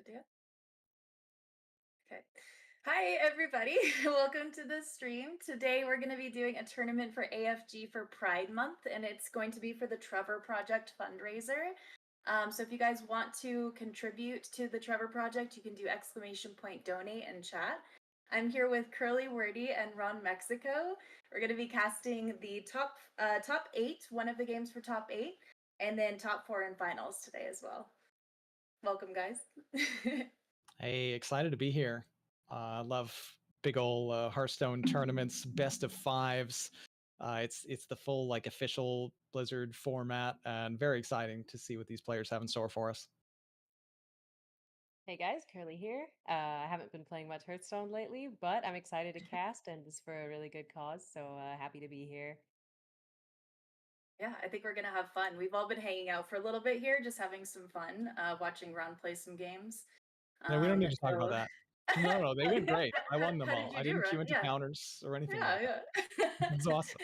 Good to go. Okay. Hi, everybody. Welcome to the stream. Today, we're going to be doing a tournament for AFG for Pride Month, and it's going to be for the Trevor Project fundraiser. So if you guys want to contribute to the Trevor Project, you can do !donate in chat. I'm here with Curly Wordy and Ron Mexico. We're going to be casting the top 8, one of the games for top 8, and then top 4 in finals today as well. Welcome, guys. Hey, excited to be here. I love big ol' Hearthstone tournaments, best of 5s. It's the full official Blizzard format, and very exciting to see what these players have in store for us. Hey guys, Curly here. I haven't been playing much Hearthstone lately, but I'm excited to cast, and it's for a really good cause, so happy to be here. Yeah, I think we're going to have fun. We've all been hanging out for a little bit here, just having some fun, watching Ron play some games. No, we don't need to talk about that. No, they went great. I won them How all. did you I do, didn't Ron? queue into Yeah. counters or anything like that. It's awesome.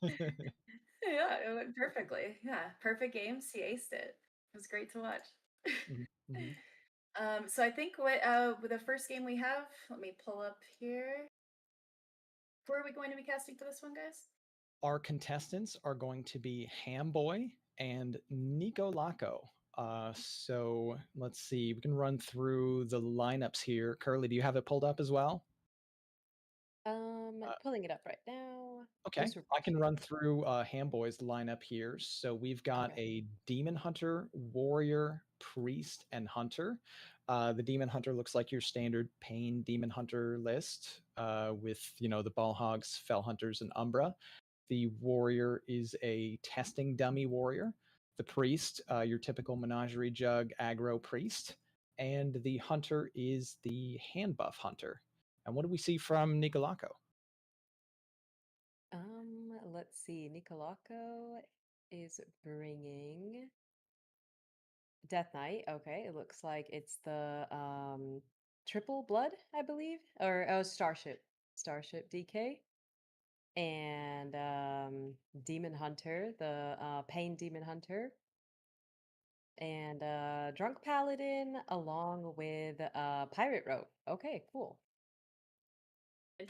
Yeah, it went perfectly. Yeah, perfect games. He aced it. It was great to watch. So I think with the first game we have, let me pull up here. Who are we going to be casting for this one, guys? Our contestants are going to be Hamboy and Nico Laco. So let's see. We can run through the lineups here. Curly, do you have it pulled up as well? Pulling it up right now. Okay, I can run through Hamboy's lineup here. So we've got a Demon Hunter, Warrior, Priest, and Hunter. The Demon Hunter looks like your standard Pain Demon Hunter list with, the Ball Hogs, Fell Hunters, and Umbra. The Warrior is a testing dummy warrior. The Priest, your typical Menagerie Jug aggro priest. And the Hunter is the hand buff Hunter. And what do we see from Nicolaco? Let's see. Nicolaco is bringing Death Knight. Okay, it looks like it's the Triple Blood, I believe, or Starship DK. And Demon Hunter, the Pain Demon Hunter, and Drunk Paladin, along with Pirate Rogue. Okay, cool.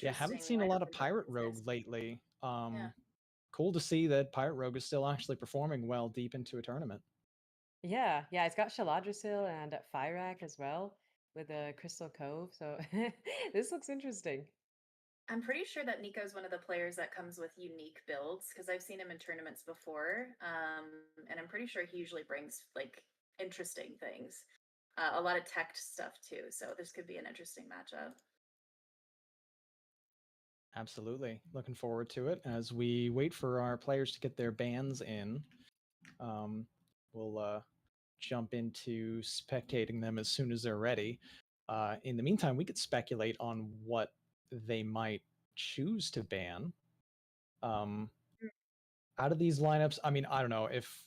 Yeah, haven't seen a lot of Pirate Rogue lately. Cool to see that Pirate Rogue is still actually performing well deep into a tournament. Yeah, it's got Shaladrisil and Fyrak as well with a Crystal Cove. So this looks interesting. I'm pretty sure that Nico's one of the players that comes with unique builds because I've seen him in tournaments before, and I'm pretty sure he usually brings interesting things, a lot of tech stuff too. So this could be an interesting matchup. Absolutely, looking forward to it as we wait for our players to get their bans in. We'll jump into spectating them as soon as they're ready. In the meantime, we could speculate on what they might choose to ban. Out of these lineups, I mean, I don't know if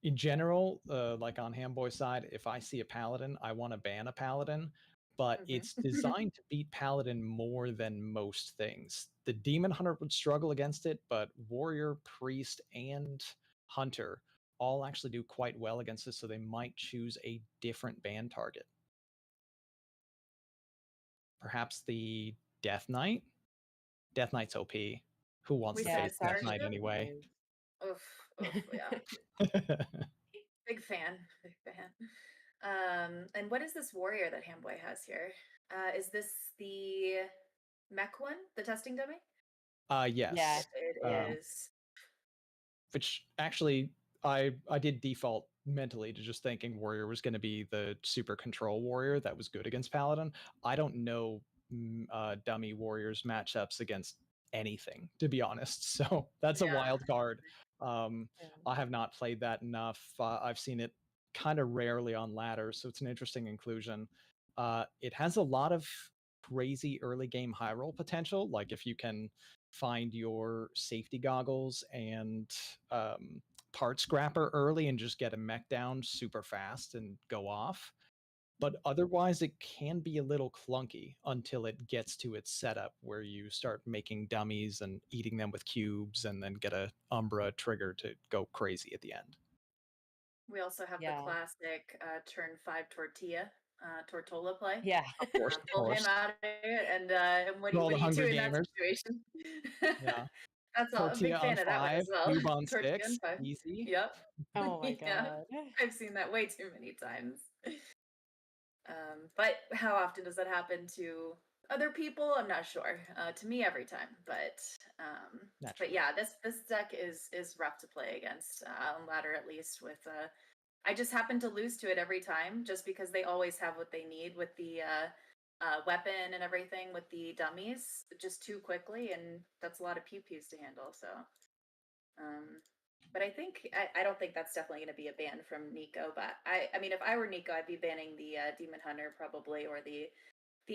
in general, like on Hamboy's side, if I see a Paladin, I want to ban a Paladin, but it's designed to beat Paladin more than most things. The Demon Hunter would struggle against it, but Warrior, Priest, and Hunter all actually do quite well against it, so they might choose a different ban target. Perhaps the Death Knight? Death Knight's OP. Who wants to face Death Knight anyway? Oof, yeah. Big fan. And what is this warrior that Hamboy has here? Is this the mech one, the testing dummy? Yes. Yeah, it is. Which actually, I did default mentally to just thinking warrior was going to be the super control warrior that was good against Paladin. I don't know dummy warriors matchups against anything, to be honest. So that's a wild card. I have not played that enough. I've seen it kind of rarely on ladders, so it's an interesting inclusion. It has a lot of crazy early game high roll potential. Like if you can find your safety goggles and part scrapper early and just get a mech down super fast and go off. But otherwise, it can be a little clunky until it gets to its setup where you start making dummies and eating them with cubes and then get a Umbra trigger to go crazy at the end. We also have the classic turn 5 tortilla Tortola play. Yeah. Of course, of Pulled him course. out of it, and what All what the do you do Hungry in that Gamers. situation? Yeah. That's all. I'm a big Tortilla on fan of that one 5, as well. noob on Tortilla 6, and five. easy. Yep. Oh my Yeah, god. I've seen that way too many times. But how often does that happen to other people? I'm not sure. To me, every time. But Naturally. yeah, this deck is rough to play against on ladder at least. With I just happen to lose to it every time, just because they always have what they need with the weapon and everything with the dummies just too quickly, and that's a lot of pew pews to handle. So um, but I don't think that's definitely going to be a ban from Nico. But I mean, if I were Nico, I'd be banning the Demon Hunter probably, or the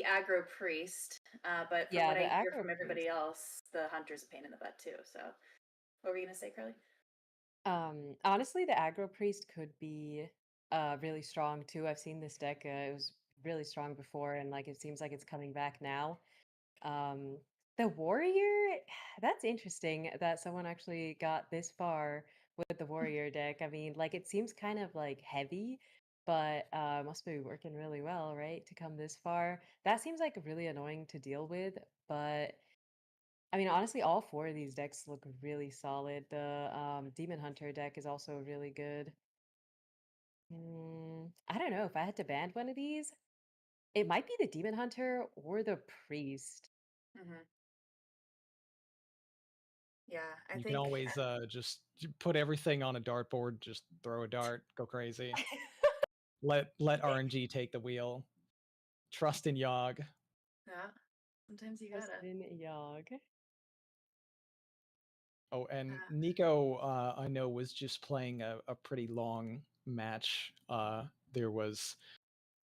aggro priest. But from Yeah, what the I hear aggro from priest. everybody else, the hunter's a pain in the butt too. So what were you gonna say, Carly? Honestly, the aggro priest could be really strong too. I've seen this deck. It was really strong before, and like it seems like it's coming back now. Um, the warrior, that's interesting that someone actually got this far with the warrior deck. I mean, like it seems kind of like heavy, but must be working really well, right? To come this far. That seems like really annoying to deal with, but I mean, honestly, all four of these decks look really solid. The Demon Hunter deck is also really good. I don't know if I had to ban one of these. It might be the Demon Hunter or the Priest. Hmm. Yeah, I You can think. always just put everything on a dartboard, just throw a dart, go crazy. Let RNG take the wheel. Trust in Yogg. Yeah, sometimes you gotta. Justin Yogg. Oh, and Uh, Nico, I know, was just playing a pretty long match. There was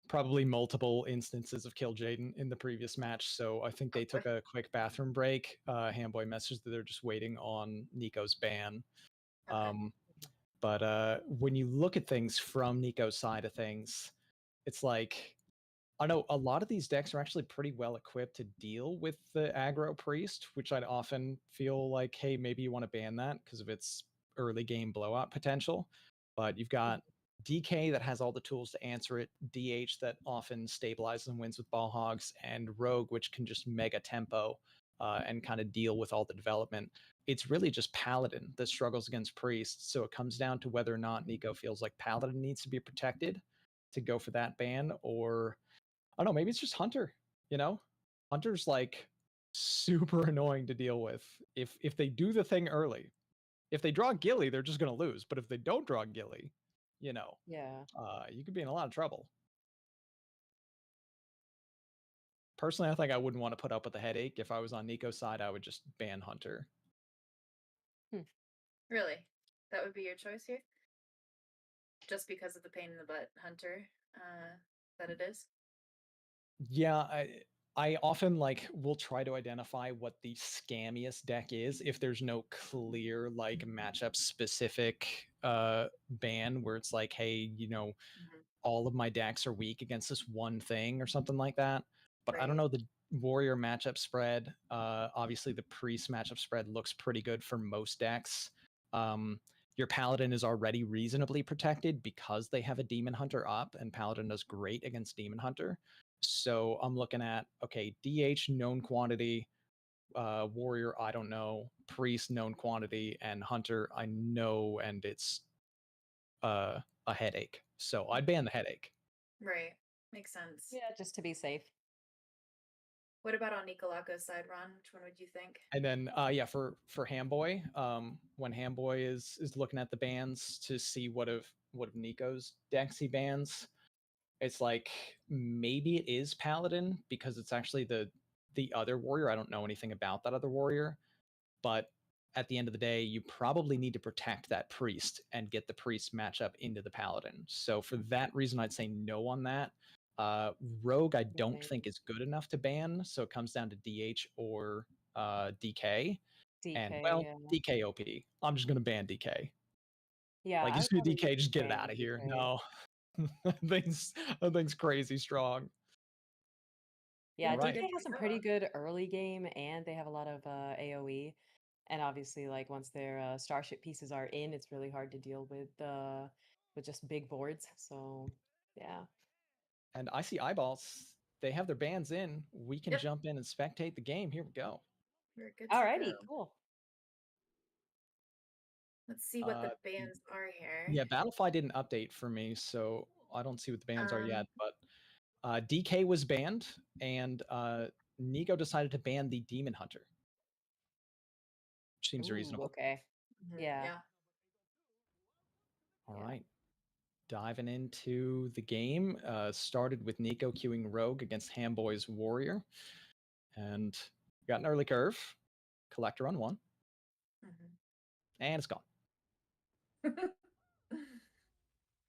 probably multiple instances of kill Jaden in the previous match, so I think oh they boy. took a quick bathroom break. Handboy messaged that they're just waiting on Nico's ban. Okay. Um, but when you look at things from Nico's side of things, it's like I know a lot of these decks are actually pretty well equipped to deal with the aggro priest, which I'd often feel like, hey, maybe you want to ban that because of its early game blowout potential. But you've got DK that has all the tools to answer it, DH that often stabilizes and wins with ball hogs, and Rogue, which can just mega tempo and kind of deal with all the development. It's really just Paladin that struggles against Priest. So it comes down to whether or not Nico feels like Paladin needs to be protected to go for that ban, or I don't know, maybe it's just Hunter, you know? Hunter's like super annoying to deal with. If they do the thing early. If they draw Gilly, they're just gonna lose. But if they don't draw Gilly, you know, Yeah. you could be in a lot of trouble. Personally, I think I wouldn't want to put up with the headache. If I was on Nico's side, I would just ban Hunter. Hmm. Really, that would be your choice here, just because of the pain in the butt hunter that it is. Yeah, I often like will try to identify what the scammiest deck is if there's no clear like matchup specific ban where it's like, hey, you know, Hmm. all of my decks are weak against this one thing or something like that. But I don't Right. know, the warrior matchup spread. Obviously, the priest matchup spread looks pretty good for most decks. Um, your paladin is already reasonably protected because they have a demon hunter up, and paladin does great against demon hunter. So I'm looking at okay, DH known quantity, warrior I don't know, priest known quantity, and hunter I know, and it's a headache. So I'd ban the headache. Right. Makes sense. Yeah, just to be safe. What about on Nicolaco's side, Ron? Which one would you think? And then yeah, for Hamboy, when Hamboy is looking at the bans to see what of Nico's decks he bans, it's like maybe it is Paladin because it's actually the other warrior. I don't know anything about that other warrior, but at the end of the day, you probably need to protect that priest and get the priest matchup into the paladin. So for that reason, I'd say no on that. Rogue, I don't Okay. think is good enough to ban, so it comes down to DH or DK. And DK, well, yeah. DK OP. I'm just gonna ban DK. Yeah, Like I you would see probably DK, just get it ban out of here. DK. No, that thing's crazy strong. Yeah, All Think you right. DK did has some so pretty well. good early game, and they have a lot of AoE. And obviously, like once their starship pieces are in, it's really hard to deal with just big boards. So yeah. And I see eyeballs. They have their bands in. We can Yep. jump in and spectate the game. Here we go. We're good to Alrighty, go. cool. Let's see what the bands are here. Yeah, Battlefy didn't update for me, so I don't see what the bands are yet. But DK was banned, and Nico decided to ban the Demon Hunter, which seems Ooh, reasonable. okay. Yeah. All right. Diving into the game, started with Nico queuing Rogue against Hamboy's Warrior, and got an early curve, collector on 1, and it's gone.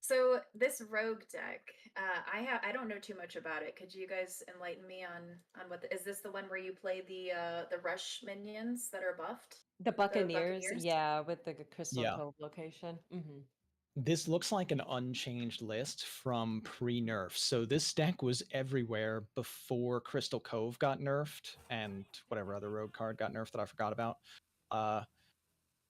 So this rogue deck, I don't know too much about it. Could you guys enlighten me on what is this the one where you play the rush minions that are buffed? The Buccaneers, yeah, with the Crystal Yeah. Cove location. This looks like an unchanged list from pre-nerf. So this deck was everywhere before Crystal Cove got nerfed and whatever other rogue card got nerfed that I forgot about.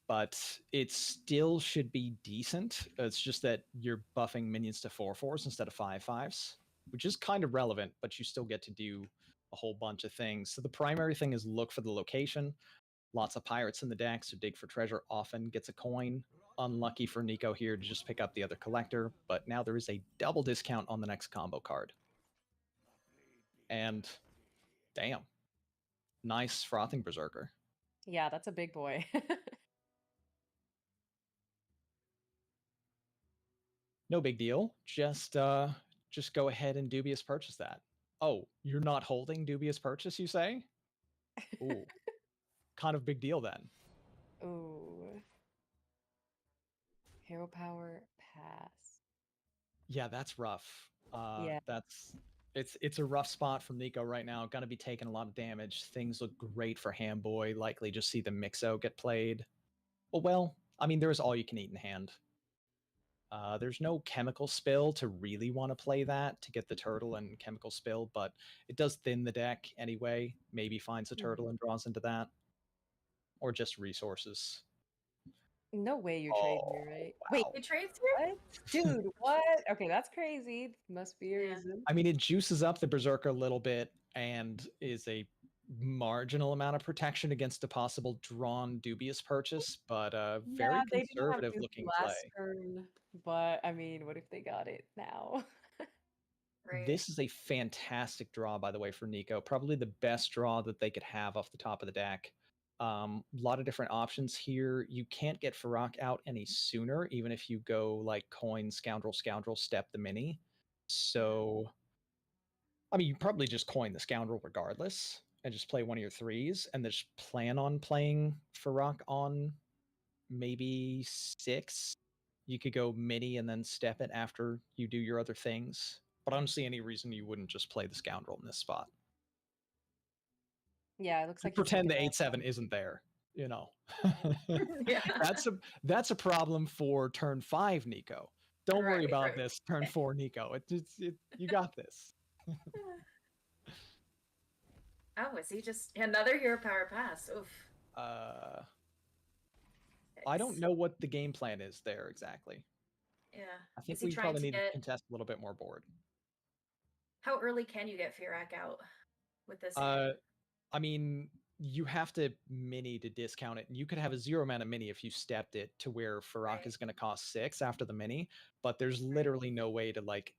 But it still should be decent. It's just that you're buffing minions to 4/4s instead of 5/5s, which is kind of relevant, but you still get to do a whole bunch of things. So the primary thing is look for the location. Lots of pirates in the deck, so dig for treasure often gets a coin. Unlucky for Nico here to just pick up the other collector, but now there is a double discount on the next combo card. And damn, nice Frothing Berserker. Yeah, that's a big boy. No big deal. Just go ahead and dubious purchase that. Oh, you're not holding dubious purchase, you say? Ooh, kind of big deal then. Ooh. Hero power pass. Yeah, that's rough. Yeah. It's a rough spot from Nico right now. Gonna be taking a lot of damage. Things look great for Hamboy. Likely just see the Mixo get played. Well, I mean, there's all you can eat in hand. There's no chemical spill to really want to play that to get the turtle and chemical spill, but it does thin the deck anyway. Maybe finds a turtle and draws into that, or just resources. No way you trade here, right? Wow. Wait, It trades here? what? Dude, what? Okay, that's crazy. Must be a reason. I mean, it juices up the Berserker a little bit and is a marginal amount of protection against a possible drawn dubious purchase, but very Yeah, they didn't have conservative Duke looking last play. turn, but I mean, what if they got it now? Right. This is a fantastic draw, by the way, for Nico. Probably the best draw that they could have off the top of the deck. A lot of different options here. You can't get Farak out any sooner, even if you go like coin, scoundrel, scoundrel, step the mini. So, I mean, you probably just coin the scoundrel regardless and just play one of your 3s and just plan on playing Farak on maybe 6. You could go mini and then step it after you do your other things. But I don't see any reason you wouldn't just play the scoundrel in this spot. Yeah, it looks like Pretend the 8/7 isn't there, you know. Yeah. That's a problem for turn 5, Nico. Don't worry about this turn 4, Nico. You got this. Oh, is he just another hero power pass? Oof. I don't know what the game plan is there exactly. Yeah. I think Is he we trying probably to need to get contest a little bit more board. how early can you get Firak out with this? I mean, you have to mini to discount it. You could have a 0 mana mini if you stepped it to where Farak is going to cost 6 after the mini, but there's literally no way to like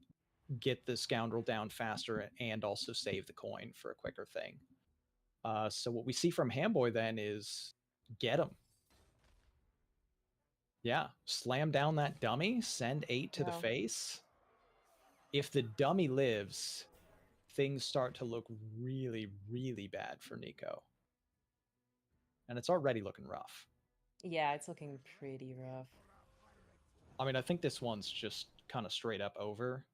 get the scoundrel down faster and also save the coin for a quicker thing. So what we see from Hamboy then is get him. Yeah, slam down that dummy, send 8 to the face. If the dummy lives, things start to look really, really bad for Nico. And it's already looking rough. Yeah, it's looking pretty rough. I mean, I think this one's just kind of straight up over.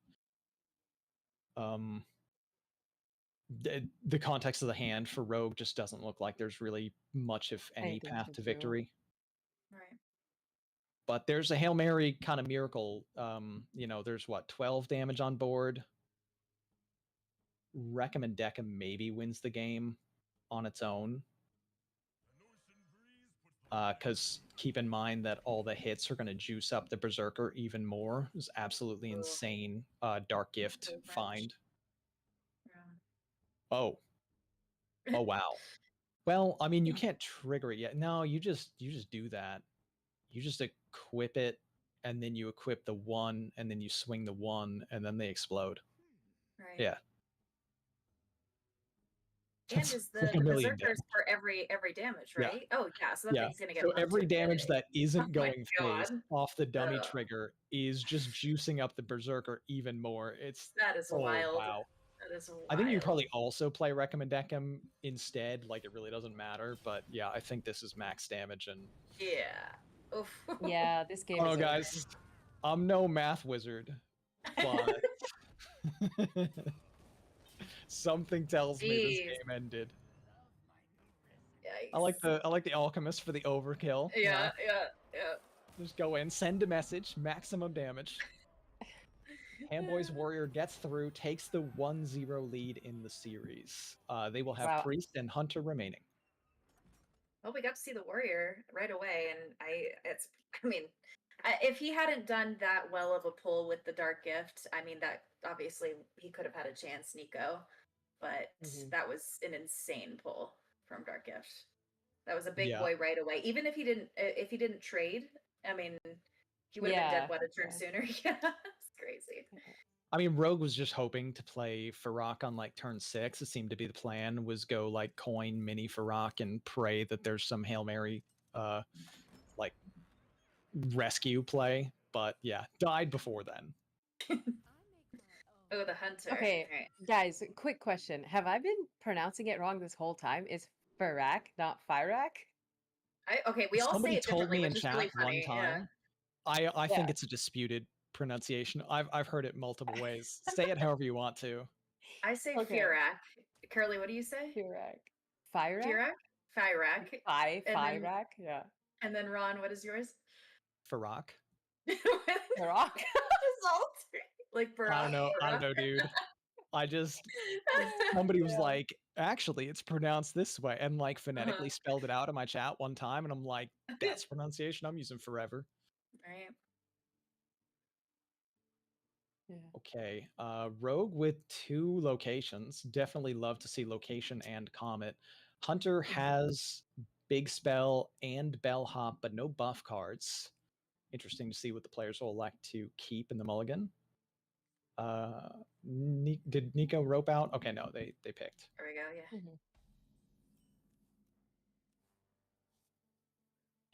The context of the hand for Rogue just doesn't look like there's really much, if any, Anything path to to do. victory. Right. But there's a Hail Mary kind of miracle. You know, there's what, 12 damage on board. Recommend Decca maybe wins the game on its own. because keep in mind that all the hits are going to juice up the Berserker even more. It's absolutely insane. Dark Gift So much. find. Yeah. Oh wow. Well, I mean, you can't trigger it yet. No, you just do that. You just equip it, and then you equip the one, and then you swing the one, and then they explode. Right. Yeah. And That's is like the a million berserkers damage. for every damage, Yeah. right? Oh yeah, so that Yeah. thing's gonna get So up every to damage big. that isn't Oh my going face God. off the dummy Ugh. trigger is just juicing up the Berserker even more. It's That is wild. wow. That is wild. I think you probably also play Recommendecum instead. Like it really doesn't matter, but yeah, I think this is max damage and. Yeah. Oof. Yeah, this game Oh is over. guys, I'm no math wizard, but something tells me this Jeez. game ended. Yikes. I like the alchemist for the overkill. Yeah. Just go in, send a message, maximum damage. Handboy's warrior gets through, takes the 1-0 lead in the series. They will have Wow. priest and hunter remaining. Well, we got to see the warrior right away, and I mean, if he hadn't done that well of a pull with the dark gift, I mean, that obviously he could have had a chance, Nico, but that was an insane pull from dark gift. That was a big boy right away. Even if he didn't trade, I mean, he would have been dead a turn sooner. Yeah, it's crazy. I mean, Rogue was just hoping to play Farrak on like turn 6. It seemed to be the plan, was go like coin mini Farrak and pray that there's some Hail Mary like rescue play. But yeah, died before then. Oh, the hunter. Okay, guys, quick question. Have I been pronouncing it wrong this whole time? Is Farak, not Fyrak? Okay, we all say it differently, which is really funny. One time. Yeah. I think it's a disputed pronunciation. I've heard it multiple ways. Say it however you want to. I say Fyrak. Curly, what do you say? Fyrak. Fyrak? Fyrak. Fyrak, yeah. And then Ron, what is yours? Farrak. Farrak. Like Barack. I don't know, dude. Somebody was like, actually, it's pronounced this way, and like phonetically spelled it out in my chat one time, and I'm like, that's pronunciation I'm using forever. Right. Yeah. Okay, Rogue with 2 locations. Definitely love to see location and comet. Hunter has big spell and bellhop, but no buff cards. Interesting to see what the players will elect to keep in the mulligan. Did Nico rope out? Okay, no, they picked. There we go. Yeah.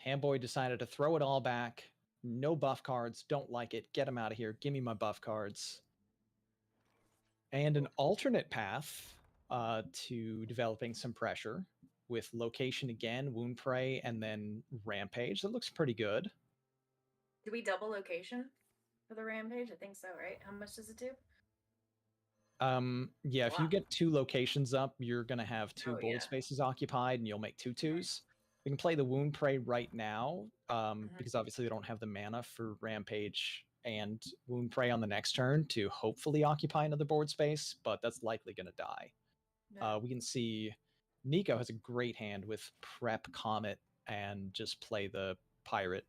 Handboy decided to throw it all back. No buff cards. Don't like it. Get him out of here. Give me my buff cards. And an alternate path to developing some pressure with location again, wound prey, and then rampage. That looks pretty good. Do we double location for the rampage? I think so, right? How much does it do? Yeah, if you get 2 locations up, you're gonna have 2 board spaces occupied, and you'll make 2/2s. We can play the wound prey right now, because obviously they don't have the mana for rampage and wound prey on the next turn to hopefully occupy another board space, but that's likely gonna die. We can see Nico has a great hand with prep Comet and just play the pirate.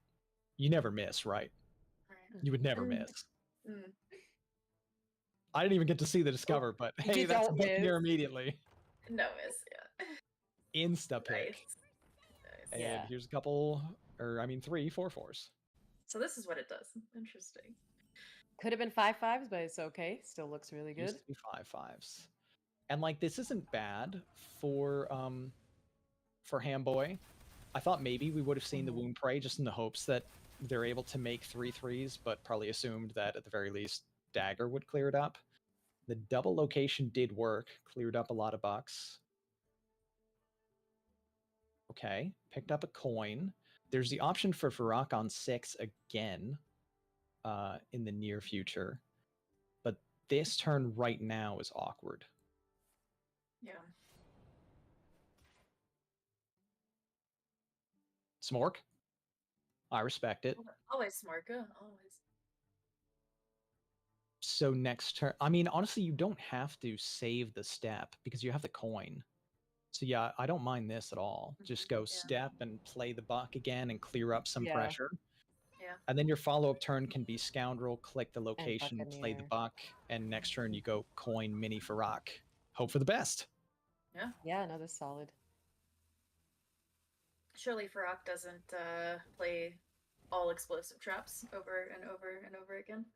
You never miss, right? You would never miss. I didn't even get to see the discover, but hey, that's here immediately. No miss, yeah. Insta pick. Nice. And here's a couple, 3 4/4s. So this is what it does. Interesting. Could have been 5/5s, but it's okay. Still looks really good. Used to be 5/5s. And like this isn't bad for Handboy. I thought maybe we would have seen the wound prey just in the hopes that they're able to make 3/3s, but probably assumed that at the very least dagger would clear it up. The double location did work, cleared up a lot of bucks. Okay, picked up a coin. There's the option for Farrak on 6 again in the near future, but this turn right now is awkward. Yeah. Smork. I respect it. Always Smork, always. So next turn, I mean, honestly, you don't have to save the step because you have the coin. So yeah, I don't mind this at all. Just go step and play the buck again and clear up some Yeah. pressure. Yeah. And then your follow-up turn can be Scoundrel, click the location, play the Buccaneer. buck, and next turn you go coin mini Farrak. Hope for the best. Yeah. Yeah, no, that's solid. Surely Farrak doesn't play all explosive traps over and over and over again.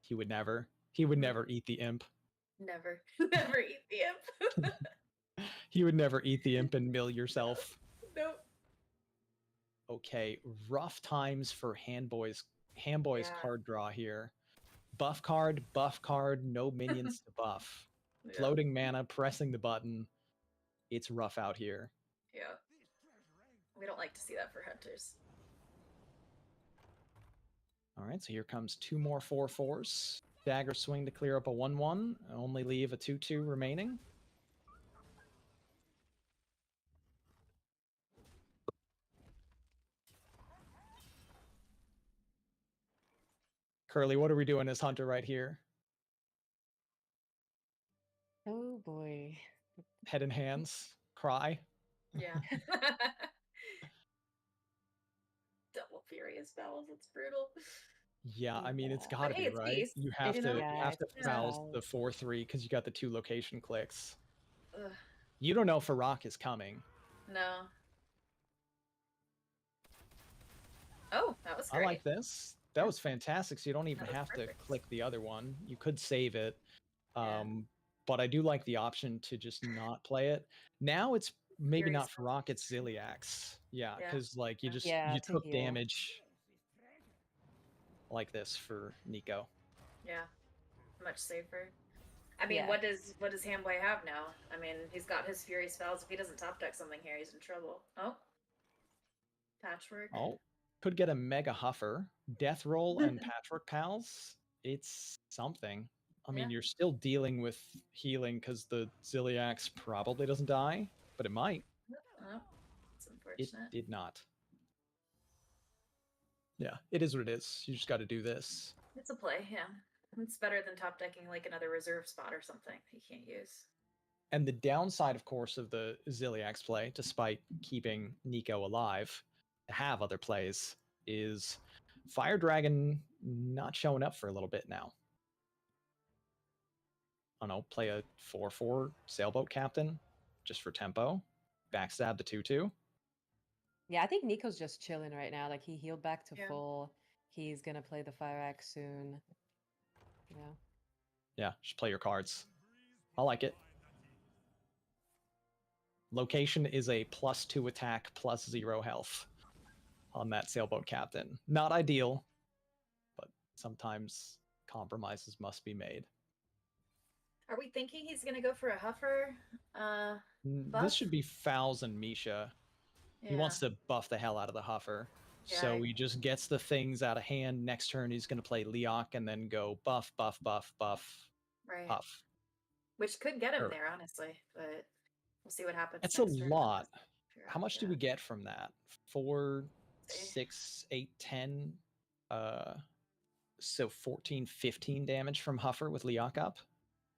He would never. He would never eat the imp. Never. Never eat the imp. He would never eat the imp and mill yourself. Nope. Okay, rough times for Handboy's card draw here. Buff card, no minions to buff. Yeah. Floating mana, pressing the button. It's rough out here. Yeah. We don't like to see that for hunters. All right, so here comes 2 more 4/4s. Dagger swing to clear up a 1/1. Only leave a 2/2 remaining. Curly, what are we doing as Hunter right here? Oh boy. Head in hands, cry. Yeah. Double Furious Bells, it's brutal. Yeah, I mean, it's Yeah. got to But hey, be, it's right? peace, You have you to know? Yeah, you have to it's browse peace. the 4/3 because you got the 2 location clicks. Ugh. You don't know if Farrak is coming. No. Oh, that was great. I like this. That was fantastic. So you don't even have perfect. to click the other one. You could save it. Yeah. But I do like the option to just not play it. Now it's maybe Furious not Farrak, it's Ziliax. Yeah, Yeah. because like you just Yeah, you to took heal. damage like this for Nico. Yeah. Much safer. I mean, Yeah. what does Handboy have now? I mean, he's got his Fury spells. If he doesn't top deck something here, he's in trouble. Oh. Patchwork. Oh, could get a Mega Huffer. Death Roll and Patchwork Pals. It's something. I mean, Yeah. you're still dealing with healing because the Ziliax probably doesn't die, but it might. Oh, it's It unfortunate. did not. Yeah, it is what it is. You just got to do this. It's a play, yeah. It's better than top decking like another reserve spot or something he can't use. And the downside, of course, of the Ziliax play, despite keeping Nico alive to have other plays, is Fire Dragon not showing up for a little bit now. I don't know, play a 4/4 Sailboat Captain just for tempo, backstab the 2/2. Yeah, I think Nico's just chilling right now. Like he healed back to Yeah. full. He's gonna play the Fire Axe soon. Yeah. Yeah, just play your cards. I like it. Location is a +2 attack, +0 health on that Sailboat Captain. Not ideal, but sometimes compromises must be made. Are we thinking he's gonna go for a Huffer? This Buff? should be Fouls and Misha. Yeah. He wants to buff the hell out of the Huffer. Yeah, So he just gets the things out of hand. Next turn, he's going to play Leok and then go buff, buff, buff, buff, right. puff. Which could get him Sure. there, honestly, but we'll see what happens. That's a next turn. lot. Figure How out, much do yeah. we get from that? 4, See. 6, 8, 10. So 14, 15 damage from Huffer with Leok up.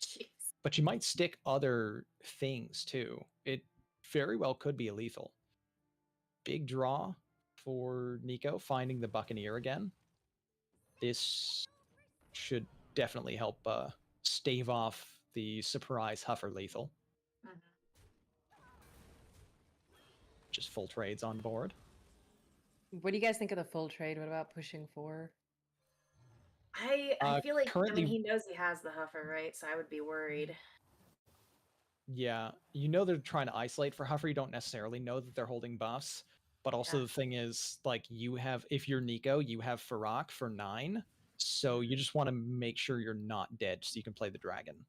Jeez. But you might stick other things too. It very well could be a lethal. Big draw for Nico, finding the Buccaneer again. This should definitely help stave off the surprise Huffer lethal. Mhm. Just full trades on board. What do you guys think of the full trade? What about pushing 4? I feel like currently- he knows he has the Huffer, right? So I would be worried. Yeah, you know they're trying to isolate for Huffer. You don't necessarily know that they're holding buffs. But also Yeah. the thing is, like, you have, if you're Nico, you have Farrak for 9. So you just want to make sure you're not dead so you can play the dragon.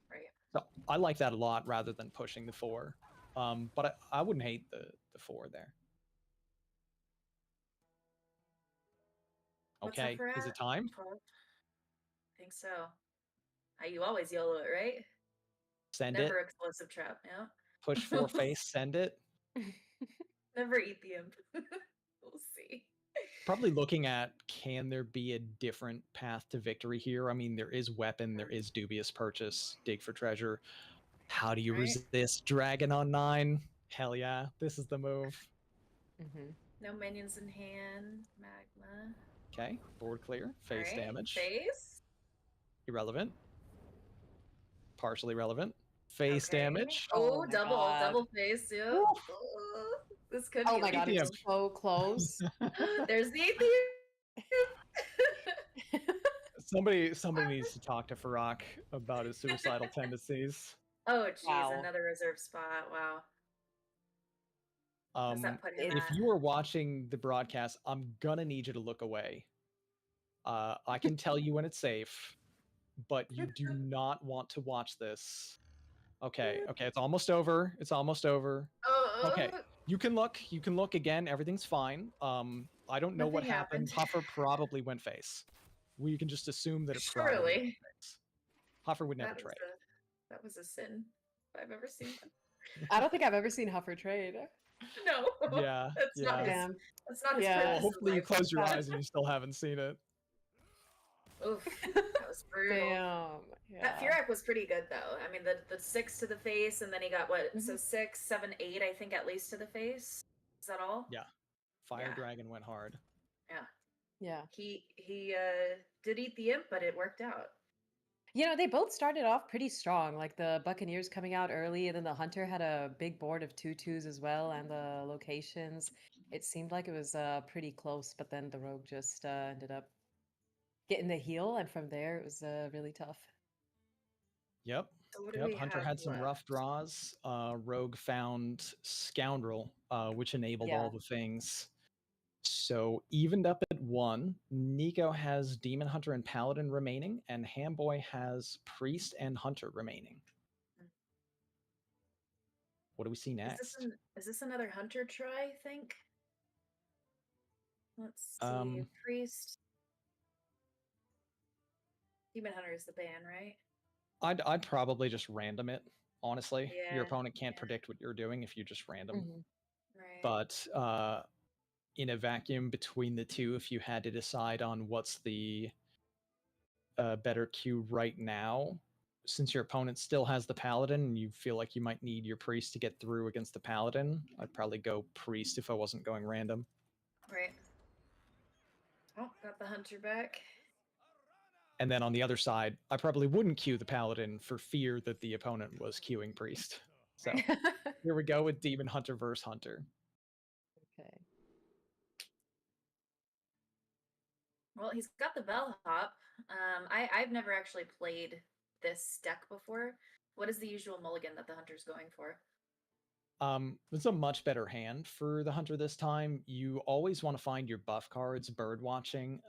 Right. So I like that a lot rather than pushing the 4. But I wouldn't hate the 4 there. What's Okay, Huffer is at? it time? 12? I think so. You always YOLO it, right? Send Never it. explosive trap, yeah. Push 4 face, send it. Never eat the imp. We'll see. Probably looking at, can there be a different path to victory here? I mean, there is weapon, there is dubious purchase, dig for treasure. How do you Right. resist dragon on 9? Hell yeah, this is the move. Mm-hmm. No minions in hand. Magma. Okay, board clear. Face All right, damage. Face. Irrelevant. Partially relevant. Face Okay. damage. Oh, Oh my God. double face. Yep. Woo. Oh, this could Oh be my God, ATM. it's so close. There's the Somebody needs to talk to Farak about his suicidal tendencies. Oh, geez, Wow. another reserve spot. Wow. What's that put him If at? you are watching the broadcast, I'm gonna need you to look away. I can tell you when it's safe, but you do not want to watch this. Okay, it's almost over. It's almost over. Oh, Okay, you can look. You can look again. Everything's fine. I don't know what Nothing happened. happened. Huffer probably went face. We can just assume that it probably went surely. face. Huffer would never That was trade. that was a sin if I've ever seen one. I don't think I've ever seen Huffer trade. No. Yeah, That's not his. Damn. That's not his Yeah. Well, purpose. in hopefully you life. close your Got it. eyes and you still haven't seen it. Oof, that was brutal. Damn. That Yeah. Furak was pretty good though. I mean, the 6 to the face, and then he got what? So Mhm. 6, 7, 8, I think at least to the face. Is that all? Yeah. Fire Yeah. Dragon went hard. Yeah. Yeah. He did eat the imp, but it worked out. You know, they both started off pretty strong. Like the Buccaneers coming out early, and then the Hunter had a big board of 2/2s as well, and the locations. It seemed like it was pretty close, but then the Rogue just ended up getting the heal, and from there it was really tough. Yep. So what do Yep. we Hunter have had some rough left? draws. Rogue found Scoundrel, which enabled Yeah. all the things. So evened up at 1. Nico has Demon Hunter and Paladin remaining, and Hamboy has Priest and Hunter remaining. What do we see next? Is this another Hunter try, I think? Let's see. Priest. Demon Hunter is the ban, right? I'd probably just random it, honestly. Your Yeah, opponent can't yeah. predict what you're doing if you just random. Mhm. Right. But in a vacuum between the two, if you had to decide on what's the better queue right now, since your opponent still has the Paladin and you feel like you might need your Priest to get through against the Paladin, I'd probably go Priest if I wasn't going random. Right. Oh, got the Hunter back. And then on the other side, I probably wouldn't queue the Paladin for fear that the opponent was queuing Priest. So here we go with Demon Hunter versus Hunter. Okay. Well, he's got the bellhop. I've never actually played this deck before. What is the usual mulligan that the Hunter's going for? It's a much better hand for the Hunter this time. You always want to find your buff cards, bird watching.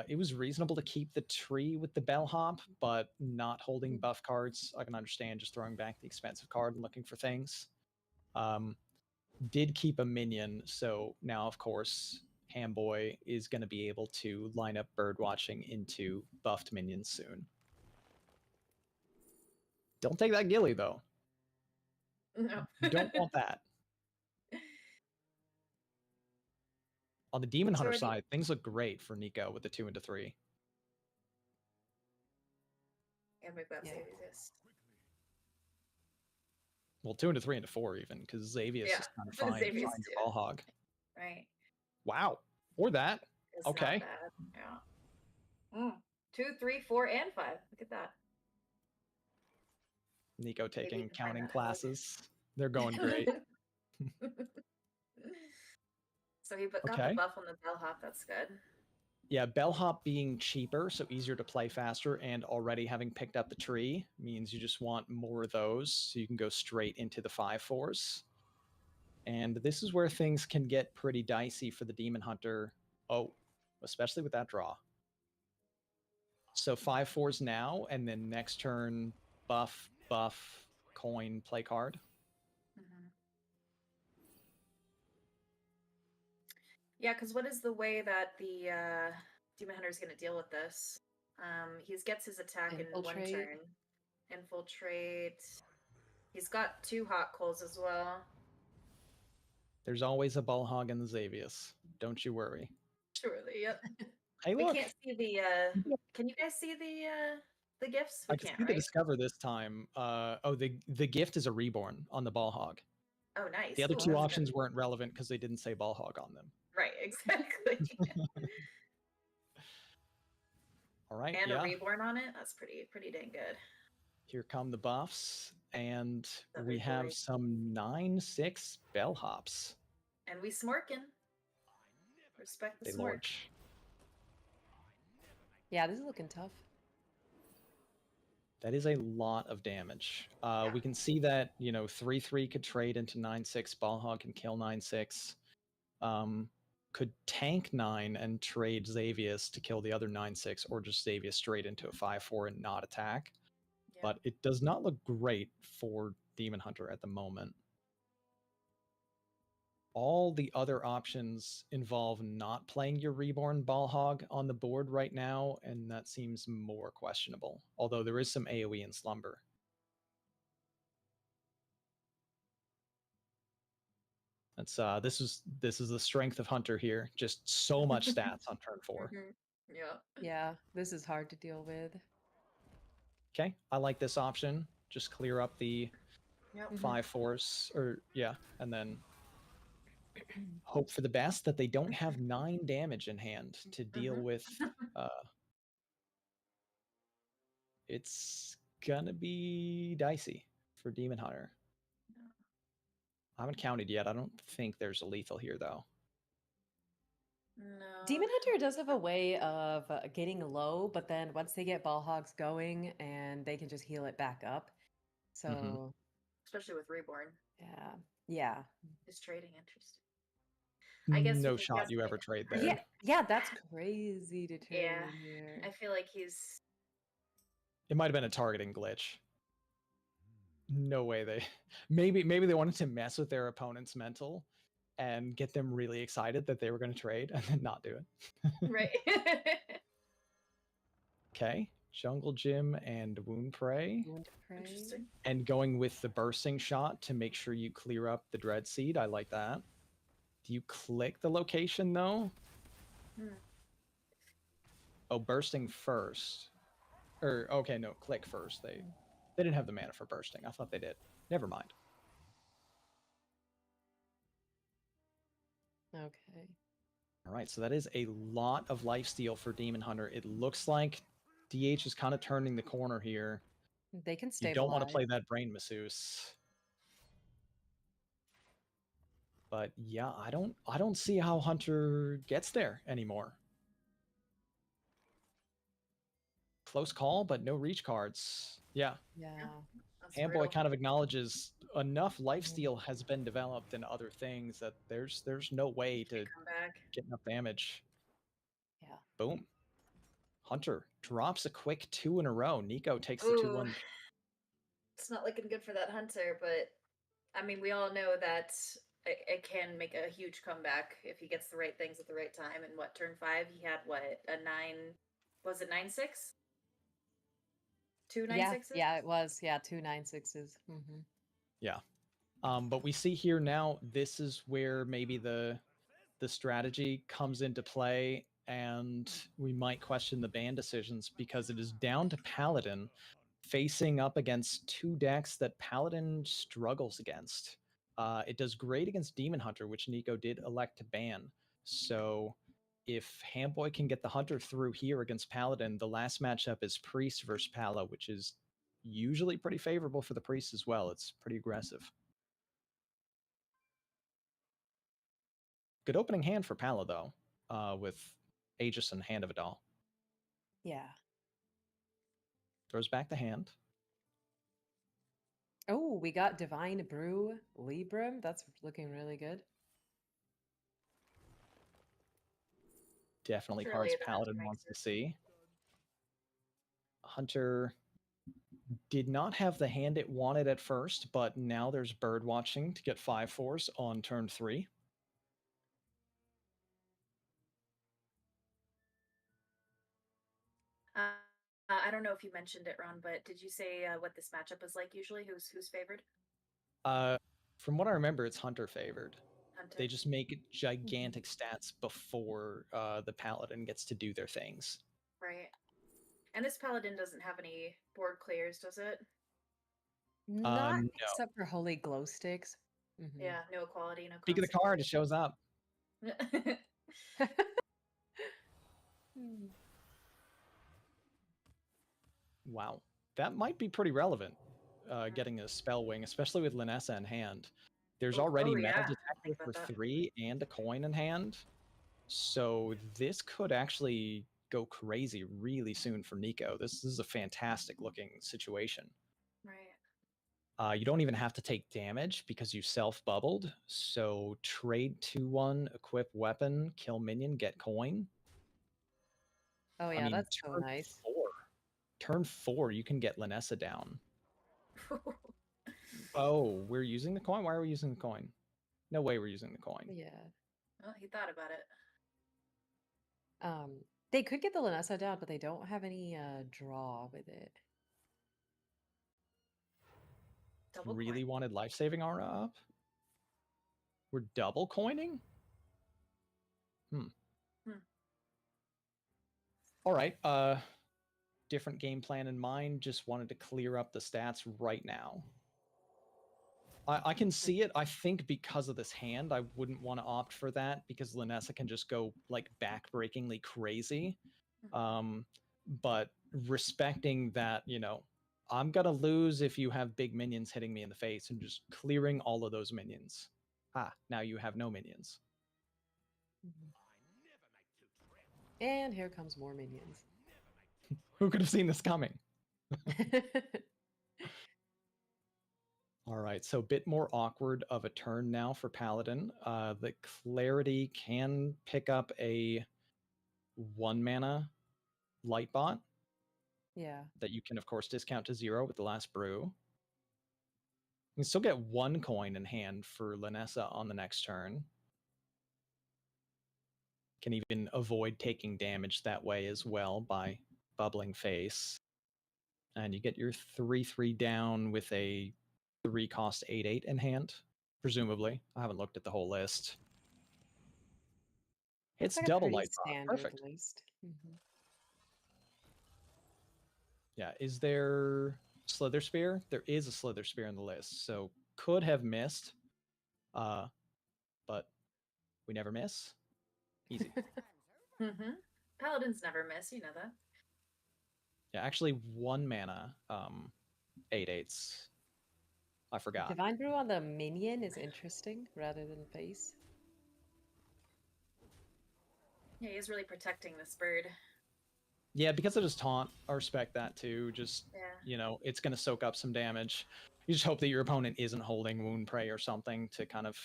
It was reasonable to keep the tree with the bellhop, but not holding buff cards. I can understand just throwing back the expensive card and looking for things. Did keep a minion, so now of course Hamboy is going to be able to line up bird watching into buffed minions soon. Don't take that Gilly though. No. You don't want that. On the Demon Hunter side, things look great for Nico with the 2 into 3. Yeah, maybe that's Yeah. Xavius. Well, 2 into 3 into 4 even, because Xavius Yeah, is kind of but fine Xavius your too. ball hog. Right. Wow. Or that. It's Okay. not bad. Yeah. 2, 3, 4, and 5. Look at that. Nico Maybe taking you can find counting that hog. classes. They're going great. So he got Okay. the buff on the bellhop. That's good. Yeah, bellhop being cheaper, so easier to play faster, and already having picked up the tree means you just want more of those, so you can go straight into the 5/4s. And this is where things can get pretty dicey for the Demon Hunter. Oh, especially with that draw. So 5/4s now, and then next turn, buff, coin, play card. Yeah, because what is the way that the Demon Hunter is going to deal with this? He gets his attack in one Infiltrate. turn. Infiltrate. He's got 2 hot coals as well. There's always a ball hog in the Xavius. Don't you worry. Surely, yep. Hey, We look. can't see the. Can you guys see the gifts? We I can can't, see the right? Discover this time. The gift is a reborn on the ball hog. Oh, nice. The other Cool, two that's options good. weren't relevant because they didn't say ball hog on them. Right, exactly. All right, And a yeah. reborn on it. That's pretty dang good. Here come the buffs, and we Lovely have boy. some 9/6 bellhops. And we smorkin'. Respect the They smork. lorch. Yeah, this is looking tough. That is a lot of damage. Yeah. We can see that, 3/3 could trade into 9/6. Ball hog can kill 9/6. Could tank 9 and trade Xavius to kill the other 9/6, or just Xavius straight into a 5/4 and not attack. Yeah. But it does not look great for Demon Hunter at the moment. All the other options involve not playing your Reborn Ball Hog on the board right now, and that seems more questionable. Although there is some AoE in Slumber. That's this is the strength of Hunter here. Just so much stats on turn 4. Yeah. Yeah, this is hard to deal with. Okay, I like this option. Just clear up the Yep. 5/4s, or yeah, and then hope for the best that they don't have 9 damage in hand to deal with. It's gonna be dicey for Demon Hunter. I haven't counted yet. I don't think there's a lethal here, though. No. Demon Hunter does have a way of getting low, but then once they get ball hogs going, and they can just heal it back up. So, Especially with Reborn. yeah. Is trading interesting? I guess No because he shot has you to ever make- trade there. Yeah, that's crazy to trade Yeah. in here. I feel like he's It might have been a targeting glitch. No way they. Maybe they wanted to mess with their opponent's mental and get them really excited that they were going to trade and then not do it. right. Okay, Jungle Gym and Wound Prey. Wound Prey. Interesting. And going with the bursting shot to make sure you clear up the Dread Seed. I like that. Do you click the location though? Oh, bursting first. Or okay, no, click first. They didn't have the mana for bursting. I thought they did. Never mind. Okay. All right, so that is a lot of lifesteal for Demon Hunter. It looks like DH is kind of turning the corner here. They can You stabilize. don't want to play that Brain Masseuse. But yeah, I don't see how Hunter gets there anymore. Close call, but no reach cards. Yeah. Yeah. Handboy kind of acknowledges enough lifesteal has been developed in other things that there's no way to come back. Get enough damage. Yeah. Boom. Hunter drops a quick 2 in a row. Nico takes the 2-1. It's not looking good for that Hunter, but I mean, we all know that it can make a huge comeback if he gets the right things at the right time. And what, turn 5, he had what, a 9, was it 9/6? 2 9/6s? Yeah, it was. Yeah, 2 9/6s. Yeah. But we see here now, this is where maybe the strategy comes into play, and we might question the ban decisions because it is down to Paladin facing up against 2 decks that Paladin struggles against. It does great against Demon Hunter, which Nico did elect to ban. So if Handboy can get the Hunter through here against Paladin, the last matchup is Priest versus Pala, which is usually pretty favorable for the Priest as well. It's pretty aggressive. Good opening hand for Pala, though, with Aegis and Hand of Adal. Yeah. Throws back the hand. Oh, we got Divine Brew Libram. That's looking really good. Definitely cards Paladin wants to see. Hunter did not have the hand it wanted at first, but now there's bird watching to get 5/4s on turn 3. I don't know if you mentioned it, Ron, but did you say what this matchup is like usually? Who's favored? From what I remember, it's Hunter favored. Hunter. They just make gigantic stats before the Paladin gets to do their things. Right. And this Paladin doesn't have any board clears, does it? Not No. except for Holy Glow Sticks. Yeah, no equality, no Speak of the card, it shows up. Wow, that might be pretty relevant. Getting a spell wing, especially with Linessa in hand. There's already metal detector for 3 and a coin in hand, so this could actually go crazy really soon for Nico. This is a fantastic looking situation. Right. You don't even have to take damage because you self-bubbled. So trade 2/1, equip weapon, kill minion, get coin. Oh yeah, I mean, that's so nice. Turn 4, you can get Linessa down. Oh, we're using the coin? Why are we using the coin? No way we're using the coin. Yeah. Well, he thought about it. They could get the Linessa down, but they don't have any draw with it. Double Really coin. wanted life-saving aura up? We're double coining? All right, different game plan in mind. Just wanted to clear up the stats right now. I can see it. I think because of this hand, I wouldn't want to opt for that because Linessa can just go like backbreakingly crazy. But respecting that, you know, I'm gonna lose if you have big minions hitting me in the face, and just clearing all of those minions. Now you have no minions. And here comes more minions. Who could have seen this coming? All right, so a bit more awkward of a turn now for Paladin. The Clarity can pick up a 1 mana light bot. Yeah. That you can, of course, discount to 0 with the last brew. You can still get 1 coin in hand for Linessa on the next turn. Can even avoid taking damage that way as well by bubbling face. And you get your 3/3 down with a 3-cost 8/8 in hand, presumably. I haven't looked at the whole list. It's like double a pretty light bot. standard Perfect. list. Yeah, is there Slither Spear? There is a Slither Spear in the list, so could have missed. But we never miss. Easy. Paladins never miss, you know that. Yeah, actually 1 mana, 8/8s. I forgot. Divine Brew on the minion is interesting rather than face. Yeah, he's really protecting this bird. Yeah, because of his taunt, I respect that too. Just, you know, it's going to soak up some damage. You just hope that your opponent isn't holding Wound Prey or something to kind of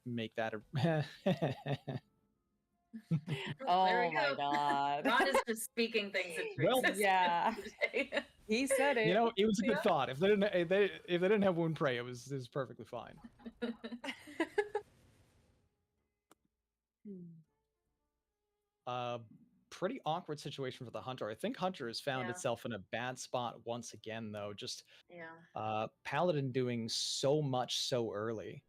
make that a... Oh my god. Ron is just speaking things into Well, existence. Yeah. He said it. You know, it was a good thought. If they didn't have Wound Prey, it was perfectly fine. Pretty awkward situation for the Hunter. I think Hunter has found itself in a bad spot once again, though. Just Paladin doing so much so early.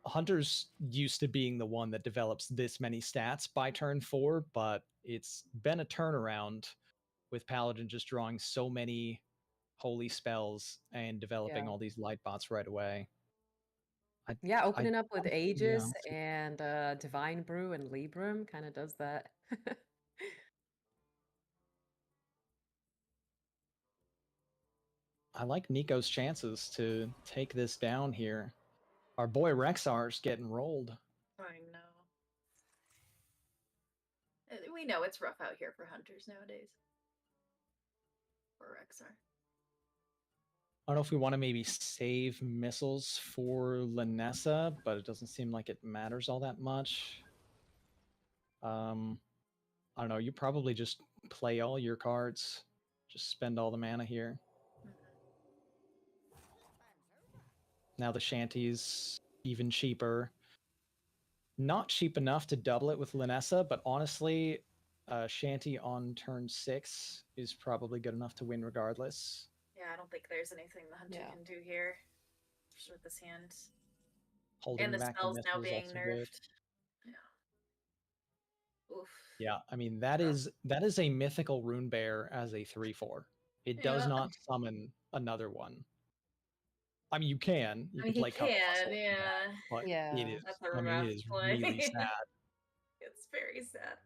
Hunter's used to being the one that develops this many stats by turn 4, but it's been a turnaround with Paladin just drawing so many holy spells and developing all these light bots right away. Opening up with Aegis and Divine Brew and Libram kind of does that. I like Nico's chances to take this down here. Our boy Rexar's getting rolled. I know. We know it's rough out here for hunters nowadays. Or Rexar. I don't know if we want to maybe save missiles for Linessa, but it doesn't seem like it matters all that much. I don't know. You probably just play all your cards. Just spend all the mana here. Now the Shanty's even cheaper. Not cheap enough to double it with Linessa, but honestly, Shanty on turn 6 is probably good enough to win regardless. Yeah, I don't think there's anything the hunter can do here. Just with this hand. Holding and the back spells the now missiles being also nerfed. good. Yeah. Oof. Yeah, I mean that is a mythical rune bear as a 3/4. It does not summon another one. I mean, you can He play cover can, muscle, yeah. but Yeah. it is. That's a I mean, rough it is play. really sad. It's very sad.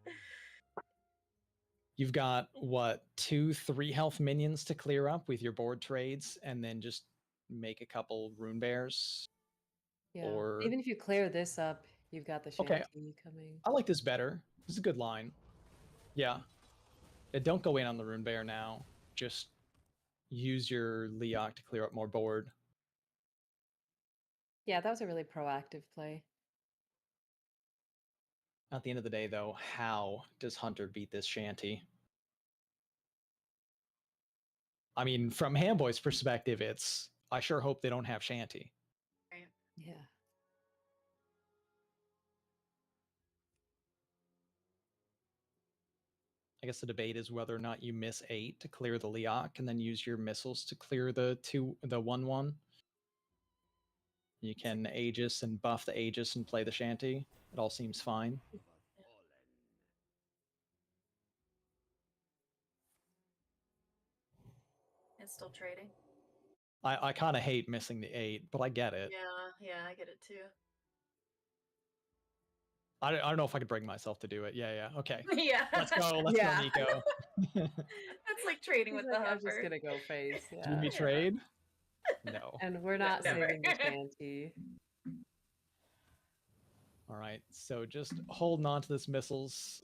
You've got what 2-3 health minions to clear up with your board trades, and then just make a couple rune bears. Yeah. Or Even if you clear this up, you've got the Okay. shanty coming. I like this better. This is a good line. Yeah. Don't go in on the rune bear now. Just use your Leok to clear up more board. Yeah, that was a really proactive play. At the end of the day, though, how does Hunter beat this shanty? I mean, from Hamboy's perspective, it's I sure hope they don't have shanty. Right. Yeah. I guess the debate is whether or not you miss 8 to clear the Leok and then use your missiles to clear the 1/1. You can Aegis and buff the Aegis and play the shanty. It all seems fine. It's still trading. I kind of hate missing the 8, but I get it. Yeah, I get it too. I don't know if I could bring myself to do it. Yeah. Okay. Yeah. Let's go, Yeah. Nico. That's like trading He's with like, the I'm just hover. gonna go face. Do Yeah. we trade? No. And we're not Never. saving the shanty. All right. So just holding on to this missiles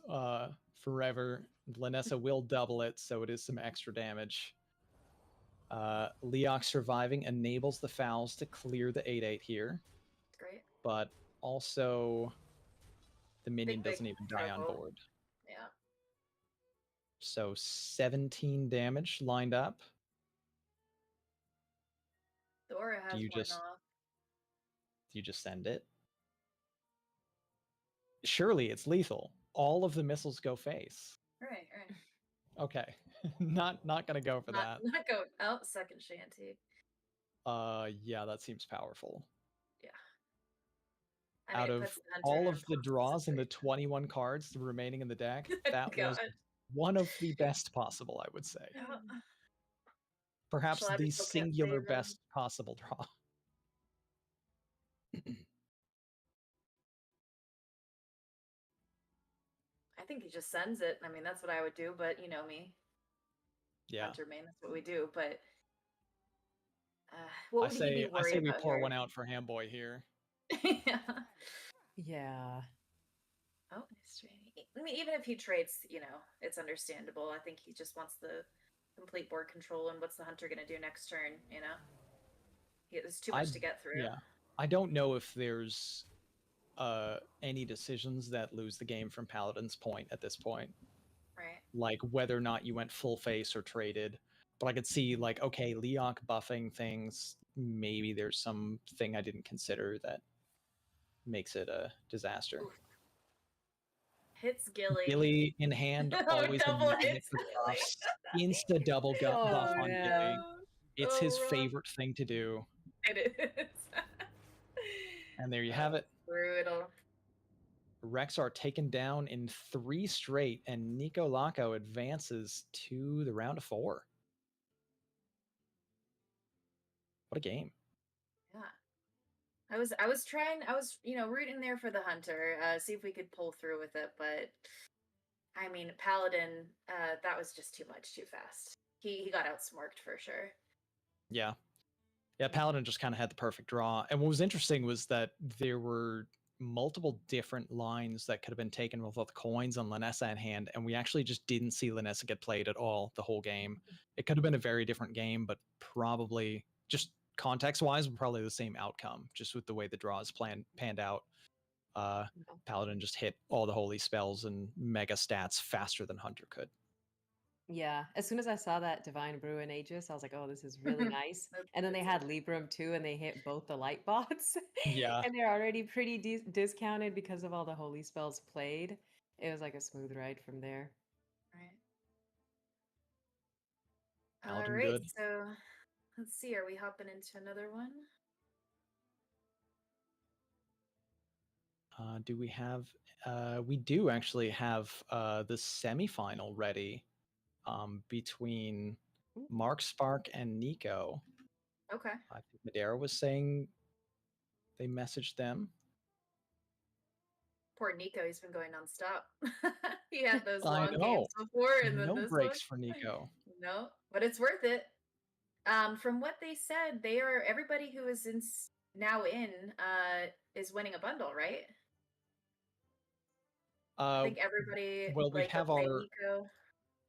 forever. Lanessa will double it, so it is some extra damage. Leok surviving enables the fouls to clear the 8/8 here. Great. But also the minion Big doesn't even die on trouble. board. Yeah. So 17 damage lined up. The aura has you one just- off. Do you just send it? Surely it's lethal. All of the missiles go face. Right. Okay. not gonna go for that. Not go out second shanty. Yeah, that seems powerful. Yeah. I mean, Out it of puts the hunter all in of a the tough draws and the situation. 21 cards remaining in the deck, that was God. one of the best possible, I would say. Yeah. Perhaps Shall I the just still can't singular save them? best possible draw. I think he just sends it. I mean, that's what I would do, but you know me. Yeah. Hunter main, that's what we do. But what would he be I worried say we about pour here? one out for Hamboy here. Yeah. Yeah. Oh, nice trading. I mean, even if he trades, it's understandable. I think he just wants the complete board control. And what's the hunter going to do next turn? There's too much to get through. Yeah. I don't know if there's any decisions that lose the game from Paladin's point at this point. Right. Like whether or not you went full face or traded. But I could see like, okay, Leok buffing things. Maybe there's something I didn't consider that makes it a disaster. Oof. Hits Gilly. Gilly in hand, always double immediate hits for Gilly. buffs. Insta double buff on Gilly. It's his rough. favorite thing to do. It is. And there you have it. Brutal. Rex are taken down in 3 straight, and Nico Laco advances to the round of 4. What a game. Yeah. I was rooting there for the hunter, see if we could pull through with it, but I mean, Paladin, that was just too much, too fast. He got outsmarked for sure. Yeah. Yeah, Paladin just kind of had the perfect draw. And what was interesting was that there were multiple different lines that could have been taken with all the coins on Lanessa in hand, and we actually just didn't see Lanessa get played at all the whole game. It could have been a very different game, but probably just context-wise, probably the same outcome, just with the way the draws panned out. Paladin just hit all the holy spells and mega stats faster than Hunter could. Yeah, as soon as I saw that Divine Brew and Aegis, I was like, oh, this is really nice. And then they had Libram too, and they hit both the light bots. Yeah. And they're already pretty discounted because of all the holy spells played. It was like a smooth ride from there. Right. Paladin All right, good. so let's see. Are we hopping into another one? Do we have? We do actually have the semifinal ready between Mark Spark and Nico. Okay. I think Madera was saying they messaged them. Poor Nico, he's been going nonstop. He had those I long know. games before, and then No this one. breaks for Nico. No, but it's worth it. From what they said, everybody who is now in is winning a bundle, right? I think everybody Well, we like have let's say Nico.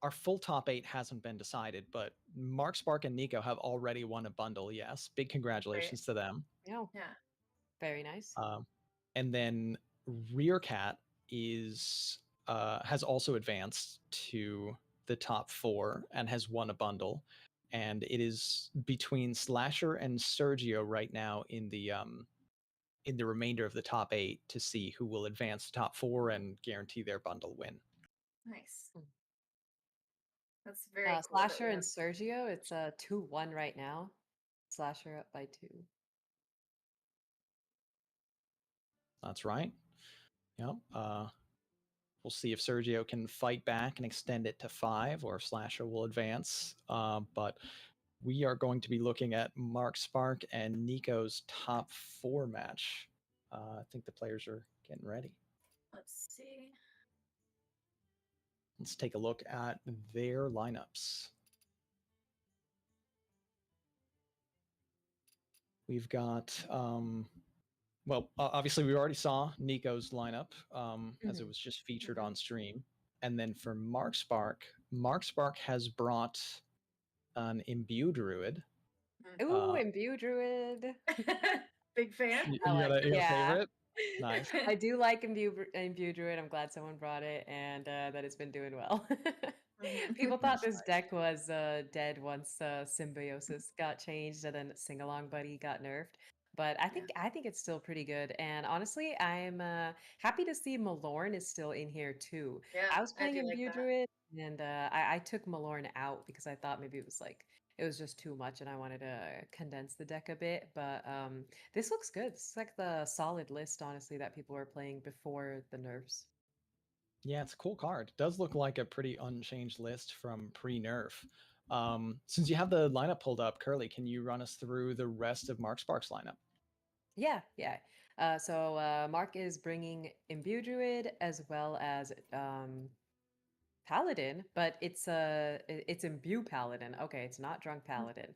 our full top 8 hasn't been decided, but Mark, Spark, and Nico have already won a bundle. Yes, big Right. congratulations to them. Oh, Yeah. very nice. And then Rearcat has also advanced to the top 4 and has won a bundle. And it is between Slasher and Sergio right now in the remainder of the top 8 to see who will advance to top 4 and guarantee their bundle win. Nice. Mm. That's very cool that Slasher we and have. Sergio, it's 2-1 right now. Slasher up by 2. That's right. Yep. We'll see if Sergio can fight back and extend it to 5, or if Slasher will advance. But we are going to be looking at Mark, Spark, and Nico's top 4 match. I think the players are getting ready. Let's see. Let's take a look at their lineups. We've got, well, obviously we already saw Nico's lineup as it was just featured on stream. And then for Mark Spark has brought an Imbue Druid. Ooh, Imbue Druid. Big fan. You got a favorite? Nice. I do like Imbue Druid. I'm glad someone brought it and that it's been doing well. People thought this deck was dead once Symbiosis got changed and then Sing Along Buddy got nerfed. But I think it's still pretty good. And honestly, I'm happy to see Malorn is still in here too. Yeah, I was I playing do like Imbue that. Druid and I took Malorn out because I thought maybe it was just too much and I wanted to condense the deck a bit. But this looks good. This is like the solid list, honestly, that people were playing before the nerfs. Yeah, it's a cool card. It does look like a pretty unchanged list from pre-nerf. Since you have the lineup pulled up, Curly, can you run us through the rest of Mark Spark's lineup? Yeah. So Mark is bringing Imbue Druid as well as Paladin, but it's Imbue Paladin. Okay, it's not Drunk Paladin.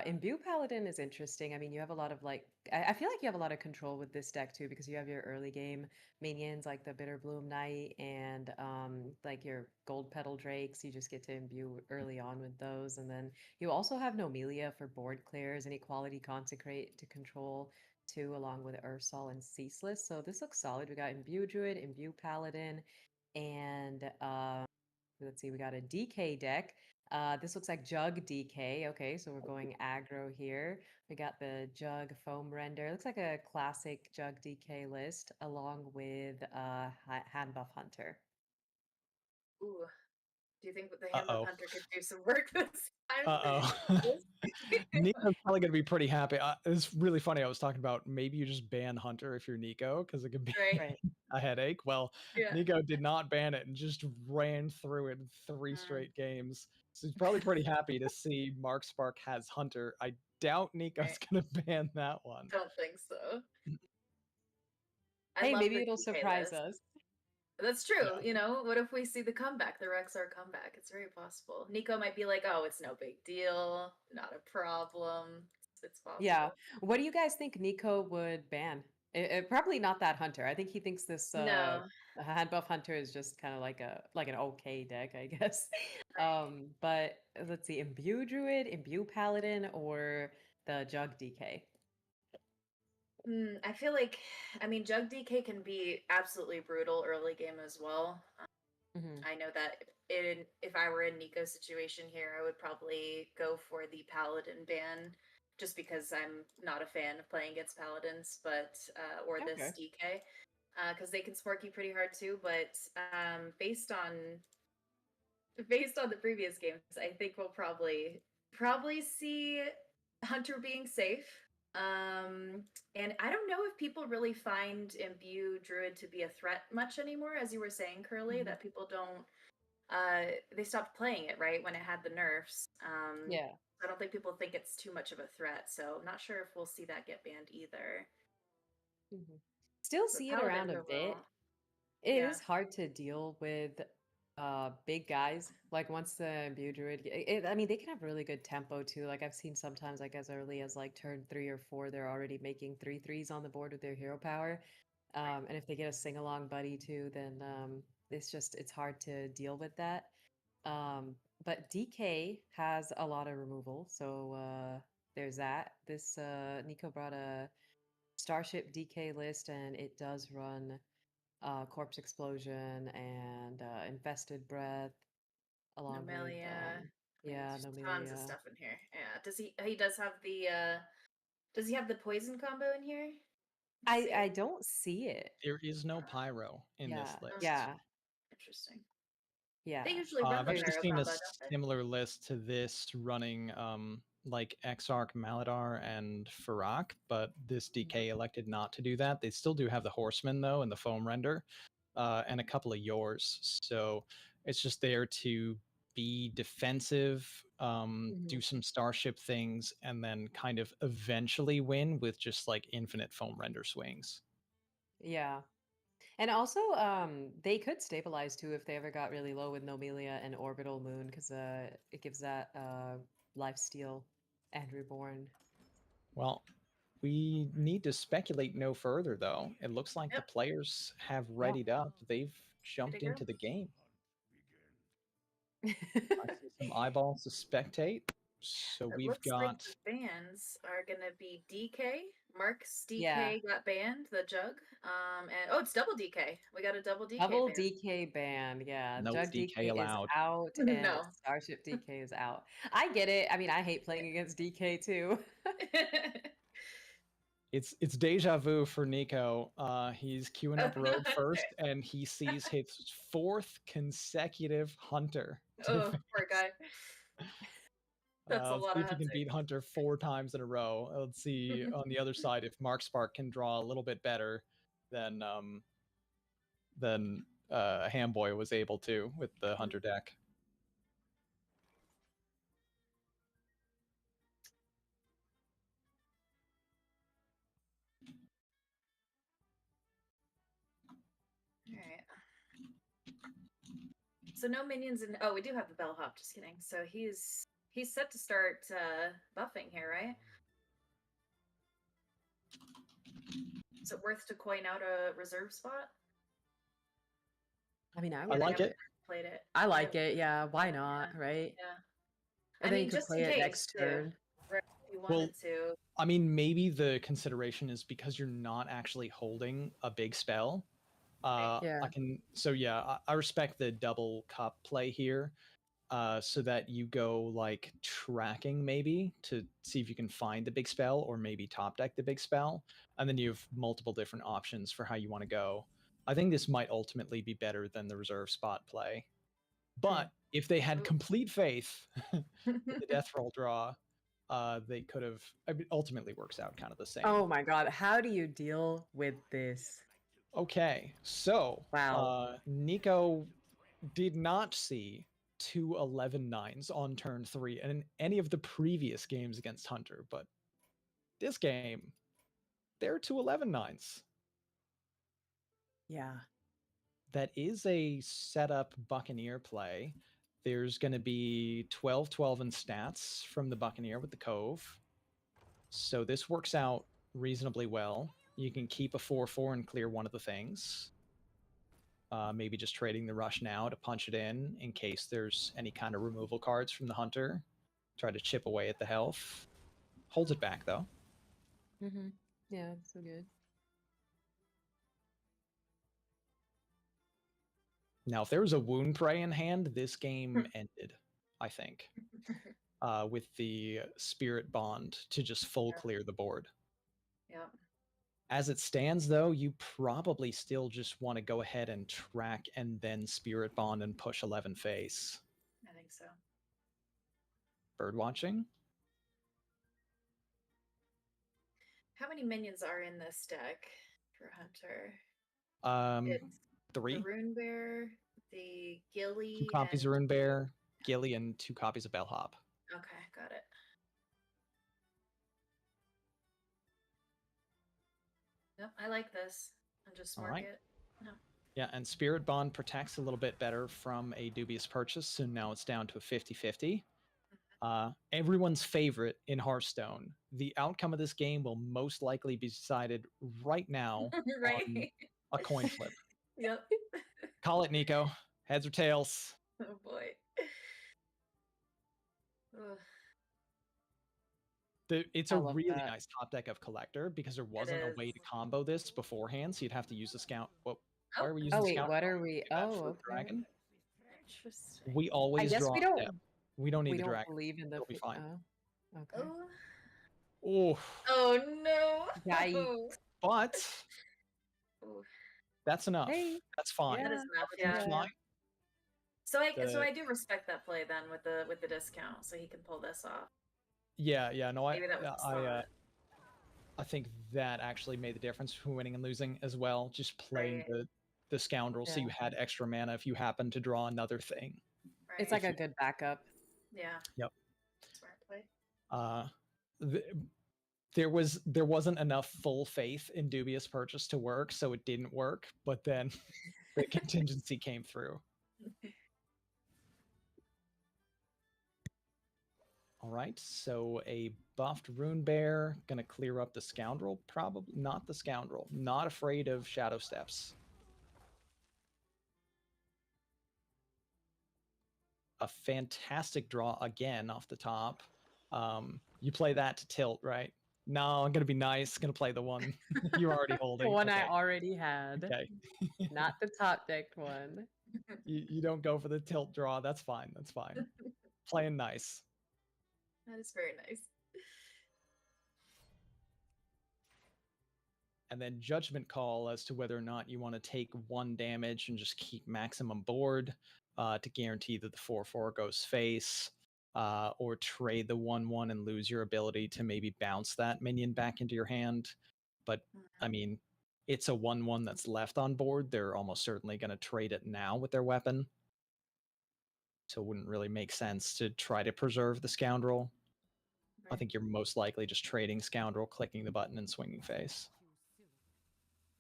Imbue Paladin is interesting. I mean, you have a lot of I feel like you have a lot of control with this deck too because you have your early game minions like the Bitter Bloom Knight and like your Gold Petal Drakes. You just get to imbue early on with those, and then you also have Nomelia for board clears and Equality Consecrate to control too, along with Ursol and Ceaseless. So this looks solid. We got Imbue Druid, Imbue Paladin, and let's see, we got a DK deck. This looks like Jug DK. Okay, so we're going aggro here. We got the Jug Foam Render. Looks like a classic Jug DK list, along with Hand Buff Hunter. Ooh. Do you think that the Uh-oh. Hamlet Hunter could do some work this time? Uh-oh. Nico's probably going to be pretty happy. It's really funny. I was talking about maybe you just ban Hunter if you're Nico because it could be Right. a headache. Well, Yeah. Nico did not ban it and just ran through it in 3 straight games. So he's probably pretty happy to see Mark Spark has Hunter. I doubt Nico's going to ban that one. Don't think so. I Hey, love maybe the it'll DK surprise list. us. That's true. Yeah. You know, what if we see the comeback, the Rexar comeback? It's very possible. Nico might be like, "Oh, it's no big deal, not a problem." It's possible. Yeah. What do you guys think Nico would ban? Probably not that Hunter. I think he thinks this No. Hand Buff Hunter is just kind of like an okay deck, I guess. Right. But let's see, Imbue Druid, Imbue Paladin, or the Jug DK. I feel like, I mean, Jug DK can be absolutely brutal early game as well. I know that if I were in Nico's situation here, I would probably go for the Paladin ban, just because I'm not a fan of playing against Paladins, but or this DK, because they can spork you pretty hard too. But based on the previous games, I think we'll probably see Hunter being safe. And I don't know if people really find Imbue Druid to be a threat much anymore, as you were saying, Curly, that people don't they stopped playing it right when it had the nerfs. Yeah. I don't think people think it's too much of a threat, so not sure if we'll see that get banned either. Still But see it Paladins around a bit. overall, It yeah. is hard to deal with big guys. Like once the imbued druid, I mean, they can have really good tempo too. Like I've seen sometimes, like as early as like turn 3 or 4, they're already making 3/3s on the board with their hero power. And if they get a sing along buddy too, then it's hard to deal with that. But DK has a lot of removal, so there's that. This Nico brought a Starship DK list, and it does run Corpse Explosion and Infested Breath, along with Nomelia. yeah, There's tons of Nomelia. stuff in here. Yeah. Does he does have the does he have the poison combo in here? Let's see. I don't see it. There is no pyro in Yeah, this list. yeah, Interesting. yeah. They usually run I've the There's actually pyro seen a combo, don't they? similar list to this running like Exarch Maladar and Farak, but this DK elected not to do that. They still do have the Horseman though and the Foam Render, and a couple of yours. So it's just there to be defensive, do some Starship things, and then kind of eventually win with just like infinite Foam Render swings. yeah. And also, they could stabilize too if they ever got really low with Nomelia and Orbital Moon, because it gives that lifesteal and reborn. Well, we need to speculate no further, though. It looks like the Yep. players have readied up. They've jumped go. into the game. I see some eyeballs to spectate. So It we've looks like got. the bans are gonna be DK. Mark's Yeah. DK got banned, the jug. And oh, it's double DK. We got a double DK Double ban. DK ban, yeah. No Jug DK DK is allowed. out and No. Starship DK is out. I get it. I mean, I hate playing against DK too. It's deja vu for Nico. He's queuing up Rogue first, Okay. and he sees his 4th consecutive Hunter to Oh, poor guy. That's a let's lot see of if he can hunting. beat Hunter 4 times in a row. Let's see on the other side if Mark Spark can draw a little bit better than Hamboy was able to with the Hunter deck. All right. So no minions in. Oh, we do have the bellhop. Just kidding. So he's set to start buffing here, right? Is it worth to coin out a reserve spot? I mean, I I would. like it. Played it. I like it, yeah. Why not, right? Yeah. And then you could play it next turn. Right, if you Well, wanted to. I mean, maybe the consideration is because you're not actually holding a big spell. Yeah. I respect the double cup play here. So that you go like tracking maybe to see if you can find the big spell or maybe top deck the big spell. And then you have multiple different options for how you want to go. I think this might ultimately be better than the reserve spot play. But if they had complete faith in the death roll draw, they could have. I mean, ultimately works out kind of the same. Oh my god, how do you deal with this? Okay, so Wow. Nico did not see 2 11-9s on turn 3 and in any of the previous games against Hunter, but this game, there are 2 11-9s. Yeah. That is a setup Buccaneer play. There's going to be 12-12 in stats from the Buccaneer with the Cove. So this works out reasonably well. You can keep a 4/4 and clear one of the things. Maybe just trading the rush now to punch it in case there's any kind of removal cards from the Hunter. Try to chip away at the health. Holds it back, though. Mm-hmm. Yeah, so good. Now, if there was a Wound Prey in hand, this game ended, I think, with the Spirit Bond to just full clear the board. Yeah. As it stands, though, you probably still just want to go ahead and track and then Spirit Bond and push 11 face. I think so. Bird watching? How many minions are in this deck for Hunter? It's 3. the Rune Bear, the Gilly, 2 copies of Rune Bear, Gilly, and 2 copies of Bellhop. Okay, got it. Yep, I like this. And just All mark right. it. No. Yeah, and Spirit Bond protects a little bit better from a dubious purchase, so now it's down to a 50-50. Everyone's favorite in Hearthstone. The outcome of this game will most likely be decided right now Right? on a coin flip. Yep. Call it, Nico. Heads or tails? Oh boy. Ugh, It's I a love really that. nice top deck of Collector because there wasn't a is. way to combo this beforehand, so you'd have to use a scout. Well, why Oh, are we using Oh wait, scout? what are we? Do that Oh, for okay. dragon. Interesting. We I always guess draw. we don't. Yeah, we don't need We the don't dragon. believe in the. It'll be fine. Oh, okay. Oh. Oh, Oh no. Yikes. but Ooh, that's enough. Hey, That's fine. that is enough. Everything's Yeah. fine. So The- I do respect that play then with the discount, so he can pull this off. Yeah, no, Maybe that was the thought. I think that actually made the difference between winning and losing as well. Just playing Right. the scoundrel, so you Yeah. had extra mana if you happen to draw another thing. Right. It's like a good backup. Yeah. Yep. Smart play. There wasn't enough full faith in dubious purchase to work, so it didn't work. But then the contingency came through. All right, so a buffed Rune Bear, gonna clear up the Scoundrel, probably not the Scoundrel, not afraid of Shadow Steps. A fantastic draw again off the top. You play that to tilt, right? No, I'm gonna be nice, gonna play the one you're already The holding. one I Okay, already had, okay. not the top decked one. You don't go for the tilt draw, that's fine, that's fine. Playing nice. That is very nice. And then judgment call as to whether or not you want to take 1 damage and just keep maximum board to guarantee that the 4/4 goes face, or trade the 1/1 and lose your ability to maybe bounce that minion back into your hand. But I mean, it's a 1/1 that's left on board. They're almost certainly going to trade it now with their weapon. So it wouldn't really make sense to try to preserve the scoundrel. I think you're most likely just trading scoundrel, clicking the button, and swinging face.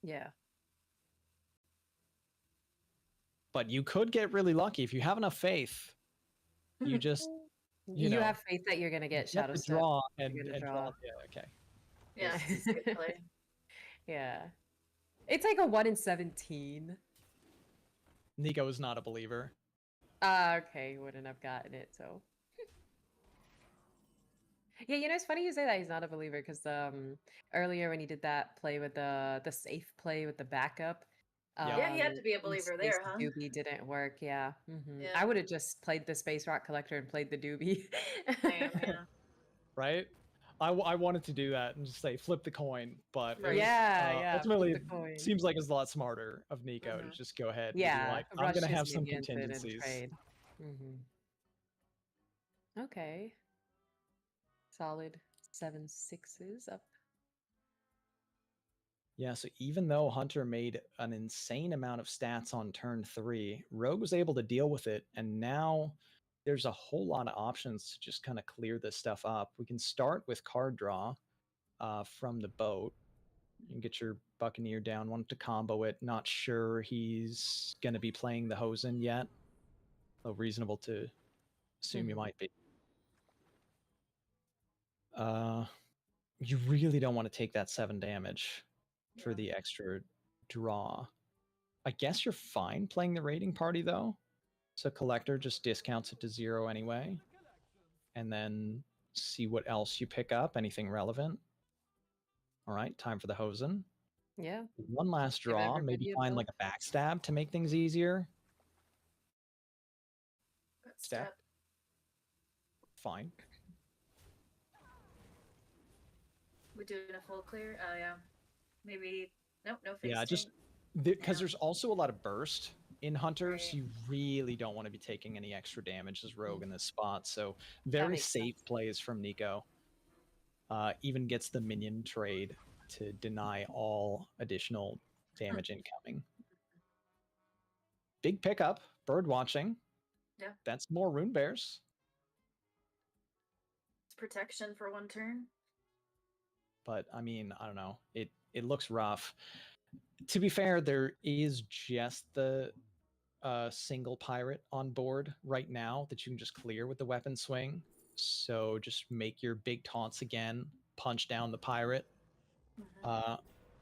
Yeah. But you could get really lucky if you have enough faith. You just You know, have faith that you're gonna get you have Shadow to Step. draw You're and gonna draw. draw. Yeah, okay. Yeah, it's a good play. Yeah. It's like a 1 in 17. Nico is not a believer. Okay, wouldn't have gotten it, so. Yeah, it's funny you say that he's not a believer because earlier when he did that play with the safe play with the backup, Yeah, he had to be a believer there, huh? The doobie didn't work. Yeah. Yeah. I would have just played the Space Rock Collector and played the doobie. Same, yeah. Right? I wanted to do that and just say flip the coin, but it Right. was, Yeah, ultimately flip the coin. seems like it's a lot smarter of Nico to just go ahead and be Yeah, like, I'm rush gonna his have some minions in and contingencies. trade. Okay. Solid 7 6s up. Yeah, so even though Hunter made an insane amount of stats on turn 3, Rogue was able to deal with it, and now there's a whole lot of options to just kind of clear this stuff up. We can start with card draw from the boat. You can get your Buccaneer down, want to combo it. Not sure he's going to be playing the Hosen yet, though reasonable to assume you might be. You really don't want to take that 7 damage for the extra draw. I guess you're fine playing the raiding party though. So Collector just discounts it to 0 anyway. And then see what else you pick up, anything relevant. All right, time for the Hosen. Yeah. One last Give draw, maybe everybody a find like a backstab to make things easier. Step. Fine. We doing a full clear? Oh yeah. Maybe no face. Yeah, just because there's also a lot of burst in Hunter, so you really don't want to be taking any extra damage as Rogue in this spot. So very safe plays from Nico. Even gets the minion trade to deny all additional damage incoming. Big pickup, bird watching. Yeah. That's more Rune Bears. It's protection for 1 turn. But I mean, I don't know. it looks rough. To be fair, there is just the single pirate on board right now that you can just clear with the weapon swing. So just make your big taunts again, punch down the pirate.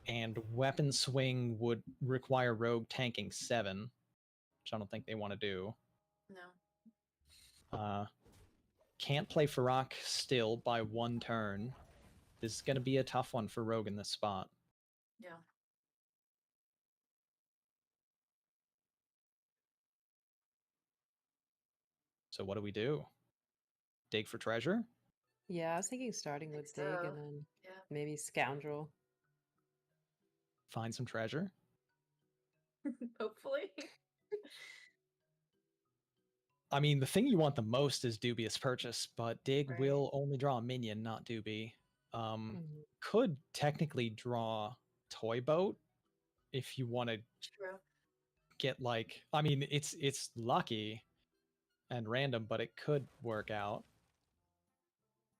And weapon swing would require rogue tanking 7, which I don't think they want to do. No. Can't play Farak still by 1 turn. This is going to be a tough one for rogue in this spot. Yeah. So what do we do? Dig for treasure? Yeah, I was thinking starting with dig so. and then Yeah. maybe scoundrel. Find some treasure? Hopefully. I mean, the thing you want the most is dubious purchase, but dig Right. will only draw a minion, not doobie. Mhm. Could technically draw toy boat if you want to True. get like, I mean, it's lucky and random, but it could work out.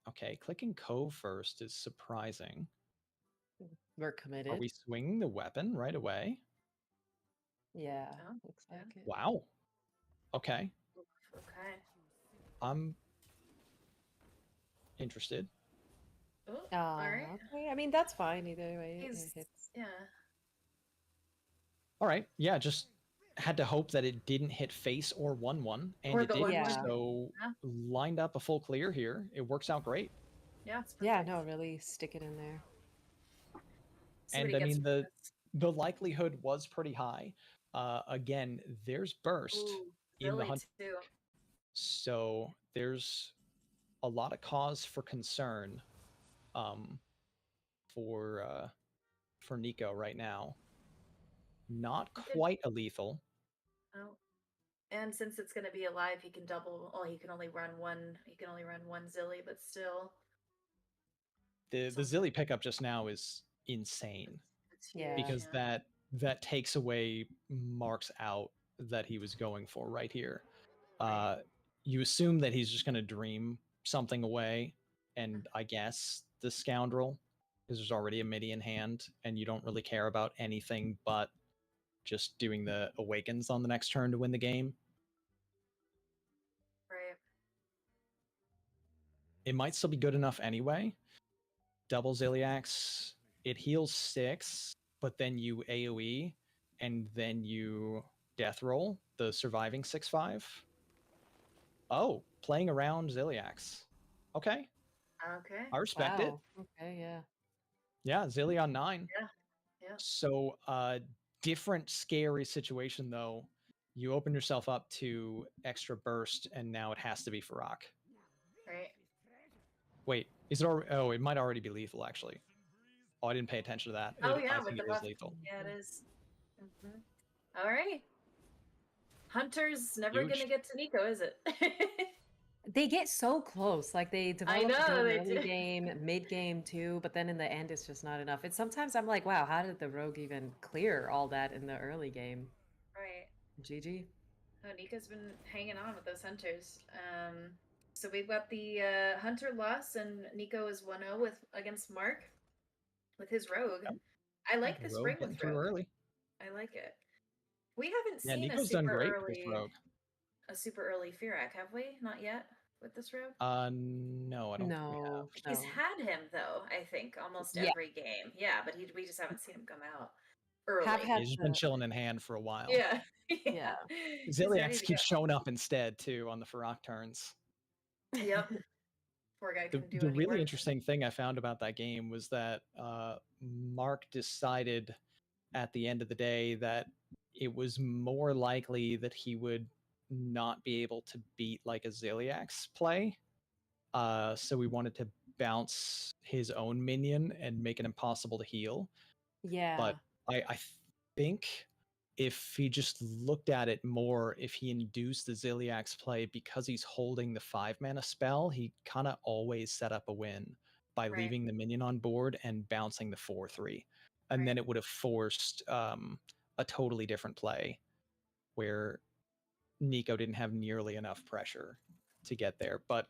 Okay, clicking Cove first is surprising. We're committed. Are we swinging the weapon right away? Yeah, Oh, looks yeah. like it. Wow. Okay. Okay. I'm interested. Oh, all right. Okay. I mean, that's fine either way. It He's hits. yeah. All right. Yeah, just had to hope that it didn't hit face or 1/1, and Or it the did. 1/1. Yeah. So Yeah. lined up a full clear here. It works out great. Yeah, it's Yeah, perfect. no, really stick it in there. See what And he I gets mean, for this. the likelihood was pretty high. Again, there's burst Ooh, in the Zilly hunt, too. so there's a lot of cause for concern for Nico right now. Not quite a lethal. Oh. And since it's going to be alive, he can double. Oh, he can only run one. He can only run one Zilly, but still. The Zilly pickup just now is insane. It's huge, Yeah. Because that takes away Mark's out that he was going for right here. Right. You assume that he's just going to dream something away, and I guess the scoundrel, because there's already a midi in hand, and you don't really care about anything but just doing the awakens on the next turn to win the game. Right. It might still be good enough anyway. Double Ziliax, it heals 6, but then you AoE, and then you death roll the surviving 6/5. Oh, playing around Ziliax. Okay. Okay. I respect it. Wow. Okay, yeah. Yeah, Zilly on 9. Yeah. Yeah. So, different scary situation though. You open yourself up to extra burst, and now it has to be Farak. Right. Wait, is it already? Oh, it might already be lethal actually. Oh, I didn't pay attention to that. Oh I yeah, think with the it is buff. lethal. Yeah, it is. All right. Hunter's never Huge. gonna get to Nico, is it? They get so close. Like they develop know, good they early do. game, mid game too, but then in the end it's just not enough. It's sometimes I'm like, wow, how did the rogue even clear all that in the early game? Right. GG. Oh, Nico's been hanging on with those hunters. So we've got the hunter loss, and Nico is 1-0 with against Mark with his rogue. Yep. I like this Rogue spring getting with through rogue. early. I like it. We haven't Yeah, seen Nico's done great with Rogue. a super early Firak, have we? Not yet with this rogue. No, I don't think we have. No, He's no. had him though. I think almost Yeah. every game. Yeah, but we just haven't seen him come out early. Have had He's been chilling in hand for a while. Yeah. Yeah. He's ready Ziliax to keeps go. showing up instead too on the Farak turns. Yep. Poor guy couldn't do The any really work. interesting thing I found about that game was that Mark decided at the end of the day that it was more likely that he would not be able to beat like a Ziliax play. So we wanted to bounce his own minion and make it impossible to heal. Yeah. But I think if he just looked at it more, if he induced the Ziliax play because he's holding the 5-mana spell, he kind of always set up a win by Right. leaving the minion on board and bouncing the 4/3. And then Right. it would have forced a totally different play where Nico didn't have nearly enough pressure to get there. But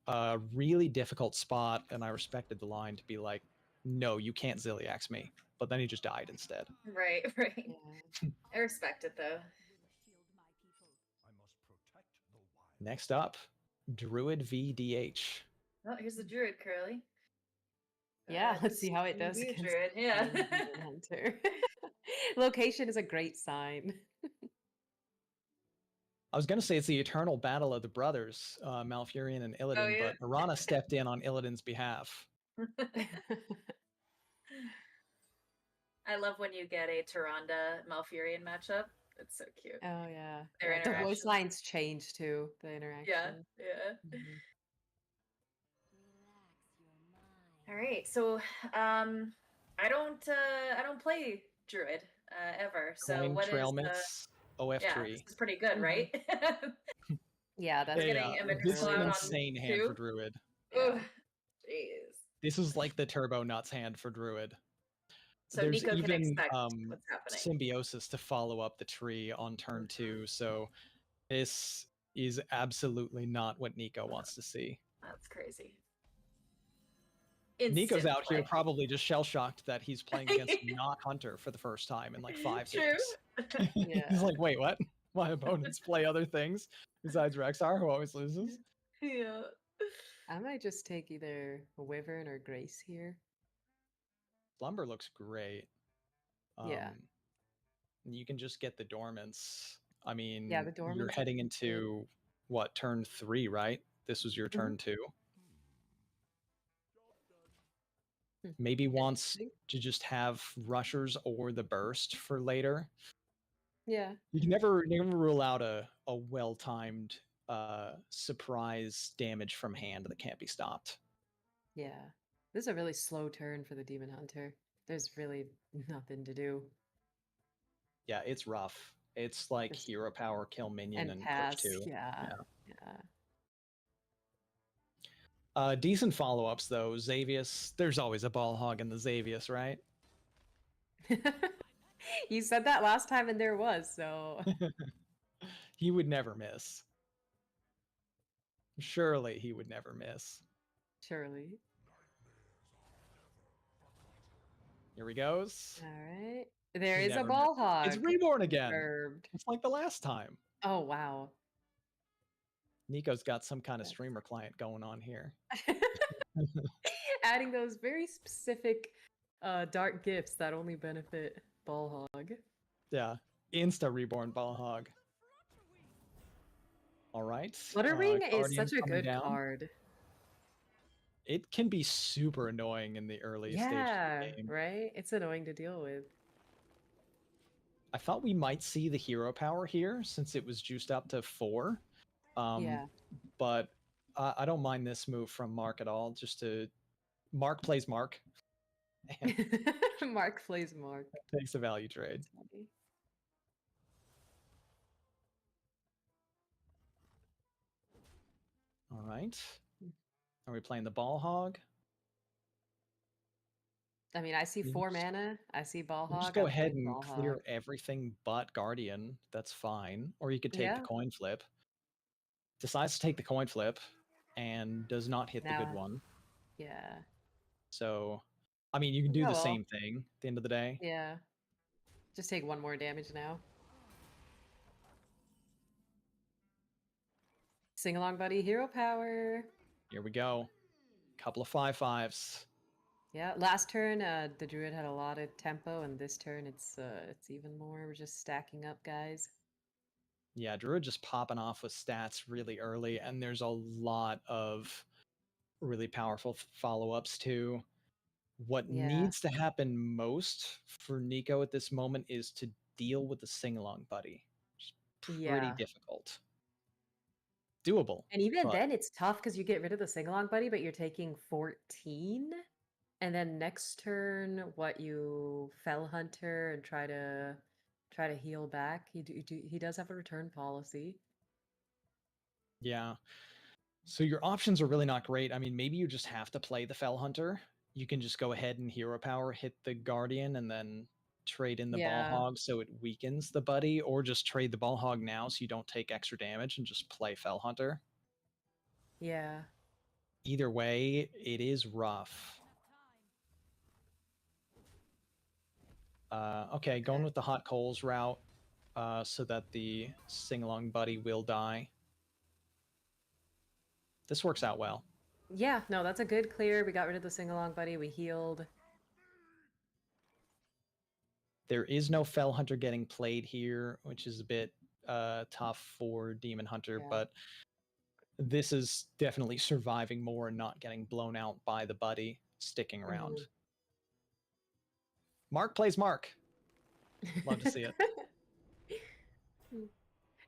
a really difficult spot, and I respected the line to be like, no, you can't Zilliax me. But then he just died instead. Right, right. Yeah. I respect it though. Next up, Druid VDH. Oh, here's the druid, Curly. Yeah, let's see how it Just does be a against druid. Yeah. Demon Hunter. Location is a great sign. I was going to say it's the eternal battle of the brothers, Malfurion and Illidan, yeah. but Mirana stepped in on Illidan's behalf. I love when you get a Tyrande Malfurion matchup. It's so cute. Oh yeah. Their Yeah, the voice interaction. lines change too, the Yeah, interaction. yeah. Mhm. All right, so I don't play druid ever. So Coin, what trail is mix, OF yeah, tree. this is pretty good, Mhm. right? Yeah, that's Hey, getting Emmett this is Cloud an on insane hand for 2? Druid. Ugh, Yeah. jeez. This is like the turbo nuts hand for Druid. So There's Nico can even expect what's happening. symbiosis to follow up the tree on turn 2, so this is absolutely not what Nico wants to see. That's crazy. Nico's Instant out here play. probably just shell-shocked that he's playing against Knock Hunter for the first time in like 5 True. games. He's Yeah. like, wait, what? My opponents play other things besides Rexar, who always loses? Yeah. I might just take either Wyvern or Grace here. Slumber looks great. Yeah. You can just get the Dormants. I mean, Yeah, the you're Dormants are heading pretty good. into, what, turn 3, right? This was your turn 2. Maybe wants Interesting. to just have rushers or the burst for later. Yeah. You can never rule out a well-timed surprise damage from hand that can't be stopped. Yeah. This is a really slow turn for the Demon Hunter. There's really nothing to do. Yeah, it's rough. It's like Just hero power, kill minion, and push pass. 2. Yeah. Yeah. Yeah. Decent follow-ups though. Xavius, there's always a ball hog in the Xavius, right? You said that last time and there was, so He would never miss. Surely he would never miss. surely. Here he goes. Alright. There He is a never ball misses. hog. It's reborn again. Confirmed. It's like the last time. Oh wow. Nico's got some kind of streamer client going on here. Adding those very specific dark gifts that only benefit ball hog. Yeah. Insta reborn ball hog. All right. Flutter Ring is Guardian such a coming good down. card. It can be super annoying in the early stages of Yeah, the game. right? It's annoying to deal with. I thought we might see the hero power here since it was juiced up to 4. Yeah. But I don't mind this move from Mark at all. Just to Mark plays Mark. And Mark plays Mark. takes a value trade. That's funny. All right. Are we playing the ball hog? I mean, I see You 4 just- mana. I see ball We'll hog. just go I'm ahead playing and ball clear hog. everything but Guardian. That's fine. Or you could take the Yeah. coin flip. Decides to take the coin flip and does not hit the good Nah. one. Yeah. So, I mean, you can do Oh, the well. same thing at the end of the day. Yeah. Just take 1 more damage now. Sing along, buddy. Hero power. Here we go. Couple of 5/5s. Yeah. Last turn, the druid had a lot of tempo, and this turn it's even more. We're just stacking up, guys. Yeah, Druid just popping off with stats really early, and there's a lot of really powerful follow-ups too. What Yeah. needs to happen most for Nico at this moment is to deal with the sing-along buddy. It's pretty Yeah. difficult. Doable. And even but then, it's tough because you get rid of the sing along buddy, but you're taking 14. And then next turn, what you fell hunter and try to heal back. He does have a return policy. yeah. So your options are really not great. I mean, maybe you just have to play the Fell Hunter. You can just go ahead and hero power, hit the Guardian, and then trade in the Ball Yeah. Hog so it weakens the buddy, or just trade the Ball Hog now so you don't take extra damage and just play Fell Hunter. Yeah. Either way, it is rough. Okay, going with the hot coals route, so that the sing-along buddy will die. This works out well. Yeah, no, that's a good clear. We got rid of the sing-along buddy. We healed. There is no Fell Hunter getting played here, which is a bit tough for Demon Hunter, Yeah. but this is definitely surviving more and not getting blown out by the buddy sticking around. Mhm. Mark plays Mark. Love to see it.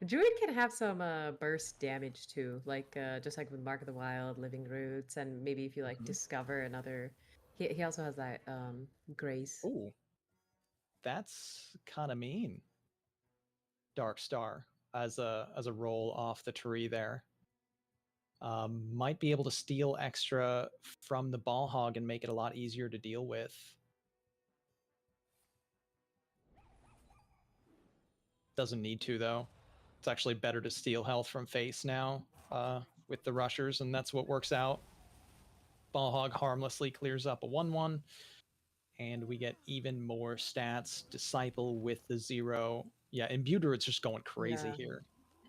Druid can have some burst damage too, like just like with Mark of the Wild, Living Roots, and maybe if you like Mhm. discover another. He also has that Grace. Ooh, that's kind of mean. Dark Star as a roll off the tree there. Might be able to steal extra from the ball hog and make it a lot easier to deal with. Doesn't need to though. It's actually better to steal health from face now with the rushers, and that's what works out. Ball hog harmlessly clears up a 1/1, and we get even more stats. Disciple with the 0. Yeah, Imbued Druid's just going crazy Yeah. here.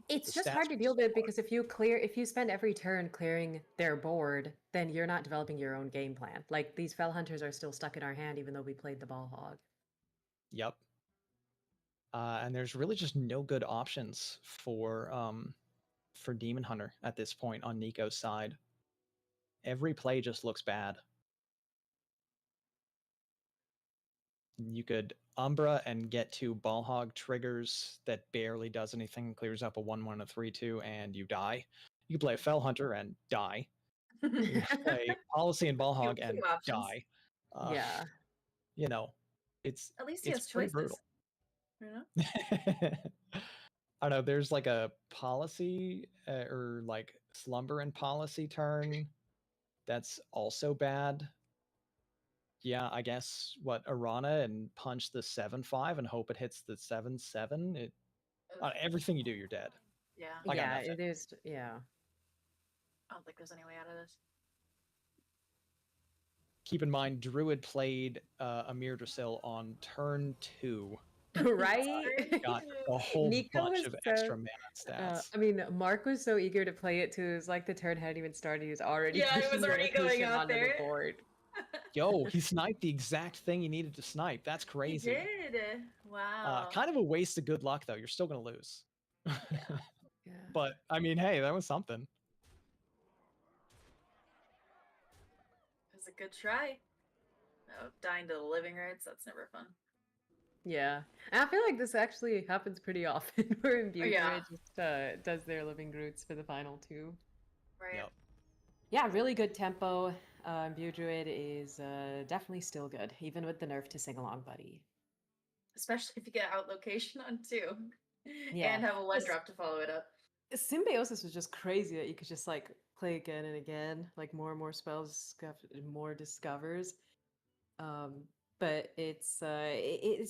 It's The just stats hard to are deal so with because if you spend every turn clearing their board, then you're not developing your own game plan. Like these Fell Hunters are still stuck in our hand, even though we played the Ball Hog. Yep. And there's really just no good options for Demon Hunter at this point on Nico's side. Every play just looks bad. You could Umbra and get 2 Ball Hog triggers that barely does anything, clears up a 1/1, a 3/2, and you die. You could play a Fell Hunter and die. You could play Policy and Ball Hog and options. die. Yeah. You know, it's At least he it's has pretty choices. brutal. You know? I don't know. There's like a policy or like slumber and policy turn that's also bad. Yeah, I guess what Arana and punch the 7/5 and hope it hits the 7/7. It everything you do, you're dead. Yeah. I got Yeah, nothing. it is. Yeah. I don't think there's any way out of this. Keep in mind, Druid played Amir Drasil on turn 2. Right? Got a whole Nico bunch was of so. extra mana stats. I mean, Mark was so eager to play it too. It was like the turn hadn't even started. He was already Yeah, it was pushing already going location out onto the there. board. Yo, he sniped the exact thing he needed to snipe. That's He crazy. did. Wow. Kind of a waste of good luck, though. You're still going to lose. Yeah. But, I mean, hey, that was something. It was a good try. Oh, dying to the living roots. That's never fun. Yeah. And I feel like this actually happens pretty often where Imbued yeah. just does their living roots for the final 2. Right. Yep. Yeah, really good tempo. Imbued Druid is definitely still good, even with the nerf to Sing Along Buddy. Especially if you get out location on 2. Yeah. And have a 1-drop to follow it up. Symbiosis was just crazy that you could just like play again and again, like more and more spells, more discovers. But it's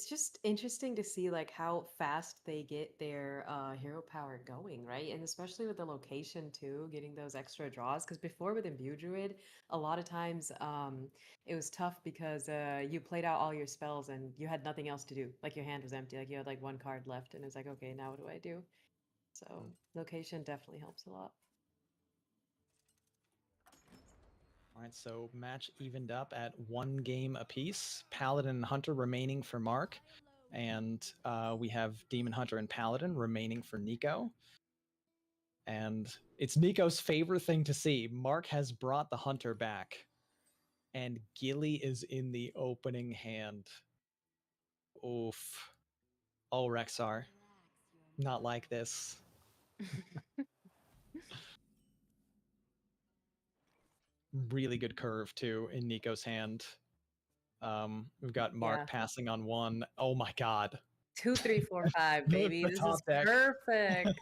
just interesting to see like how fast they get their hero power going, right? And especially with the location too, getting those extra draws. Because before with Imbue Druid, a lot of times it was tough because you played out all your spells and you had nothing else to do. Like your hand was empty. Like you had like 1 card left, and it's like, okay, now what do I do? So location definitely helps a lot. All right, so match evened up at 1 game apiece. Paladin and Hunter remaining for Mark, and we have Demon Hunter and Paladin remaining for Nico. And it's Nico's favorite thing to see. Mark has brought the Hunter back, and Gilly is in the opening hand. Oof. Oh, Rexar. Not like this. Really good curve, too, in Nico's hand. We've got Mark passing on 1. Oh my god. 2, 3, 4, 5, baby. This is deck. perfect.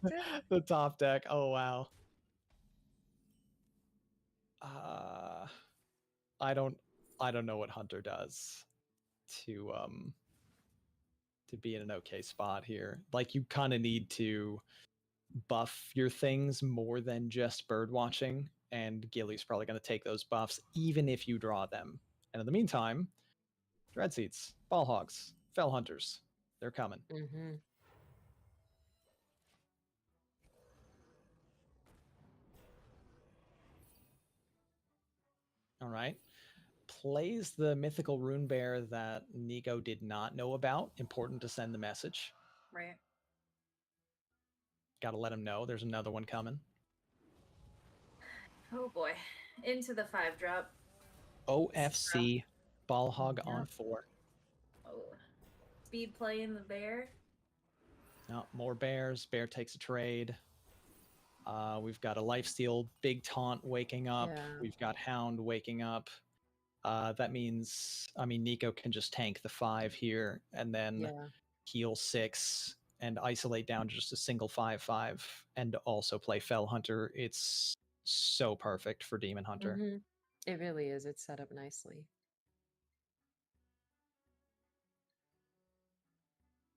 The top deck. Oh wow. I don't know what Hunter does to be in an okay spot here. Like you kind of need to buff your things more than just bird watching, and Gilly's probably going to take those buffs even if you draw them. And in the meantime, Dread Seats, Ball Hogs. Fell Hunters. They're coming. Mm-hmm. All right. Plays the mythical rune bear that Nico did not know about. Important to send the message. Right. Got to let him know there's another one coming. Oh boy. Into the 5-drop. OFC Ball Hog on 4. Oh. Speed play in the bear. No, more bears. Bear takes a trade. We've got a lifesteal big taunt waking up. Yeah. We've got Hound waking up. That means, I mean, Nico can just tank the 5 here and then Yeah. heal 6 and isolate down to just a single 5/5 and also play Fell Hunter. It's so perfect for Demon Hunter. Mm-hmm. It really is. It's set up nicely.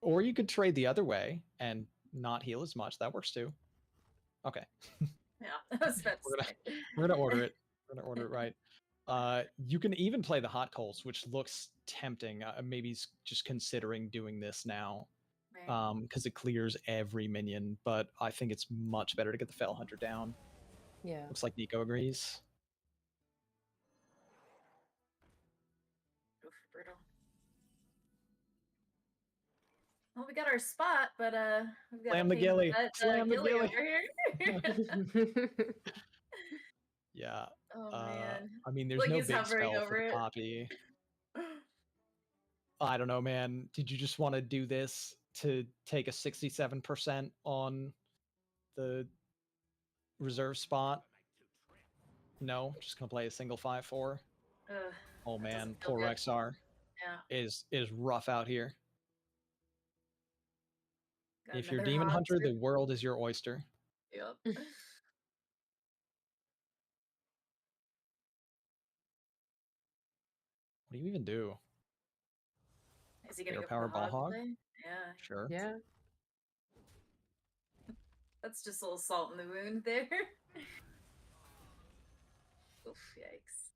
Or you could trade the other way and not heal as much. That works too. Okay. Yeah, I was about to say. We're gonna order it. We're gonna order it right. You can even play the hot coals, which looks tempting. Maybe just considering doing this now, Right. because it clears every minion. But I think it's much better to get the Fell Hunter down. Yeah. Looks like Nico agrees. Oof, brutal. Well, we got our spot, but we've got Slam a the pain in Gilly. butt, Slam the Gilly Gilly. over here. Yeah. Oh man. I mean, there's Look, no he's big hovering spell for over the it. Poppy. I don't know, man. Did you just want to do this to take a 67% on the reserve spot? No, just gonna play a single 5/4. Oh that man, doesn't feel poor good. Rexar Yeah. is rough out here. Got If you're another Demon hog Hunter, through. the world is your oyster. Yep. What do you even do? Is he gonna Air go for Power the Ball hog Hog? play? Yeah. Sure. Yeah. That's just a little salt in the wound there. Oof, yikes.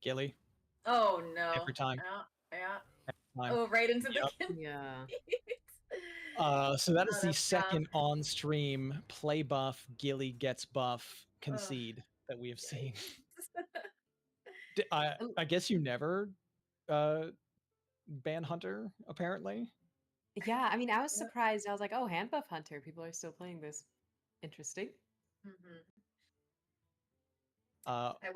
Gilly. Oh no. Every time. Yeah. Every time. Oh, right into the Yep. Yeah. So that is Oh, the that's second rough. on-stream play buff, Gilly gets buff concede that we have seen. I guess you never ban Hunter, apparently. Yeah. I mean, I was Yep. surprised. I was like, oh, hand buff Hunter. People are still playing this. Interesting. Mhm.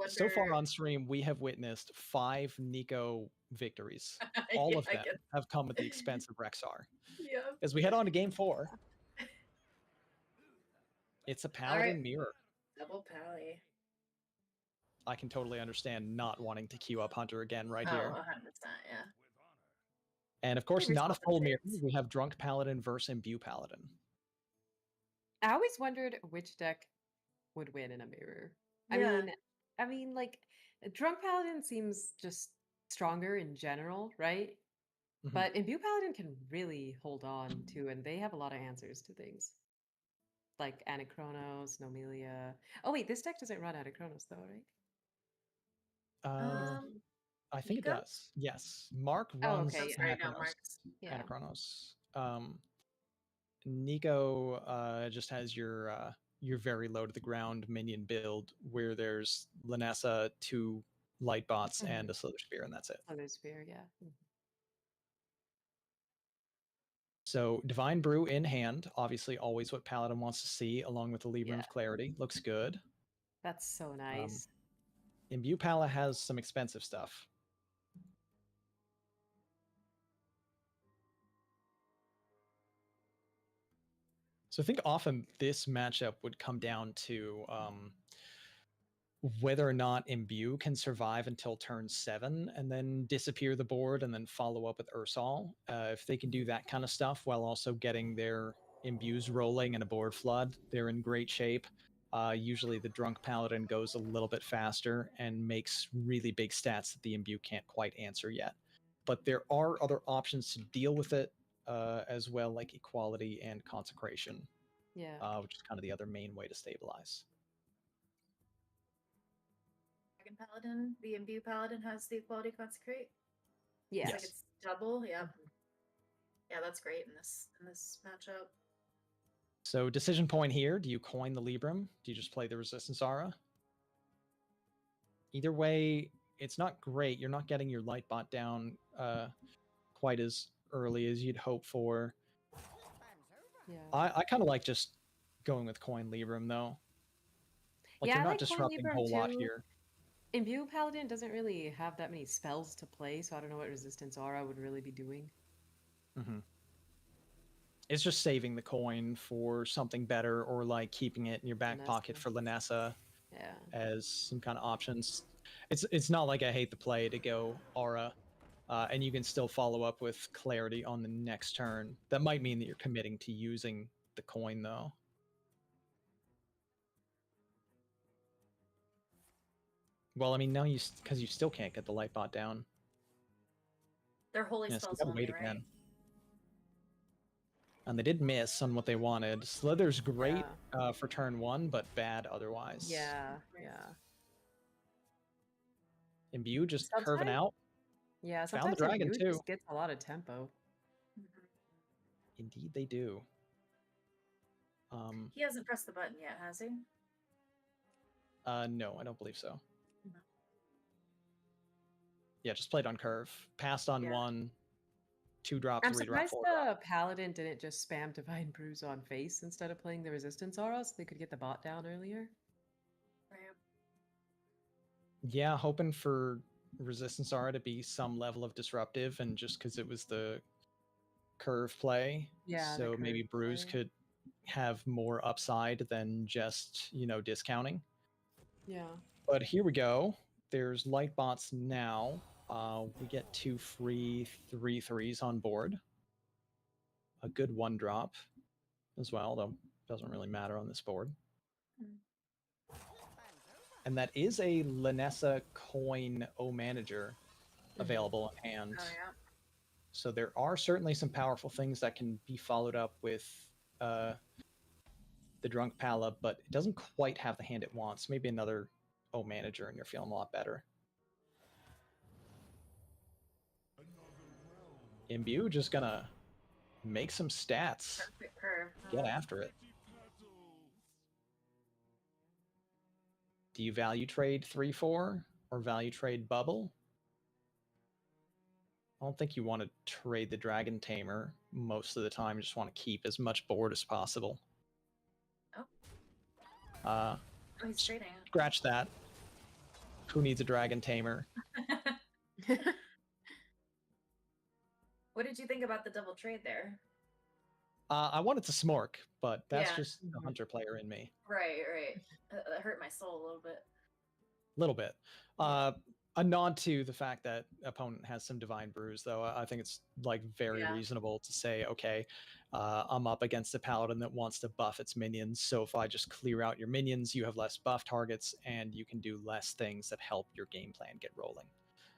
So far wonder- on stream, we have witnessed 5 Nico victories. All Yeah, of I them guess. have come at the expense of Rexar. Yep. As we head on to game 4, it's a Paladin mirror. Double pally. I can totally understand not wanting to queue up Hunter again right Oh, here. 100%, yeah. And of course, Maybe not a full mirror. compensates. We have Drunk Paladin versus Imbue Paladin. I always wondered which deck would win in a mirror. Yeah. I mean, like, Drunk Paladin seems just stronger in general, right? Mhm. But Imbue Paladin can really hold on to, and they have a lot of answers to things. Like Anachronos, Nomelia. Oh wait, this deck doesn't run Anachronos though, right? I think Nico? it does. Yes. Mark Oh, runs okay, yeah. Right now, Mark. Yeah. Anachronos. Nico just has your very low to the ground minion build where there's Lanessa, 2 light bots, and a Slither Spear, and that's it. Slither Spear, yeah. So Divine Brew in hand, obviously always what Paladin wants to see, along with the Libram of Clarity. Looks good. That's so nice. Imbue Pala has some expensive stuff. So I think often this matchup would come down to whether or not Imbue can survive until turn 7 and then disappear the board and then follow up with Ursal. If they can do that kind of stuff while also getting their Imbues rolling and a board flood, they're in great shape. Usually the Drunk Paladin goes a little bit faster and makes really big stats that the Imbue can't quite answer yet. But there are other options to deal with it as well, like Equality and Consecration. Yeah. Which is kind of the other main way to stabilize. Dragon Paladin, the Imbue Paladin has the Equality Consecrate. Yeah. It's like it's double. Yeah. Mhm. Yeah, that's great in this matchup. So decision point here, do you coin the Libram? Do you just play the Resistance Aura? Either way, it's not great. You're not getting your light bot down quite as early as you'd hope for. Yeah. I kind of like just going with coin Libram though. Like Yeah, you're I not like coin disrupting a Libram whole lot too. here. Imbue Paladin doesn't really have that many spells to play, so I don't know what Resistance Aura would really be doing. Mm-hmm. It's just saving the coin for something better, or like keeping it in your back pocket Linessa. for Linessa Yeah. as some kind of options. It's not like I hate the play to go Aura, and you can still follow up with Clarity on the next turn. That might mean that you're committing to using the coin though. Well, I mean, now because you still can't get the light bot down. They're holy Yes, you spells gotta only, wait right? again. And they did miss on what they wanted. Slither's great for turn 1, but bad otherwise. Yeah. Right. Yeah. Imbue just curving out. Yeah, Found the sometimes dragon Imbue too. just gets a lot of tempo. Mhm. Indeed, they do. He hasn't pressed the button yet, has he? No, I don't believe so. No. Yeah, just played on curve. Passed on Yeah. 1, 2 drop, I'm 3 drop, surprised 4 drop. the Paladin didn't just spam Divine Bruise on face instead of playing the Resistance Aura so they could get the bot down earlier. Right. Yeah, hoping for Resistance Aura to be some level of disruptive, and just because it was the curve play, Yeah, the so curve maybe Bruise play. could have more upside than just, discounting. Yeah. But here we go. There's light bots now. We get 2 free 3/3s on board. A good 1 drop as well, though doesn't really matter on this board. Mm. And that is a Linessa coin O Manager available in hand. Oh yeah. So there are certainly some powerful things that can be followed up with the Drunk Pala, but it doesn't quite have the hand it wants. Maybe another O Manager and you're feeling a lot better. Imbue just gonna make some stats. Perfect curve. Get after it. Do you value trade 3/4 or value trade bubble? I don't think you want to trade the Dragon Tamer most of the time. You just want to keep as much board as possible. Oh. Oh, He's trading. Scratch that. Who needs a Dragon Tamer? What did you think about the double trade there? I wanted to smork, but that's Yeah. just the hunter player in me. Right. That hurt my soul a little bit. A little bit. A nod to the fact that opponent has some Divine Bruise, though. I think it's like very reasonable to say, okay, I'm up against a paladin that wants to buff its minions. So if I just clear out your minions, you have less buff targets and you can do less things that help your game plan get rolling.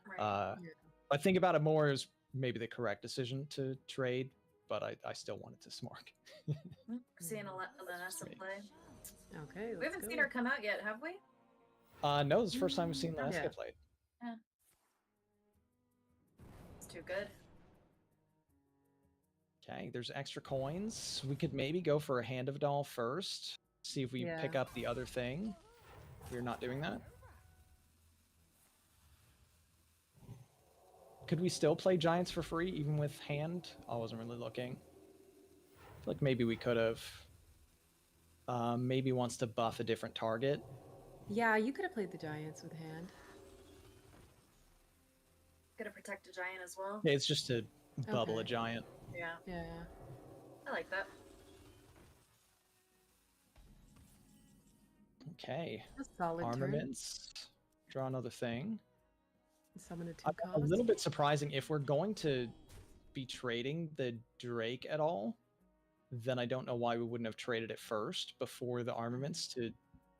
Right. I think about it more as maybe the correct decision to trade, but I still wanted to smork. Seeing Linessa play. Okay, We haven't seen her come out yet, have we? No, this is the first time we've seen Linessa get played. Yeah. It's too good. Okay, there's extra coins. We could maybe go for a Hand of Doll first. See if we pick up the other thing. We're not doing that. Could we still play Giants for free, even with Hand? I wasn't really looking. I feel like maybe we could have. Maybe wants to buff a different target. Yeah, you could have played the Giants with Hand. Gonna protect a giant as well. Yeah, it's just to bubble a giant. Yeah. Yeah. I like that. Okay. A solid Armaments. Draw another thing. Summon a 2-cost. A little bit surprising. If we're going to be trading the Drake at all, then I don't know why we wouldn't have traded it first before the armaments to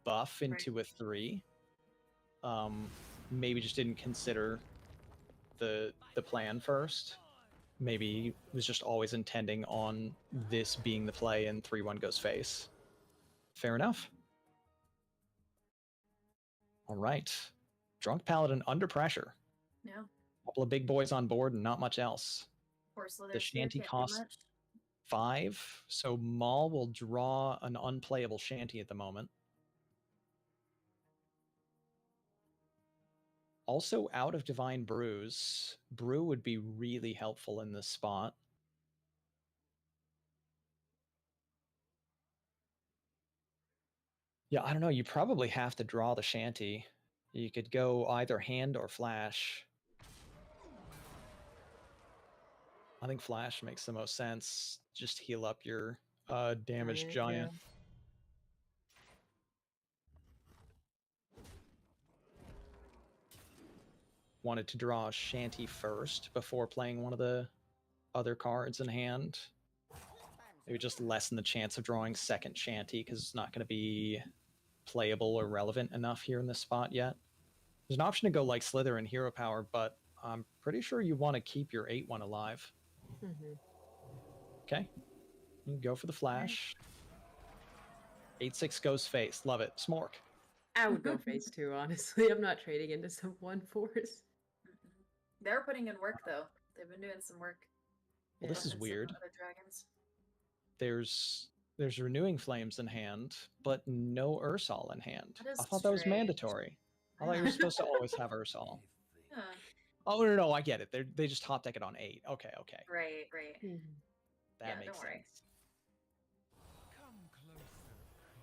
buff into a 3. Maybe just didn't consider the plan first. Maybe was just always intending on this being the play and 3/1 goes face. Fair enough. All right. Drunk Paladin under pressure. Yeah. Couple of big boys on board and not much else. Poor Slither The Sphere shanty can't do costs much. 5, so Maul will draw an unplayable shanty at the moment. Also out of Divine Brews. Brew would be really helpful in this spot. Yeah, I don't know. You probably have to draw the shanty. You could go either hand or flash. I think flash makes the most sense. Just heal up your damaged giant. Yeah. Wanted to draw a shanty first before playing one of the other cards in hand. It would just lessen the chance of drawing second shanty because it's not going to be playable or relevant enough here in this spot yet. There's an option to go like Slither and Hero Power, but I'm pretty sure you want to keep your 8-1 alive. Mm-hmm. Okay. You can go for the flash. 8-6 goes face. Love it. Smork. I would go phase 2, honestly. I'm not trading into some 1/4s. They're putting in work though. They've been doing some work. Well, this is Some weird. other dragons. There's Renewing Flames in hand, but no Ursol in hand. That is I thought that was strange. mandatory. I thought you were supposed to always have Ursol. Huh. Oh no, I get it. They just top deck it on 8. Okay. Right. Mm-hmm. That Yeah, makes don't worry. sense.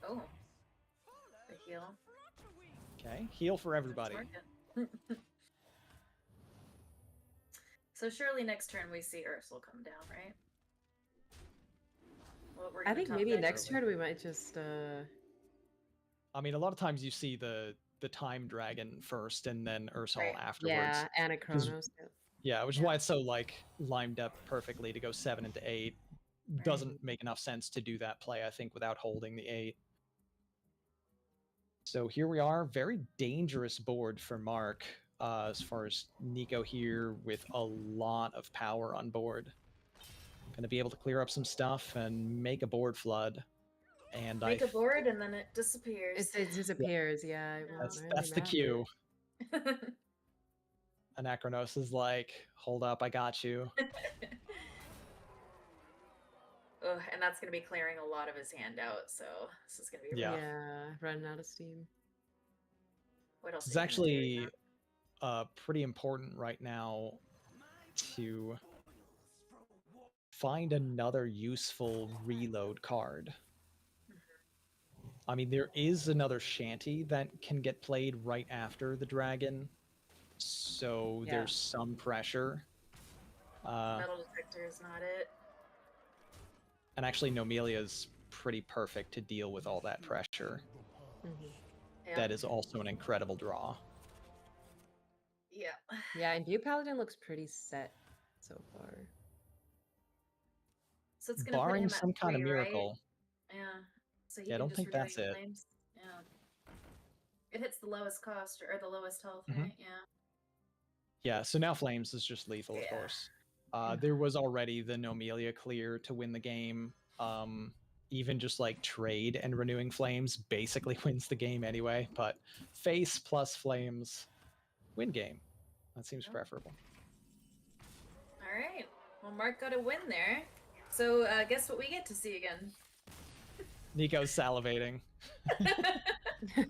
Oh. The heal. Okay, heal for everybody. So surely next turn we see Ursel come down, right? Well, we're I gonna think top maybe deck next early. turn we might just I mean, a lot of times you see the Time Dragon first and then Ursol Right. afterwards. yeah, Anachronos. Yeah, which is why it's so like lined up perfectly to go 7 into 8. Doesn't make enough sense to do that play, I think, without holding the 8. So here we are, very dangerous board for Mark, as far as Nico here with a lot of power on board. Going to be able to clear up some stuff and make a board flood. And Make a board and then it disappears. It disappears, yeah. It won't really that's the matter. cue. Anachronos is like, hold up, I got you. Ugh, and that's going to be clearing a lot of his hand out, so this is going to be Yeah. rough. Yeah, running out of steam. What else? It's are you gonna do actually now? pretty important right now to find another useful reload card. I mean, there is another shanty that can get played right after the dragon, so Yeah. there's some pressure. Metal detector is not it. And actually, Nomelia's pretty perfect to deal with all that pressure. Mm-hmm. Yeah. That is also an incredible draw. Yeah. Yeah, and View Paladin looks pretty set so far. So it's gonna put Barring him some at kind of 3, right? miracle. Yeah. So he Yeah, I can don't just think that's Renewing it. Flames. Yeah. It hits the lowest cost or the lowest health, Mhm. right? Yeah. Yeah, so now Flames is just lethal, of Yeah. course. There was already the Nomelia clear to win the game. Even just like trade and Renewing Flames basically wins the game anyway, but face plus Flames win game. That seems Yep. preferable. All right. Well, Mark got a win there. So guess what we get to see again? Nico's salivating.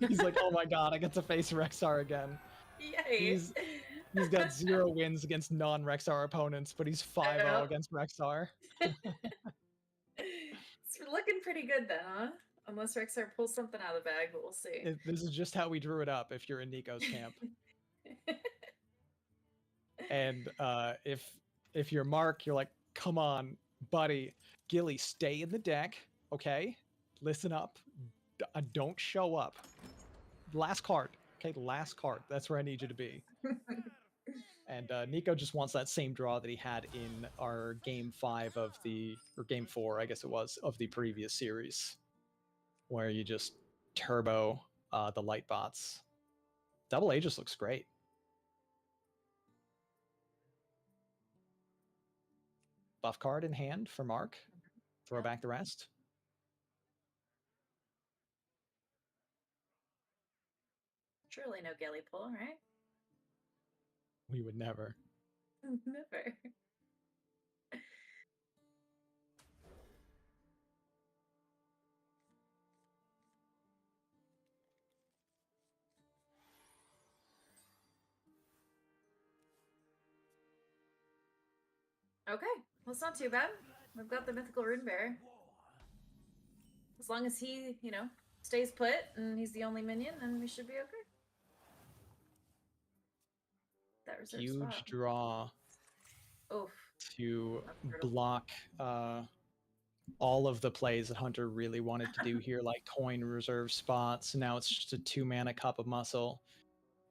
He's like, oh my god, I get to face Rexar again. Yay! He's got 0 wins against non-Rexar opponents, but he's 5-0 against Rexar. It's looking pretty good then, huh? Unless Rexar pulls something out of the bag, but we'll see. This is just how we drew it up if you're in Nico's camp. And if you're Mark, you're like, come on, buddy. Gilly, stay in the deck, okay? Listen up. Don't show up. Last card. Okay, last card. That's where I need you to be. And Nico just wants that same draw that he had in our game 5 of the, or game 4, I guess it was, of the previous series, where you just turbo the light bots. Double A just looks great. Buff card in hand for Mark. Throw back the rest. Surely no Gilly pull, right? We would never. Never. Okay, well, it's not too bad. We've got the mythical rune bearer. As long as he, you know, stays put and he's the only minion, then we should be okay. That reserve Huge spot. draw Oof. to That's brutal. block all of the plays that Hunter really wanted to do here, like coin reserve spots. Now it's just a 2-mana cup of muscle,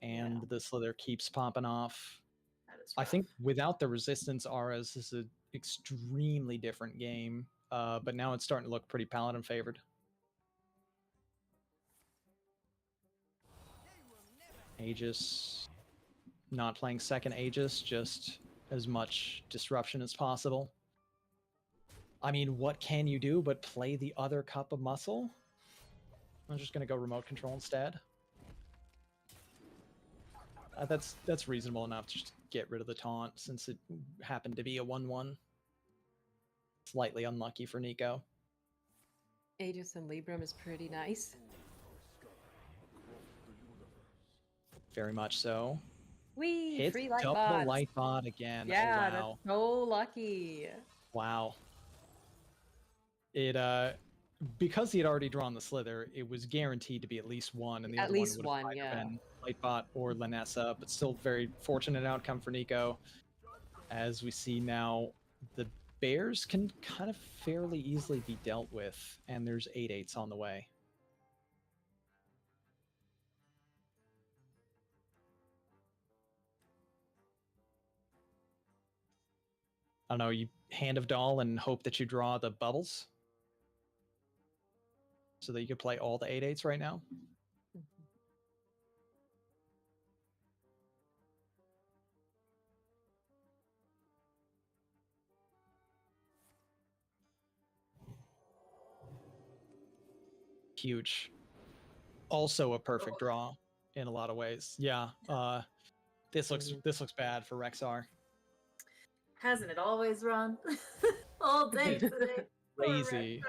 and the Slither keeps popping off. That is I rough. think without the resistance auras, this is an extremely different game. But now it's starting to look pretty Paladin favored. Aegis, not playing second Aegis, just as much disruption as possible. I mean, what can you do but play the other cup of muscle? I'm just going to go remote control instead. That's reasonable enough to just get rid of the taunt since it happened to be a 1/1. Slightly unlucky for Nico. Aegis and Libram is pretty nice. Very much so. Wee, Hits free light double bots. light bot again. Yeah, Oh, wow. that's so lucky. Wow. It because he had already drawn the Slither, it was guaranteed to be at least one, and the At other least one would have one, either yeah. been Lightbot or Lanessa, but still very fortunate outcome for Nico. As we see now, the bears can kind of fairly easily be dealt with, and there's 8/8s on the way. I don't know, you Hand of Doll and hope that you draw the bubbles so that you could play all the 8/8s right now. Huge. Also a perfect draw in a lot of ways. Yeah. This looks bad for Rexar. Hasn't it always run? All day today. Crazy.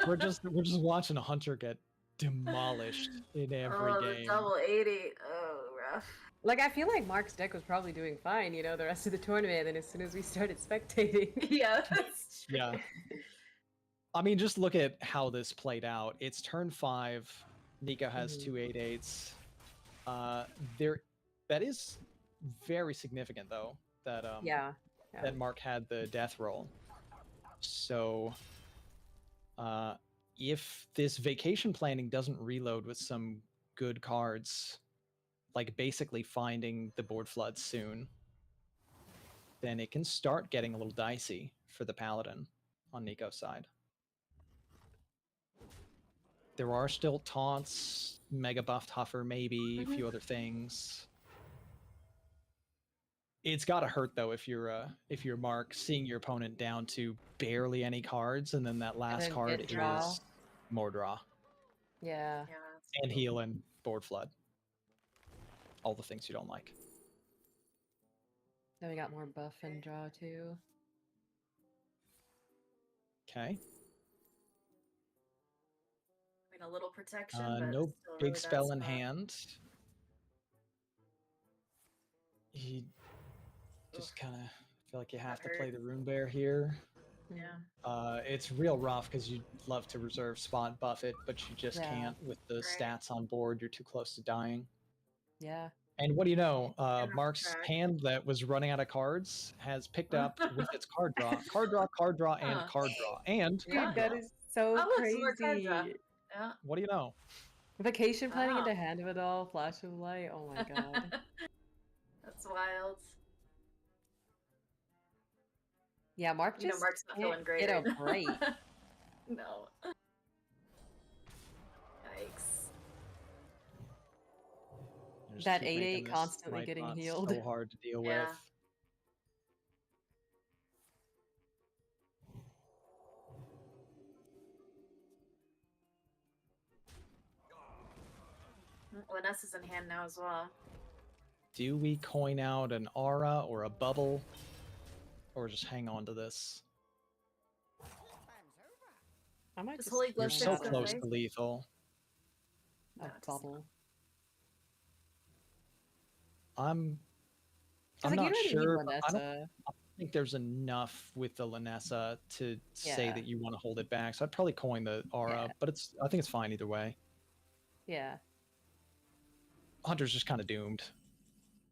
we're just watching a Hunter get demolished in every game. The double 80. Oh, rough. Like, I feel like Mark's deck was probably doing fine, you know, the rest of the tournament, and then as soon as we started spectating. Yeah, that's true. Yeah. I mean, just look at how this played out. It's turn 5. Nico has 2 8/8s. That is very significant, though, that that Mark had the death roll. So if this vacation planning doesn't reload with some good cards, like basically finding the board flood soon, then it can start getting a little dicey for the Paladin on Nico's side. There are still taunts, mega buffed Huffer, maybe a few other things. It's gotta hurt though if you're Mark, seeing your opponent down to barely any cards, and then that last card is more draw. Yeah. And heal and board flood. All the things you don't like. Then we got more buff and draw too. Okay. I mean, a little protection, but no still big really spell bad in spot. hand. He just kind of feel like you have to play the Rune Bear here. Yeah. It's real rough because you'd love to reserve spot buff it, but you just can't with the stats on board. You're too close to dying. Yeah. And what do you know? Mark's hand that was running out of cards has picked up with its card draw, and card draw, and Dude, that is so crazy. Yeah. What do you know? Vacation planning into Hand of a Doll, Flash of Light. Oh my god. That's wild. Yeah, Mark just Mark's not feeling great. Get a break. No. Yikes. That 8/8 constantly getting healed. So hard to deal with. Lanessa's in hand now as well. Do we coin out an aura or a bubble? Or just hang on to this? I might Does just Holy Glow You're hang so sticks out go on close face? to lethal. a No, it does not. bubble. I'm Because like you not don't even need sure, but I don't Vanessa. think there's enough with the Lanessa to say Yeah. that you want to hold it back. So I'd probably coin the aura, Yeah. but I think it's fine either way. Yeah. Hunter's just kind of doomed.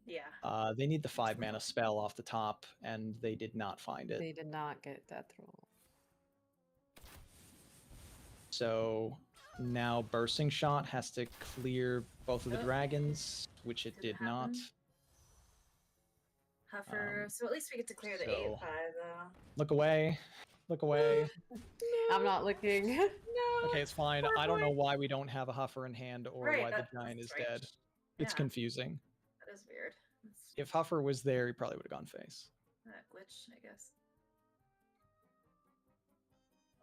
Yeah. They need the 5 mana spell off the top, and they did not find it. They did not get Death Roll. So now Bursting Shot has to clear both of the Oh. dragons, which it Didn't did not. happen. Huffer. So at least we get to clear the so- 8/5 though. Look away. Look away. I'm not looking. No. Okay, it's fine. Poor I don't know boy. why we don't have a Huffer in hand or Right, why the that's giant is strange. dead. It's Yeah. confusing. That is weird. That's If Huffer was there, he probably would have gone face. that glitch, I guess.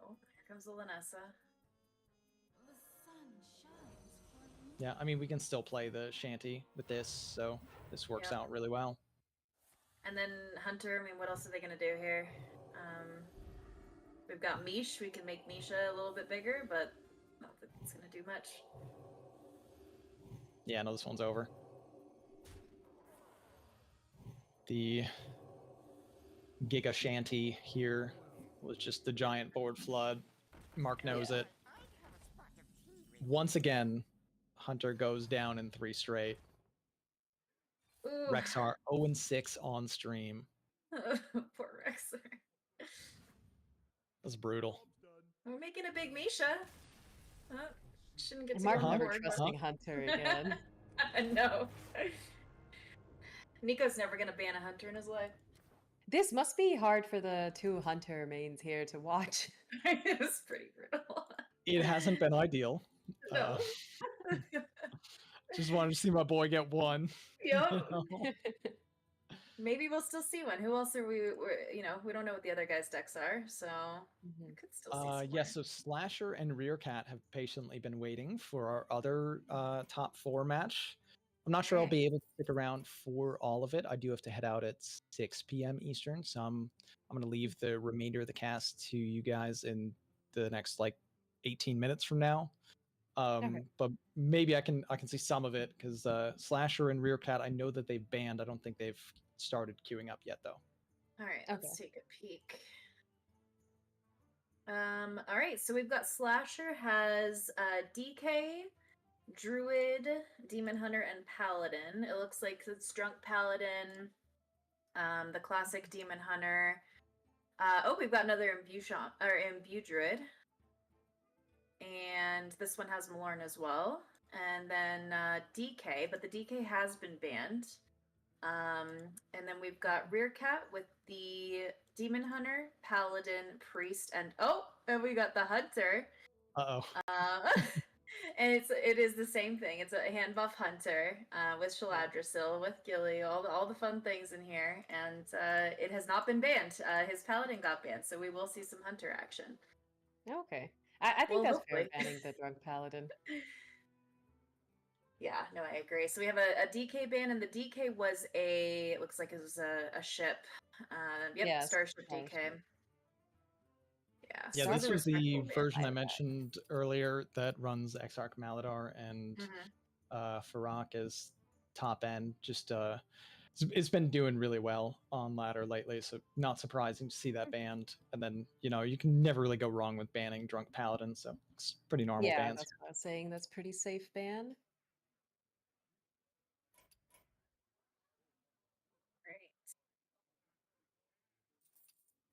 Oh, here comes the Lanessa. Yeah, I mean, we can still play the Shanty with this, so this works Yep. out really well. And then Hunter, I mean, what else are they going to do here? We've got Mish. We can make Misha a little bit bigger, but I don't think it's going to do much. Yeah, no, this one's over. The Giga Shanty here was just the giant board flood. Mark knows Yeah. it. Once again, Hunter goes down in 3 straight. Ooh. Rexar 0-6 on stream. Poor Rexar. That's brutal. We're making a big Misha. Shouldn't get to Mark go never forward, but- trusting Hunter again. No. Nico's never going to ban a Hunter in his life. This must be hard for the 2 Hunter mains here to watch. It was pretty brutal. It hasn't been ideal. No. Just wanted to see my boy get one. Yep. You know? Maybe we'll still see one. Who else are we? We don't know what the other guys' decks are, so we could still see. Some Yes, more. so Slasher and Rearcat have patiently been waiting for our other top 4 match. I'm not sure I'll be able to stick around for all of it. I do have to head out at 6 p.m. Eastern, so I'm going to leave the remainder of the cast to you guys in the next 18 minutes from now. But maybe I can see some of it because Slasher and Rearcat, I know that they've banned. I don't think they've started queuing up yet, though. All right, let's take a peek. All right, so we've got Slasher has DK, Druid, Demon Hunter, and Paladin. It looks like it's Drunk Paladin, the classic Demon Hunter. We've got another Imbue Druid. And this one has Malorn as well. And then DK, but the DK has been banned. And then we've got Rearcat with the Demon Hunter, Paladin, Priest, and we got the Hunter. And it is the same thing. It's a hand buff Hunter with Shaladrisil, with Gilly, all the fun things in here. And it has not been banned. His Paladin got banned, so we will see some Hunter action. Okay. I think that's fair, banning the Drunk Paladin. Yeah, no, I agree. So we have a DK ban, and the DK was it looks like it was a ship. Starship DK. Yeah, this was the version I mentioned earlier that runs Exarch Maladar and Farak as top end. Just it's been doing really well on ladder lately, so not surprising to see that banned. And then you can never really go wrong with banning Drunk Paladin, so it's pretty normal bans. Yeah, that's what I was saying. That's pretty safe ban.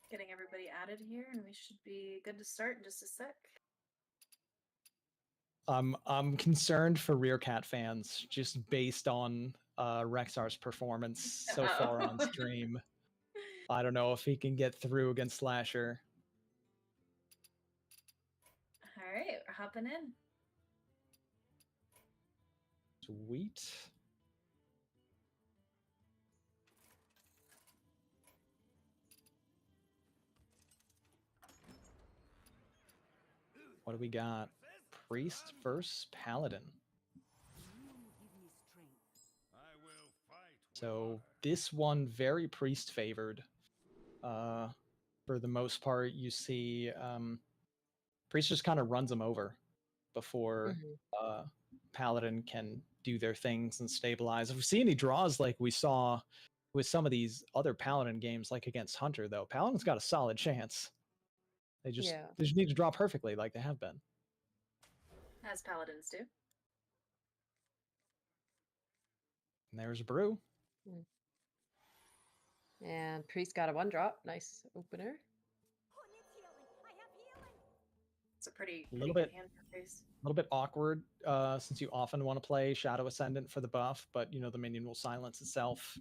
Getting everybody added here, and we should be good to start in just a sec. I'm concerned for Rearcat fans, just based on Rexar's performance so far on stream. I don't know if he can get through against Slasher. All right, we're hopping in. Sweet. What do we got? Priest versus Paladin. I will fight So this one very priest favored. For the most part, you see priest just kind of runs them over before paladin can do their things and stabilize. If we see any draws like we saw with some of these other paladin games, like against Hunter, though, paladin's got a solid chance. They just need to draw perfectly, like they have been. As paladins do. And there's Brew. And priest got a 1-drop. Nice opener. It's a pretty little good bit hand for priest. A little bit awkward since you often want to play Shadow Ascendant for the buff, but the minion will silence itself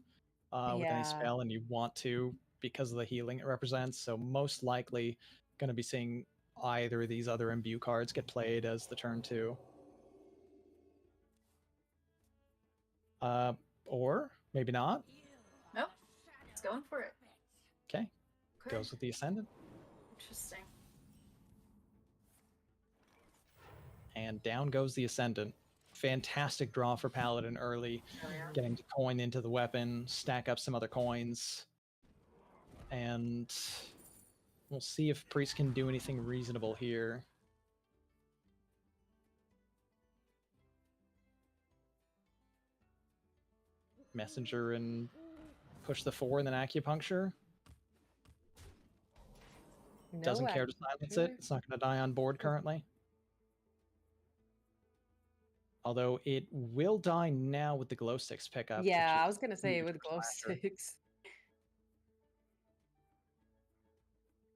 with any spell, and you want to because of the healing it represents. So most likely going to be seeing either of these other imbue cards get played as the turn 2. Or maybe not. Nope. It's going for it. Okay. Goes with the Ascendant. Interesting. And down goes the Ascendant. Fantastic draw for Paladin early. Getting to coin into the weapon, stack up some other coins. And we'll see if Priest can do anything reasonable here. Messenger and push the 4 and then Acupuncture. No Doesn't care to silence it. It's not going to die on board currently. Although it will die now with the glow sticks pickup. Yeah, I was going to say with glow sticks.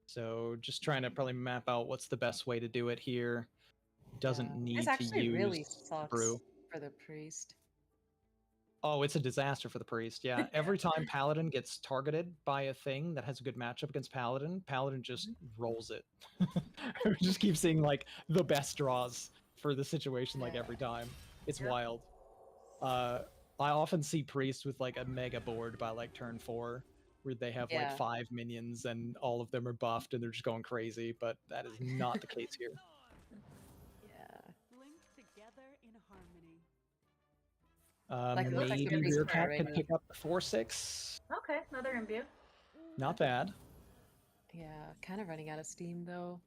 So just trying to probably map out what's the best way to do it here. Doesn't need this to actually use really sucks Brew. For the priest. Oh, it's a disaster for the priest. Yeah, every time Paladin gets targeted by a thing that has a good matchup against Paladin, Paladin just rolls it. We just keep seeing like the best draws for the situation like every time. It's wild. I often see priest with like a mega board by like turn 4 where they have like 5 minions and all of them are buffed and they're just going crazy, but that is not the case here. Maybe Rear Cat can pick up the 4/6. Okay, another imbue. Not bad. Yeah, kind of running out of steam though.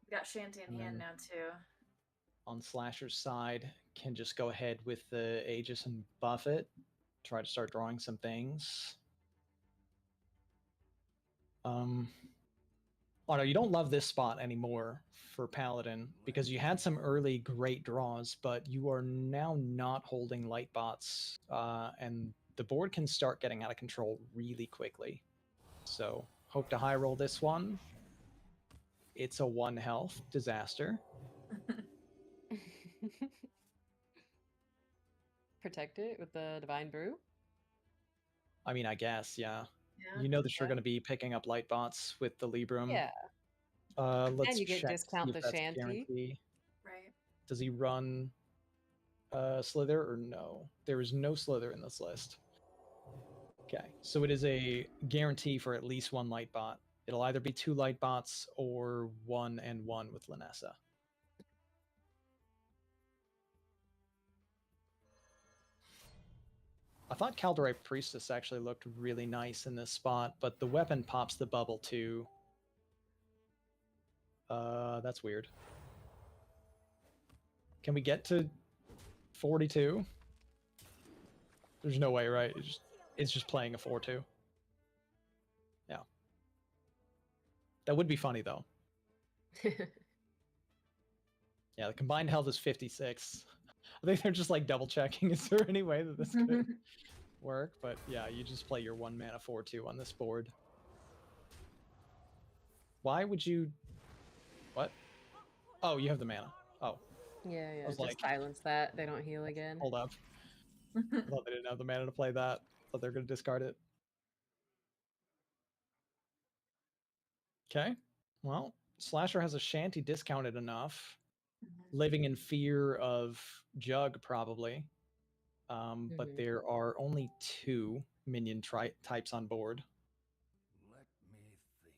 We got Shanty in hand now too. On Slasher's side, can just go ahead with the Aegis and buff it. Try to start drawing some things. Oh no, you don't love this spot anymore for Paladin because you had some early great draws, but you are now not holding light bots, and the board can start getting out of control really quickly. So hope to high roll this one. It's a 1 health disaster. Protect it with the Divine Brew? I mean, I guess, yeah. You know that you're going to be picking up light bots with the Librum. Yeah. Let's and you get check discount the Shanty. Guarantee. Right. Does he run Slither or no? There is no Slither in this list. Okay, so it is a guarantee for at least 1 light bot. It'll either be 2 light bots or 1 and 1 with Linessa. I thought Kaldorite Priestess actually looked really nice in this spot, but the weapon pops the bubble too. That's weird. Can we get to 42? There's no way, right? It's just playing a 4/2. Yeah. That would be funny, though. Yeah, the combined health is 56. I think they're just like double checking. Is there any way that this could work? But yeah, you just play your 1 mana 4/2 on this board. Why would you... What? Oh, you have the mana. Oh. Yeah, just like, silence that. They don't heal again. Hold up. I thought they didn't have the mana to play that. I thought they were going to discard it. Okay. Well, Slasher has a Shanty discounted enough. Living in fear of Jug, probably. But there are only 2 minion types on board. Let me think.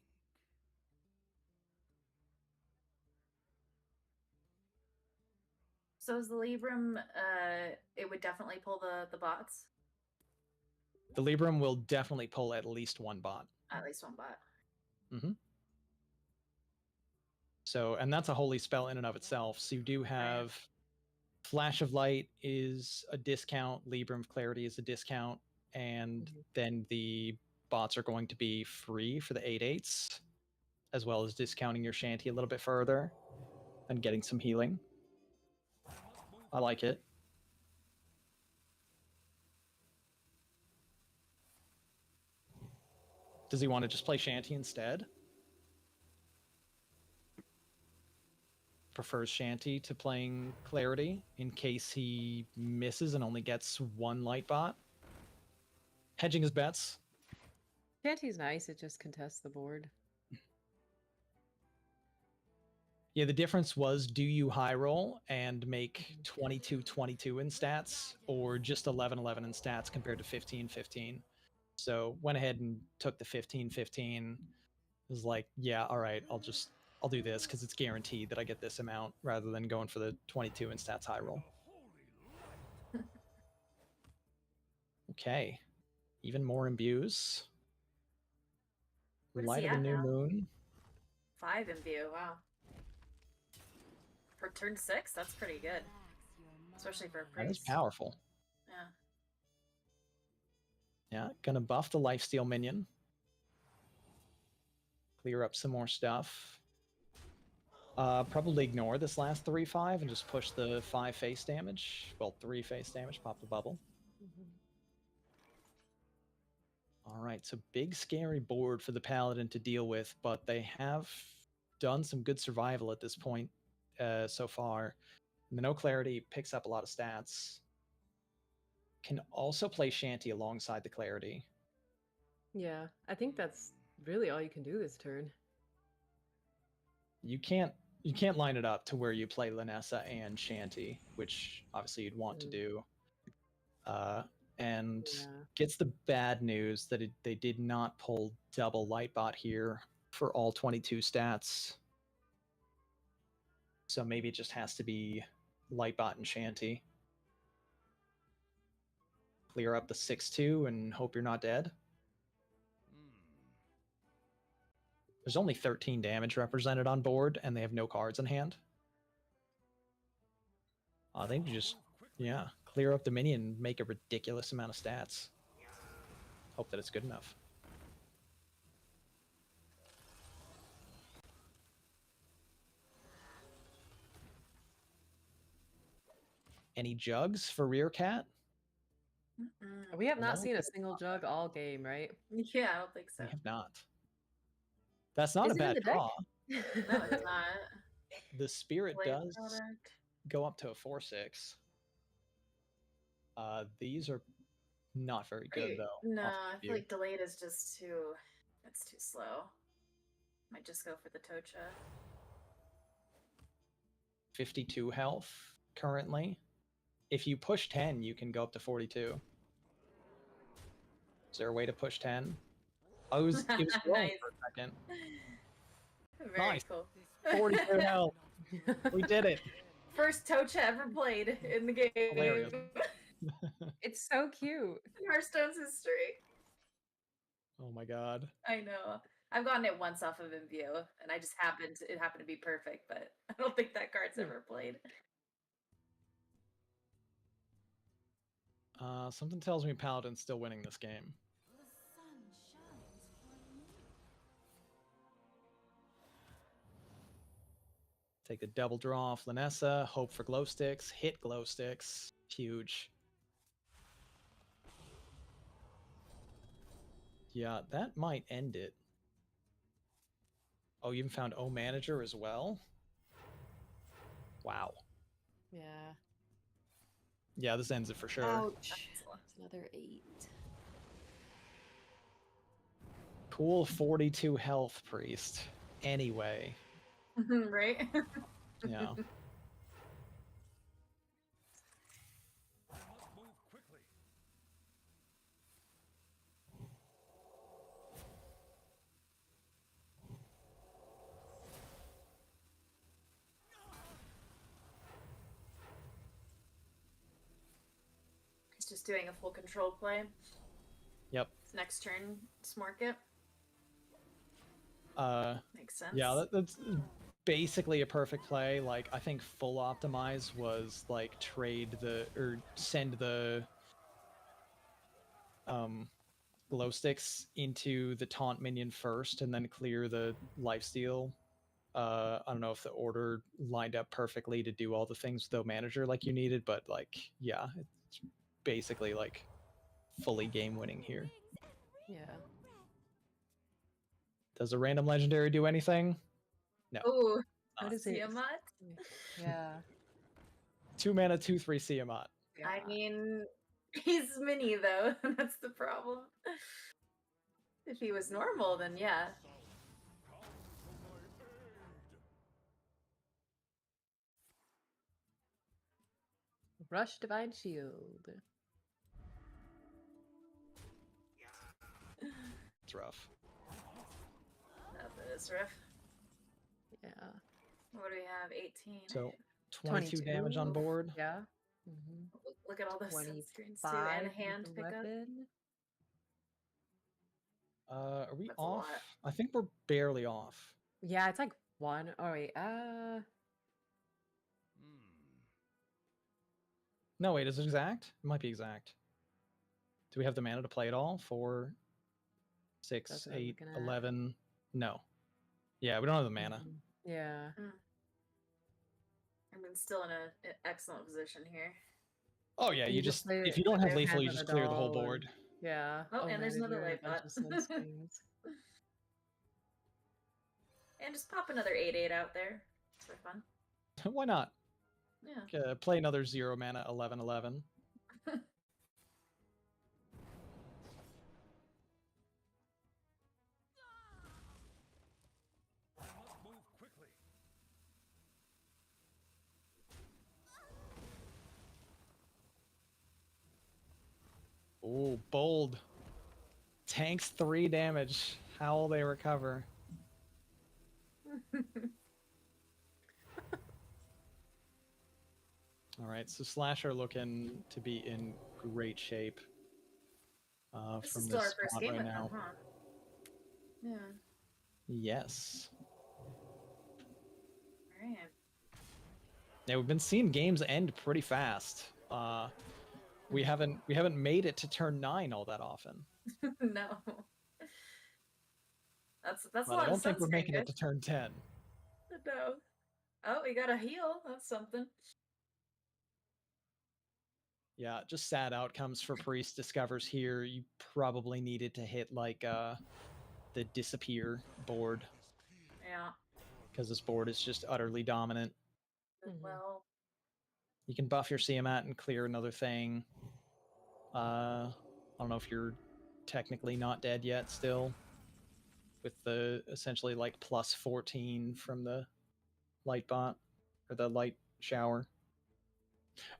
So is the Libram, it would definitely pull the bots? The Libram will definitely pull at least one bot. At least one bot. Mm-hmm. So, and that's a holy spell in and of itself. So you do have Flash of Light is a discount, Libram of Clarity is a discount, and then the bots are going to be free for the 8/8s, as well as discounting your shanty a little bit further and getting some healing. I like it. Does he want to just play shanty instead? Prefers shanty to playing clarity in case he misses and only gets one light bot. Hedging his bets. Shanty's nice, it just contests the board. Yeah, the difference was, do you high roll and make 22-22 in stats, or just 11-11 in stats compared to 15-15? So went ahead and took the 15-15. Was like, yeah, all right, I'll do this because it's guaranteed that I get this amount rather than going for the 22 in stats high roll. Okay, even more imbues. What is Light he of the at new now? moon. 5 imbue, wow. For turn 6, that's pretty good. Especially for a That is priest. powerful. Yeah. Yeah, gonna buff the lifesteal minion. Clear up some more stuff. Probably ignore this last 3/5 and just push the 5 face damage. Well, 3 face damage, pop the bubble. All right, so big scary board for the Paladin to deal with, but they have done some good survival at this point so far. The No Clarity picks up a lot of stats. Can also play Shanty alongside the Clarity. Yeah, I think that's really all you can do this turn. You can't line it up to where you play Lanessa and Shanty, which obviously you'd want to do. And gets the bad news that they did not pull double Lightbot here for all 22 stats. So maybe it just has to be Lightbot and Shanty. Clear up the 6/2 and hope you're not dead. There's only 13 damage represented on board, and they have no cards in hand. I think you just, clear up the minion and make a ridiculous amount of stats. Hope that it's good enough. Any jugs for Rear Cat? We have not No. seen a single jug all game, right? Yeah, I don't think so. We have not. That's not Is a it in bad the deck? draw. No, it's not. The Spirit Blade does product. go up to a 4/6. These are not very good, though. No, off I the feel view. like delayed is just too. It's too slow. Might just go for the Tocha. 52 health currently. If you push 10, you can go up to 42. Is there a way to push 10? Oh, it was glowing Nice. for a second. Very Nice. cool. 42 health. We did it. First Tocha ever played in the game. Hilarious. It's so cute. In Hearthstone's history. Oh my god. I know. I've gotten it once off of Inview, and it happened to be perfect, but I don't think that card's ever played. Something tells me Paladin's still winning this game. Take the double draw off Lanessa, hope for glow sticks, hit glow sticks. Huge. Yeah, that might end it. Oh, you even found O Manager as well? Wow. Yeah. Yeah, this ends it for sure. Ouch. It's another 8. Cool 42 health, Priest. Anyway. Right? Yeah. just doing a full control play. Yep. Next turn, smork it. Makes sense. Yeah, that's basically a perfect play. Like, I think full optimize was like send the glow sticks into the taunt minion first and then clear the lifesteal. I don't know if the order lined up perfectly to do all the things with the manager like you needed, but like, yeah, it's basically like fully game winning here. Yeah. Does a random legendary do anything? No. Oh, What is it? Tiamat? Yeah. 2 mana, 2/3 Tiamat. I mean, he's mini though. That's the problem. If he was normal, then yeah. Rush Divine Shield. It's rough. That is rough. Yeah. What do we have? 18. So 22 damage on 22. board. Yeah. Mm-hmm. Look at all those sunscreens too, 25 and a hand with the pickup. weapon. Are we That's a off? lot. I think we're barely off. Yeah, it's like one. Oh wait. No, wait, is it exact? It might be exact. Do we have the mana to play it all? 4, 6, That's what I'm 8, looking at. 11. No. Yeah, we don't have the mana. Yeah. I mean, still in an excellent position here. Oh yeah, you just play if you don't have their lethal, Hands you on just the clear the whole Doll board. Yeah. Oh, and there's another Manager and a light bunch of bot. sunscreens. And just pop another 8/8 out there. It's for fun. Why not? Yeah. Play another 0 mana 11/11. Oh, bold. Tanks 3 damage. How will they recover? All right, so Slasher looking to be in great shape This from is still this our first spot game right with now. them, huh? Yeah. Yes. Alright. Yeah, we've been seeing games end pretty fast. We haven't made it to turn 9 all that often. No. That's a But lot I don't of think we're sunscreen, making it guys. to turn 10. No. Oh, we got a heal. That's something. Yeah, just sad outcomes for Priest discovers here. You probably needed to hit like the disappear board Yeah. because this board is just utterly dominant. Well, You can buff your Tiamat and clear another thing. I don't know if you're technically not dead yet still with the essentially like plus 14 from the light bot or the light shower.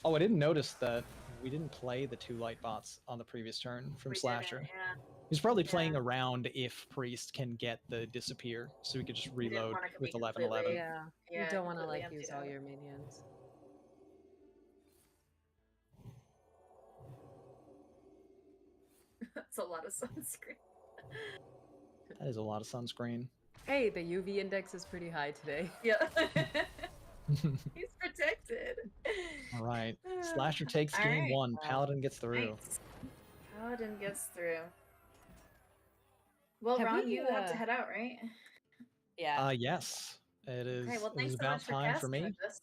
Oh, I didn't notice that we didn't play the 2 light bots on the previous turn from we Slasher. didn't, yeah. He's probably playing around if Priest can get the disappear, so we could just We didn't reload wanna with be 11/11. completely- Yeah. You Yeah, don't want to completely like emptied use all out. your minions. That's a lot of sunscreen. That is a lot of sunscreen. Hey, the UV index is pretty high today. Yeah. He's protected. All right, Slasher takes All game right. 1. Paladin gets through. Nice. Paladin gets through. Well, Have Ron, we, you have to head out, right? Yeah. Yes, it is. Okay, well, It is thanks so about much for time for casting me. with us.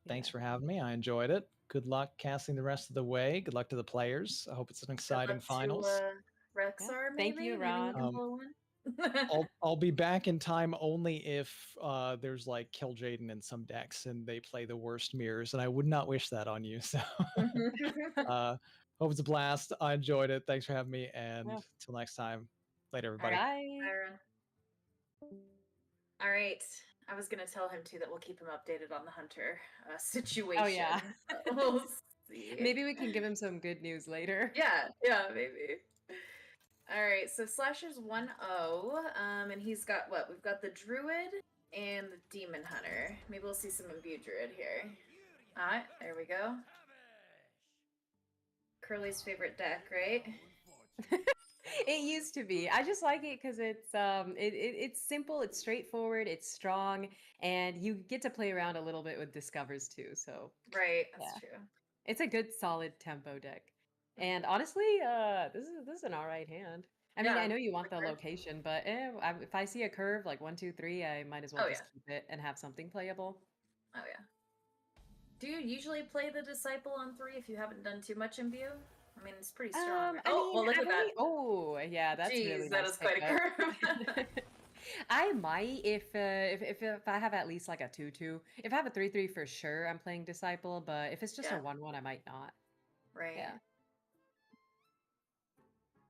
Thanks for having me. I enjoyed it. Good luck casting the rest of the way. Good luck to the players. I hope it's an exciting finals. Rexar, Thank maybe? you, Maybe Ron. you can pull one. I'll be back in time only if there's like Kill Jaden in some decks and they play the worst mirrors, and I would not wish that on you. So hope it's a blast. I enjoyed it. Thanks for having me, and till next time. Later, everybody. Bye. All right. I was gonna tell him too that we'll keep him updated on the Hunter situation. Oh yeah. We'll see. Maybe we can give him some good news later. Yeah, maybe. All right, so Slasher's 1-0, and he's got what? We've got the Druid and the Demon Hunter. Maybe we'll see some Imbue Druid here. All right, there we go. Curly's favorite deck, right? It used to be. I just like it because it's simple, it's straightforward, it's strong, and you get to play around a little bit with discovers too. So Right, that's yeah, true. it's a good solid tempo deck. And Mhm. honestly, this is an all right hand. I mean, I Yeah, know you want for the sure. location, but if I see a curve like 1, 2, 3, I might as well Oh just yeah, keep it and have something playable. oh yeah. Do you usually play the Disciple on 3 if you haven't done too much imbue? I mean, it's pretty strong. I Oh, mean, well, look I've at that. only oh yeah, that's really Jeez, that nice is quite a pickup. curve. I might if I have at least like a 2/2. If I have a 3/3 for sure, I'm playing Disciple, but if it's just a Yeah, 1/1, I might not. right. Yeah.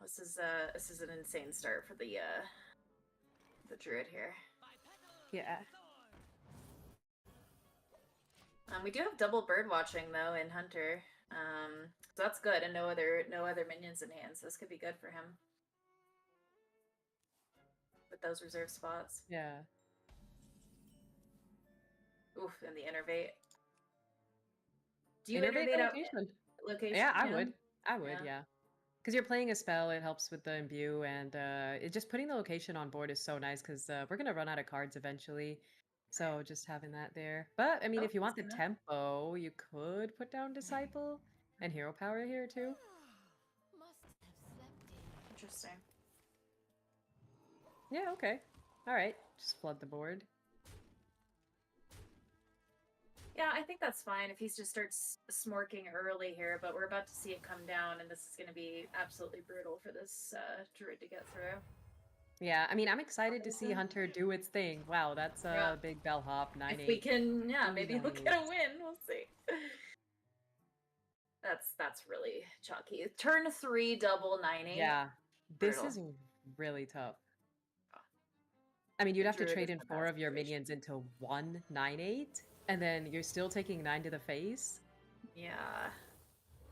This is an insane start for the druid here. Yeah. We do have double bird watching though in Hunter. So that's good, and no other minions in hand, so this could be good for him with those reserve spots. Yeah. Oof, and the innervate. Do you Innervate innervate the out location. location? Yeah, I Yeah. would. I would, Yeah. yeah. Because you're playing a spell, it helps with the imbue, and just putting the location on board is so nice because we're gonna run out of cards eventually. So just having that there. But I mean, Oh, if you that's want the good enough. tempo, you could put down Disciple and Hero Power here too. Must have slept in. Interesting. Yeah, okay. All right, just flood the board. Yeah, I think that's fine if he just starts smorking early here, but we're about to see it come down, and this is going to be absolutely brutal for this druid to get through. Yeah, I mean, I'm excited to see Hunter do its thing. Wow, that's Yeah. a big bellhop, 9/8. If we can, yeah, Ooh, maybe we'll 9/8. get a win. We'll see. That's really chalky. Turn 3 double 9/8. Yeah, this Brutal. is really tough. I mean, you'd The have to druid trade is in in a 4 bad of your situation. minions into 1/9/8, and then you're still taking 9 to the face. Yeah.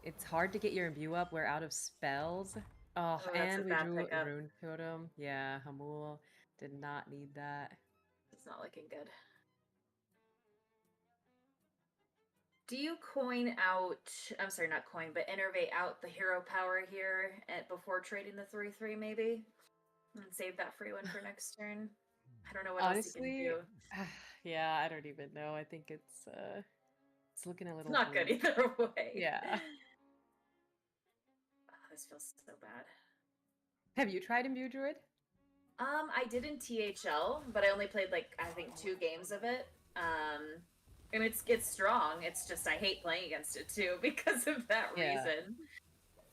It's hard to get your imbue up. We're out of spells. Oh, Oh, that's a and we bad drew pickup. Rune Totem. Yeah, Hamul did not need that. It's not looking good. Do you coin out, I'm sorry, not coin, but innervate out the hero power here before trading the 3/3 maybe? And save that free one for next turn? I don't know what else you can Honestly, do. yeah, I don't even know. I think it's looking a It's little not good bleak. either way. Yeah. Oh, this feels so bad. Have you tried Imbue Druid? I did in THL, but I only played like I think 2 games of it. And it's strong. It's just I hate playing against it too because of that Yeah. reason.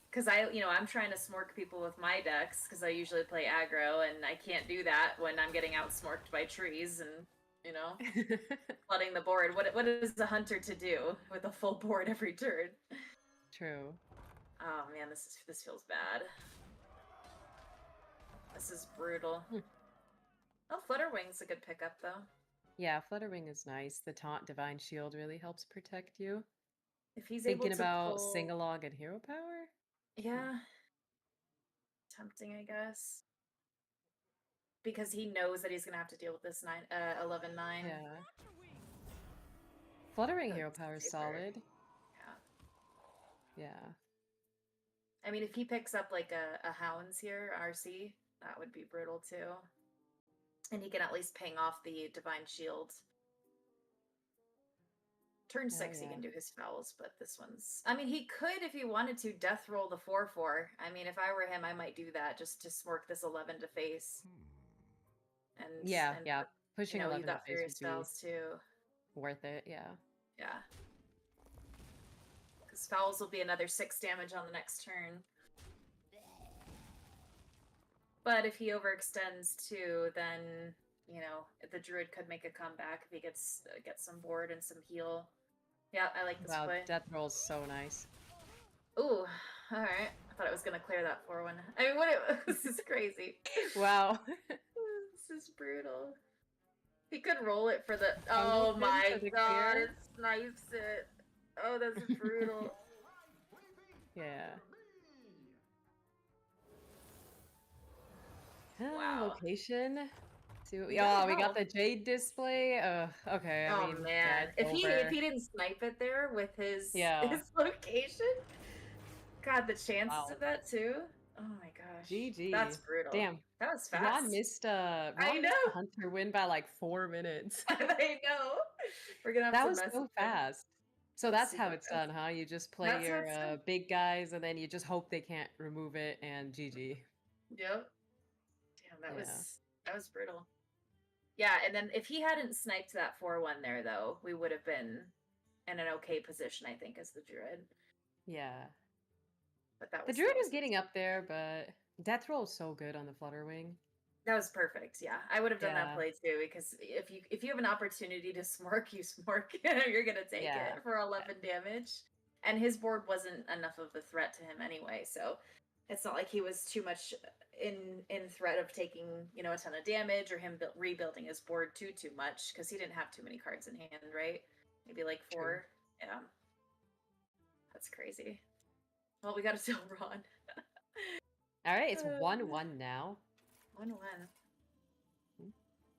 Because I'm trying to smork people with my decks because I usually play aggro, and I can't do that when I'm getting outsmorked by trees and flooding the board. What is the hunter to do with a full board every turn? True. Oh man, this feels bad. This is brutal. Oh, Flutterwing's a good pickup though. Yeah, Flutterwing is nice. The Taunt Divine Shield really helps protect you. If he's Thinking able to about pull, Singalog and Hero Power? yeah, tempting, I guess, because he knows that he's gonna have to deal with this 11/9. Yeah. Fluttering Hero That's Power is safer. solid. Yeah. Yeah. I mean, if he picks up like a Hounds here, RC, that would be brutal too. And he can at least ping off the Divine Shield. Turn 6, he yeah. can do his fouls, but this one's... I mean, he could, if he wanted to, death roll the 4/4. I mean, if I were him, I might do that just to smork this 11 to face. And Yeah, and yeah. Pushing you 11 to got face Furious would be Fouls too. worth it, yeah. Yeah. Because fouls will be another 6 damage on the next turn. But if he overextends too, then, the druid could make a comeback if he gets some board and some heal. Yeah, I like this Wow, play. Death Roll's so nice. Ooh, alright. I thought I was going to clear that 4/1. I mean, this is crazy. Wow. This is brutal. He could roll it for the... Jungle Oh Fin my for the god, clear. it snipes it. Oh, that's brutal. Yeah. Wow. Location. See what You gotta we got help. the Jade display. Okay, I Oh mean, man, yeah, if he didn't snipe it there with his Yeah. his location, God, the chances Wow. of that too. Oh my gosh. GG. That's brutal. Damn. That was Ron fast. missed I Ron missed know. the Hunter win by like 4 minutes. I know. We're gonna have That to was message so him. fast. So That's that's how super it's fast. done, huh? You just play That's how your it's done. big guys and then you just hope they can't remove it and GG. Yep. Damn, that Yeah. was brutal. Yeah, and then if he hadn't sniped that 4-1 there though, we would have been in an okay position, I think, as the Druid. Yeah. But that The was Druid was getting up there, but Death Roll is so good on the Flutterwing. that was perfect. Yeah, I would have done that Yeah. play too because if you have an opportunity to smork, you smork. You're gonna take Yeah. it for 11 damage, and his board wasn't enough of a threat to him anyway. So it's not like he was too much in threat of taking a ton of damage or him rebuilding his board too much because he didn't have too many cards in hand, right? Maybe like 4. True. Yeah, that's crazy. Well, we got to tell Ron. All right, it's 1-1 now. 1-1.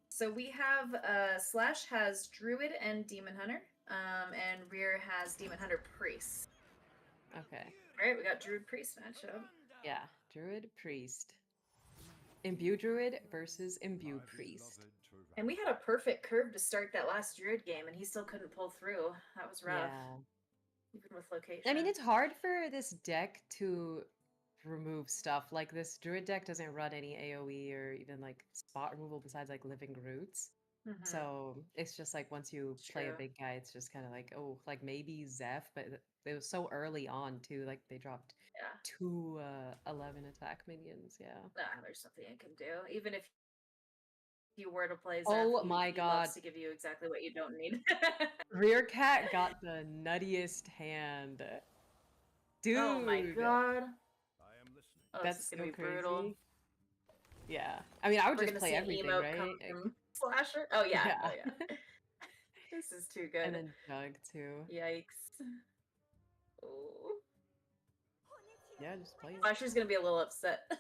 So we have Slash has Druid and Demon Hunter, and Rear has Demon Hunter Priest. Okay. All right, we got Druid Priest matchup. Yeah, Druid Priest. Imbue Druid versus Imbue Priest. And we had a perfect curve to start that last Druid game, and he still couldn't pull through. That was rough. Yeah. Even with location. I mean, it's hard for this deck to remove stuff. Like, this Druid deck doesn't run any AoE or even, like, spot removal besides, like, Living Roots. Mhm. So, it's just, like, once you play a True. big guy, it's just kind of like, oh, like, maybe Zeph, but it was so early on, too. Like, they dropped Yeah. 2 11 attack minions, yeah. Nah, there's nothing I can do. Even if you were to play Zeph, Oh my he god. loves to give you exactly what you don't need. Rear Cat got the nuttiest hand. Dude. Oh my god. I am listening. Oh, That's this is gonna so be brutal. crazy. Yeah. I mean, I would We're just gonna play see an everything, emote right? come from Slasher. Oh yeah. Yeah. Oh yeah. This is too good. And then Jug, too. Yikes. Oh. Yeah, just play it. Slasher's gonna be a little upset.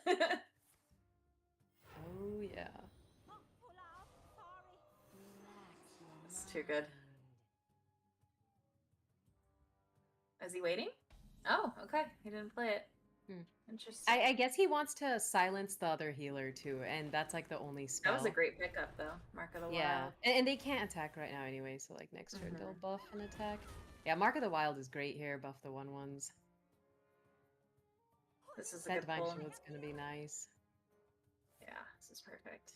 Oh, yeah. It's too good. Is he waiting? Oh, okay. He didn't play it. Interesting. I guess he wants to silence the other healer, too, and that's, like, the only spell. That was a great pickup, though. Mark of the Yeah. Wild. And they can't attack right now anyway, so, like, next turn they'll buff and attack. Yeah, Mark of the Wild is great here. Buff the 1/1s. This is a That good Divine pull. Shield's gonna be nice. Yeah, this is perfect.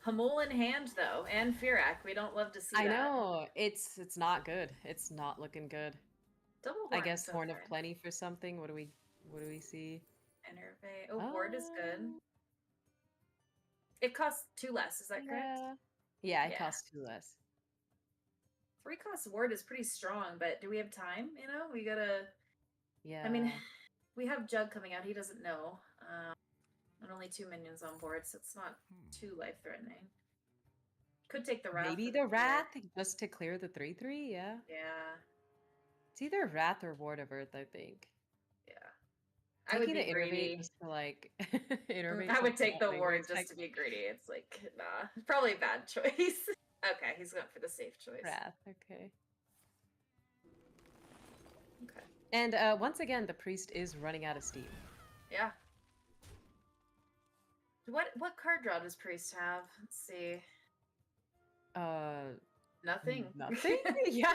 Hamul in hand, though, and Firak. We don't love to see I that. know. It's not good. It's not looking good. Double I Horn's guess Horn of okay. Plenty for something. What do we see? Enervate. Oh, Ward is good. It costs 2 less, is that correct? Yeah, it Yeah. costs 2 less. 3 cost Ward is pretty strong, but do we have time? We gotta. Yeah. I mean, we have Jug coming out. He doesn't know. And only 2 minions on board, so it's not too life-threatening. Could take the Wrath. Maybe for the Wrath clear. just to clear the 3/3. Yeah. Yeah. It's either Wrath or Ward of Earth, I think. Yeah. I would Taking be the Innervate greedy. just to like Innervate. I would take the something Ward where it's just like to be greedy. It's like, nah. Probably a bad choice. Okay, he's going for the safe choice. Wrath. Okay. Okay. And once again, the priest is running out of steam. Yeah. What card draw does Priest have? Let's see. Nothing. Nothing? Yeah.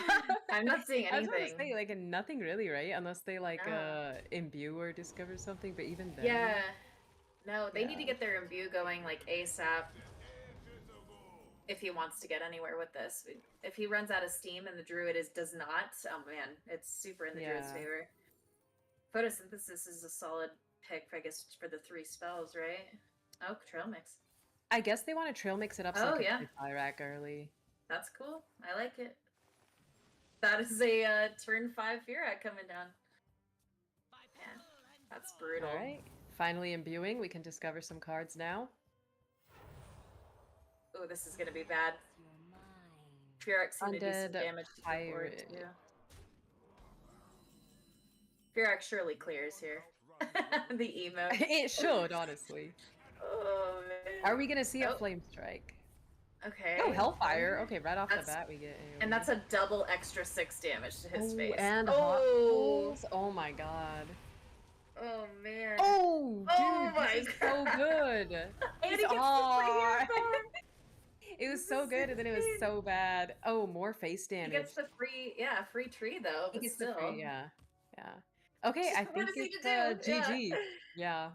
I'm not seeing I was about to anything. say, like, nothing really, right? Unless they, like, No. imbue or discover something, but even then... Yeah. No, they need to Yeah. get their imbue going, like, ASAP. If he wants to get anywhere with this. If he runs out of steam and the Druid does not, oh man, it's super in the Druid's Yeah. favor. Photosynthesis is a solid pick, I guess, for the 3 spells, right? Oh, Trail Mix. I guess they want to trail mix it up so Oh, they yeah. can play Pyrak early. That's cool. I like it. That is a turn 5 Firak coming down. Yeah, that's brutal. Alright. Finally imbuing. We can discover some cards now. Oh, this is gonna be bad. Firak seemed to do some Undead damage to the board, Pirate. too. Firak surely clears here. The emo. It should, honestly. Oh, man. Are we gonna see a Oh. Flame Strike? Okay. Oh, Hellfire. Okay, right off the That's- bat we get And that's a double extra 6 damage to his face. and hot pulls. Oh my god. Oh man. Oh, dude, Oh my this is so God. good. And he He's gets the aw. free hero. It was This so is good, and then it was insane. so bad. Oh, more face He damage. gets the free tree though, He but gets still. the free, yeah. Okay, I What think is he it's to do? GG. Yeah,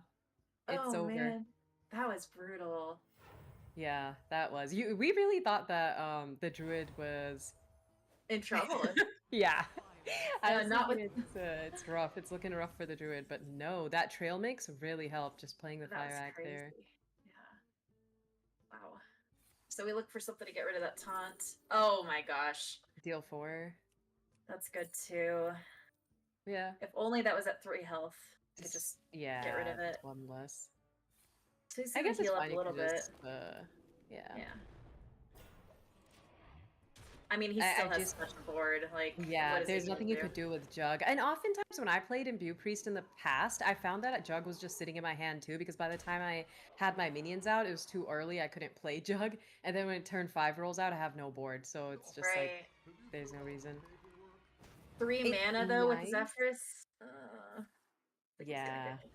it's Oh over. man. That was brutal. Yeah, that was. We really thought that the druid was In trouble. yeah. I Yeah, was not thinking it's rough. It's looking rough for the druid, but no, that trail mix really helped just playing the That fire was act crazy. there. Yeah. Wow. So we look for something to get rid of that taunt. Oh my gosh. Deal 4. That's good too. Yeah. If only that was at 3 health. I could just yeah, get rid of it. just one less. So he's I gonna guess it's heal up fine. a You little can bit. just yeah. Yeah. I mean, he I still has just- such a board. Like, Yeah, what is he there's gonna nothing you do? could do with Jug. And oftentimes when I played Imbue Priest in the past, I found that Jug was just sitting in my hand too, because by the time I had my minions out, it was too early. I couldn't play Jug. And then when turn 5 rolls out, I have no board. So it's just like, Right. there's no reason. 3 It's mana though with nice. Zephyrus. Think he's gonna Yeah. get it.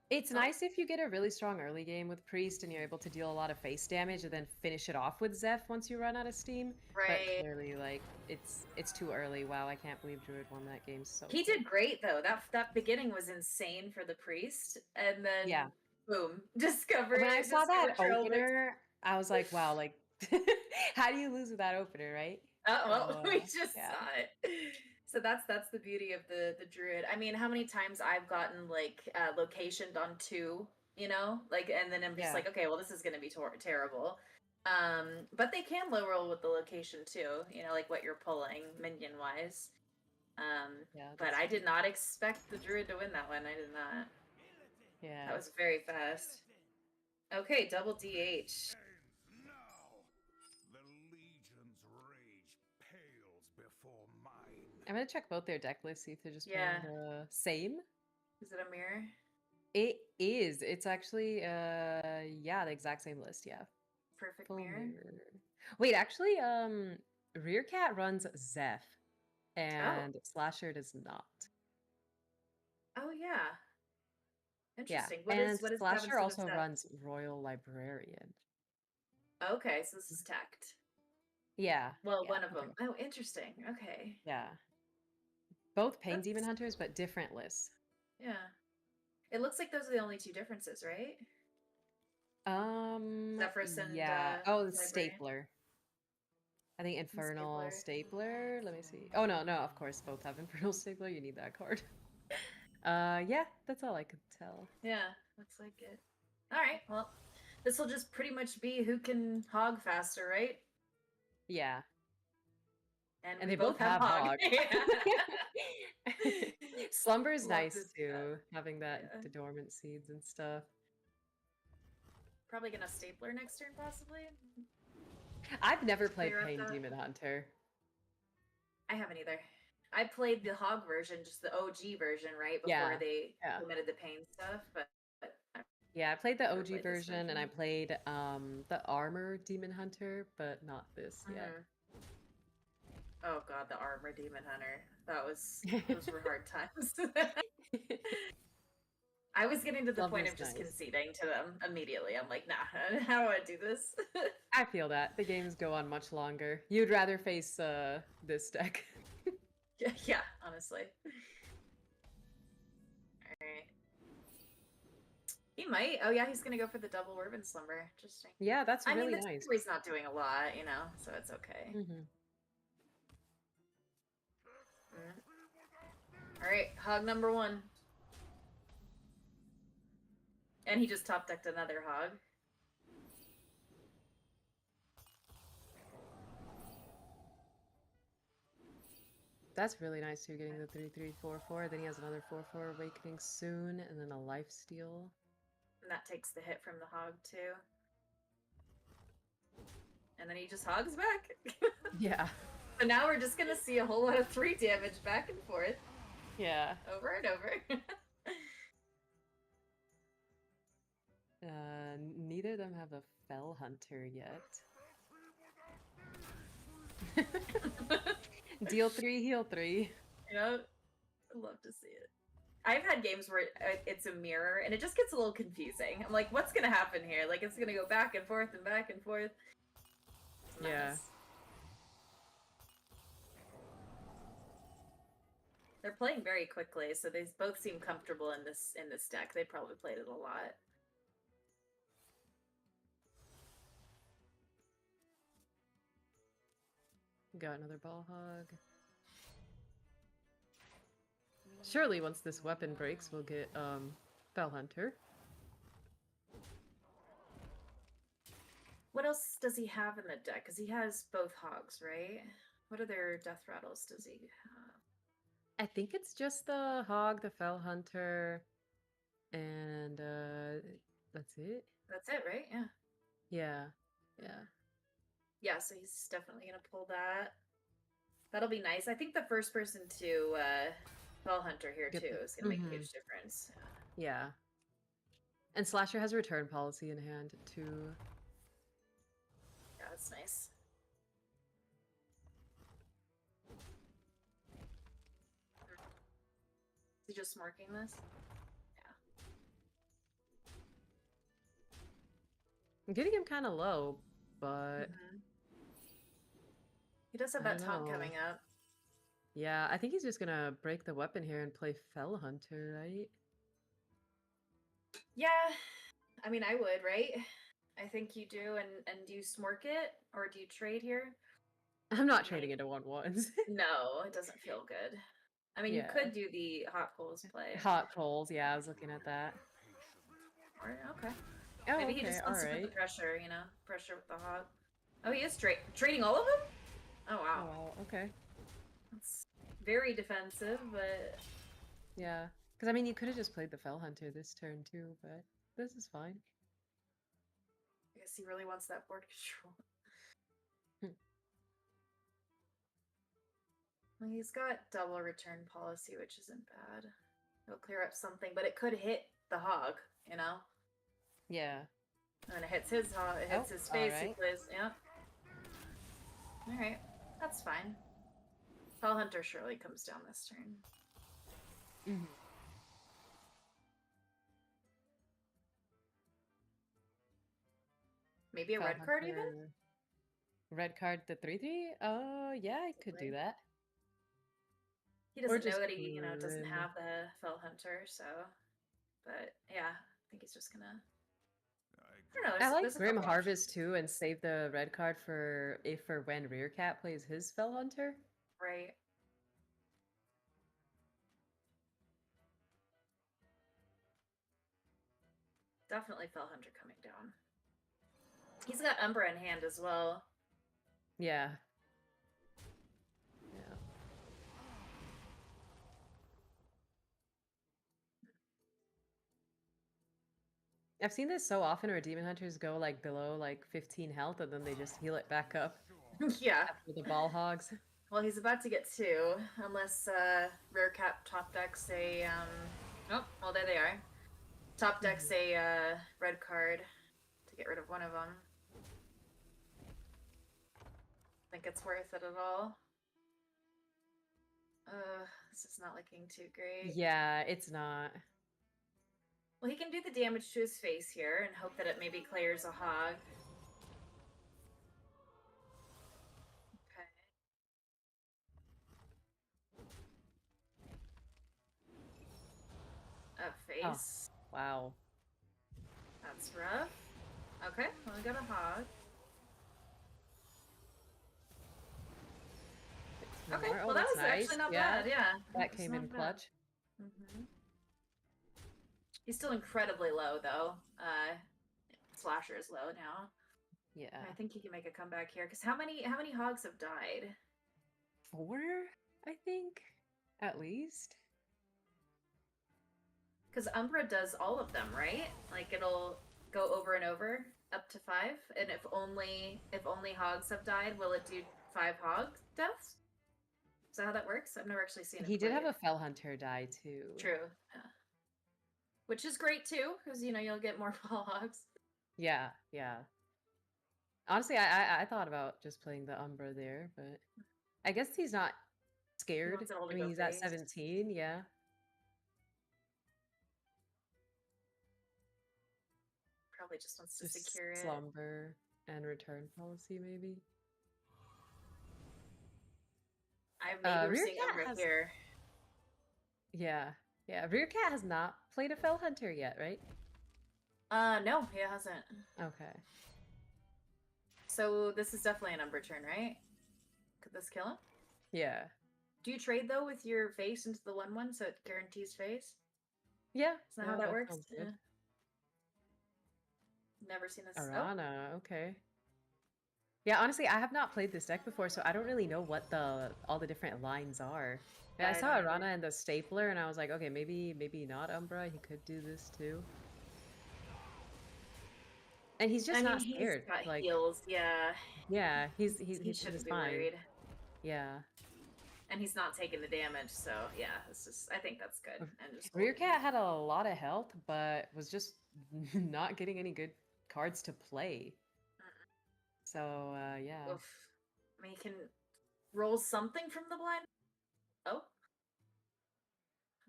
It's Oh. nice if you get a really strong early game with Priest and you're able to deal a lot of face damage and then finish it off with Zeph once you run out of steam. But Right. clearly, like, it's too early. Wow, I can't believe Druid won that game so He quick. did great though. That beginning was insane for the priest, and then Yeah. boom, discover. When I saw that Trail Mix. opener, I was like, wow, like, how do you lose with that opener, right? Oh well, So, we just yeah. saw it. So that's the beauty of the druid. I mean, how many times I've gotten like locationed on 2, you know, like, and then I'm just Yeah. like, okay, well, this is gonna be terrible. But they can low roll with the location too, you know, like what you're pulling minion wise. Yeah, But that's I did true. not expect the druid to win that one. I did not. Yeah. That was very fast. Okay, double DH. And now, the Legion's rage pales before mine. I'm gonna check both their deck lists, see if they're just Yeah. playing the same. Is it a mirror? It is. It's actually yeah, the exact same list, yeah. Perfect Full mirror. mirror. Wait, actually, Rearcat runs Zeph, and Slasher does not. Oh yeah. Yeah, Interesting. and What is Slasher Gavin's also stat? runs Royal Librarian. Okay, so this is tacked. Yeah. Well, yeah, one of okay. them. Oh, interesting. Okay. Yeah. Both Pain Demon That's- Hunters, but different lists. Yeah. It looks like those are the only 2 differences, right? Zephyrus and, yeah. Oh, the Librarian. Stapler. I think Infernal Stapler. Let me see. Oh no, of course both have Infernal Stapler. You need that card. Yeah, that's all I could tell. Yeah, looks like it. All right. Well, this will just pretty much be who can hog faster, right? Yeah. And And we they both have hog. Yeah. Slumber's Love nice this too, stat. having that Yeah. the dormant seeds and stuff. Probably gonna stapler next turn, possibly. I've never played Clear up Pain that. Demon Hunter. I haven't either. I played the hog version, just the OG version, right before Yeah, they yeah. implemented the pain stuff. But Yeah, I played the Never OG played this version and I version. played the Armor Demon Hunter, but not this yet. Mhm. Oh god, the armor demon hunter. Those were hard times. I was getting to the point Slumber's of just nice. conceding to them immediately. I'm like, nah, how do I do this? I feel that. The games go on much longer. You'd rather face this deck. Yeah, honestly. Alright. He might. Oh yeah, he's gonna go for the double Werven Slumber. Interesting. Yeah, that's I really mean, the nice. he's not doing a lot, you know, so it's okay. Mm-hmm. Alright, hog number 1. And he just top decked another hog. That's really nice too, getting the 3/3/4/4. Then he has another 4/4 Awakening soon, and then a Lifesteal. And that takes the hit from the hog too. And then he just hogs back. Yeah. So now we're just gonna see a whole lot of 3 damage back and forth. Yeah. Over and over. Neither of them have a Fell Hunter yet. Deal 3, heal 3. Yep. I'd love to see it. I've had games where it's a mirror and it just gets a little confusing. I'm like, what's gonna happen here? Like, it's gonna go back and forth and back and forth. It's a Yeah. mess. They're playing very quickly, so they both seem comfortable in this deck. They probably played it a lot. Got another ball hog. Surely once this weapon breaks, we'll get Fell Hunter. What else does he have in the deck? Because he has both hogs, right? What other death rattles does he have? I think it's just the hog, the Fell Hunter, and that's it. That's it, right? Yeah. Yeah. Yeah. Yeah, so he's definitely gonna pull that. That'll be nice. I think the first person to Fell Hunter here Get too the- is gonna make a huge difference. Yeah. And Slasher has a return policy in hand too. Yeah, that's nice. Is he just marking this? I'm getting him kind of low, but He does have I that don't taunt know. coming up. yeah, I think he's just gonna break the weapon here and play Fell Hunter, right? Yeah, I mean, I would, right? I think you do, and do you smork it, or do you trade here? I'm not trading into 1/1s. No, it doesn't feel good. I mean, Yeah. you could do the hot coals play. Hot coals, yeah, I was looking at that. Or, okay. Oh, Maybe okay, he just wants to put the alright. pressure, you know, pressure with the hog. Oh, he is trading all of them? Oh, Oh, wow. wow, okay. That's very defensive, but Yeah. Because, I mean, you could have just played the Fell Hunter this turn too, but this is fine. I guess he really wants that board control. Well, he's got double return policy, which isn't bad. It'll clear up something, but it could hit the hog, you know? Yeah. And it hits his hog, it hits Oh, his face, he alright. plays, yeah. Alright, that's fine. Fell Hunter surely comes down this turn. Mhm. Maybe a Fell red card even? Hunter. Red card the 3/3? Yeah, I could do that. He doesn't know just that he, doesn't Grim. have the Fell Hunter, so. But yeah, I think he's just gonna. I don't know. I like there's a Grim couple Harvest options. too, and save the red card for if or when Rearcat plays his Fell Hunter. Right. Definitely Fell Hunter coming down. He's got Umbra in hand as well. Yeah. Yeah. I've seen this so often where Demon Hunters go like below like 15 health and then they just heal it back up Yeah. after the ball hogs. Well, he's about to get two, unless Rare Cap top decks a oh, well there they are. Top decks a red card to get rid of one of them. Think it's worth it at all? This is not looking too great. Yeah, it's not. Well, he can do the damage to his face here and hope that it maybe clears a hog. Okay. A face. Oh, wow. That's rough. Okay, well, we got a hog. Okay, More. Oh, well, that that's was nice. actually not Yeah, bad, yeah. that was came not in bad. clutch. He's still incredibly low, though. Slasher is low now. Yeah. I think he can make a comeback here. Because how many hogs have died? 4, I think, at least. Because Umbra does all of them, right? Like it'll go over and over up to 5, and if only hogs have died, will it do 5 hog deaths? Is that how that works? I've never actually seen it. He did have played. a Fell Hunter die too. True. Yeah. Which is great too, because you'll get more ball hogs. Yeah, yeah. Honestly, I thought about just playing the Umbra there, but I guess he's not He scared. wants it all I to mean, go he's at face. 17, yeah. Probably just wants to Just secure it. slumber and return policy, maybe. Maybe we're Rear seeing Cat Umbra has, here. yeah, yeah. Rear Cat has not played a Fell Hunter yet, right? No, he hasn't. Okay. So this is definitely an Umbra turn, right? Could this kill him? Yeah. Do you trade though with your face into the 1/1 so it guarantees face? Yeah. Is that No, how that works? sounds good. Never seen this. Oh, Arana, okay. Yeah, honestly, I have not played this deck before, so I don't really know what all the different lines are. Yeah, I I saw don't either. Arana and the Stapler, and I was like, okay, maybe not Umbra. He could do this too. And he's just not scared. He's got Like, heals, yeah. yeah, He he's shouldn't be fine. worried. Yeah. And he's not taking the damage, so yeah, I think that's good. And just Rear Cat had a lot of health, but was just not getting any good cards to play. So, yeah. Oof. I mean, he can roll something from the blind. Oh.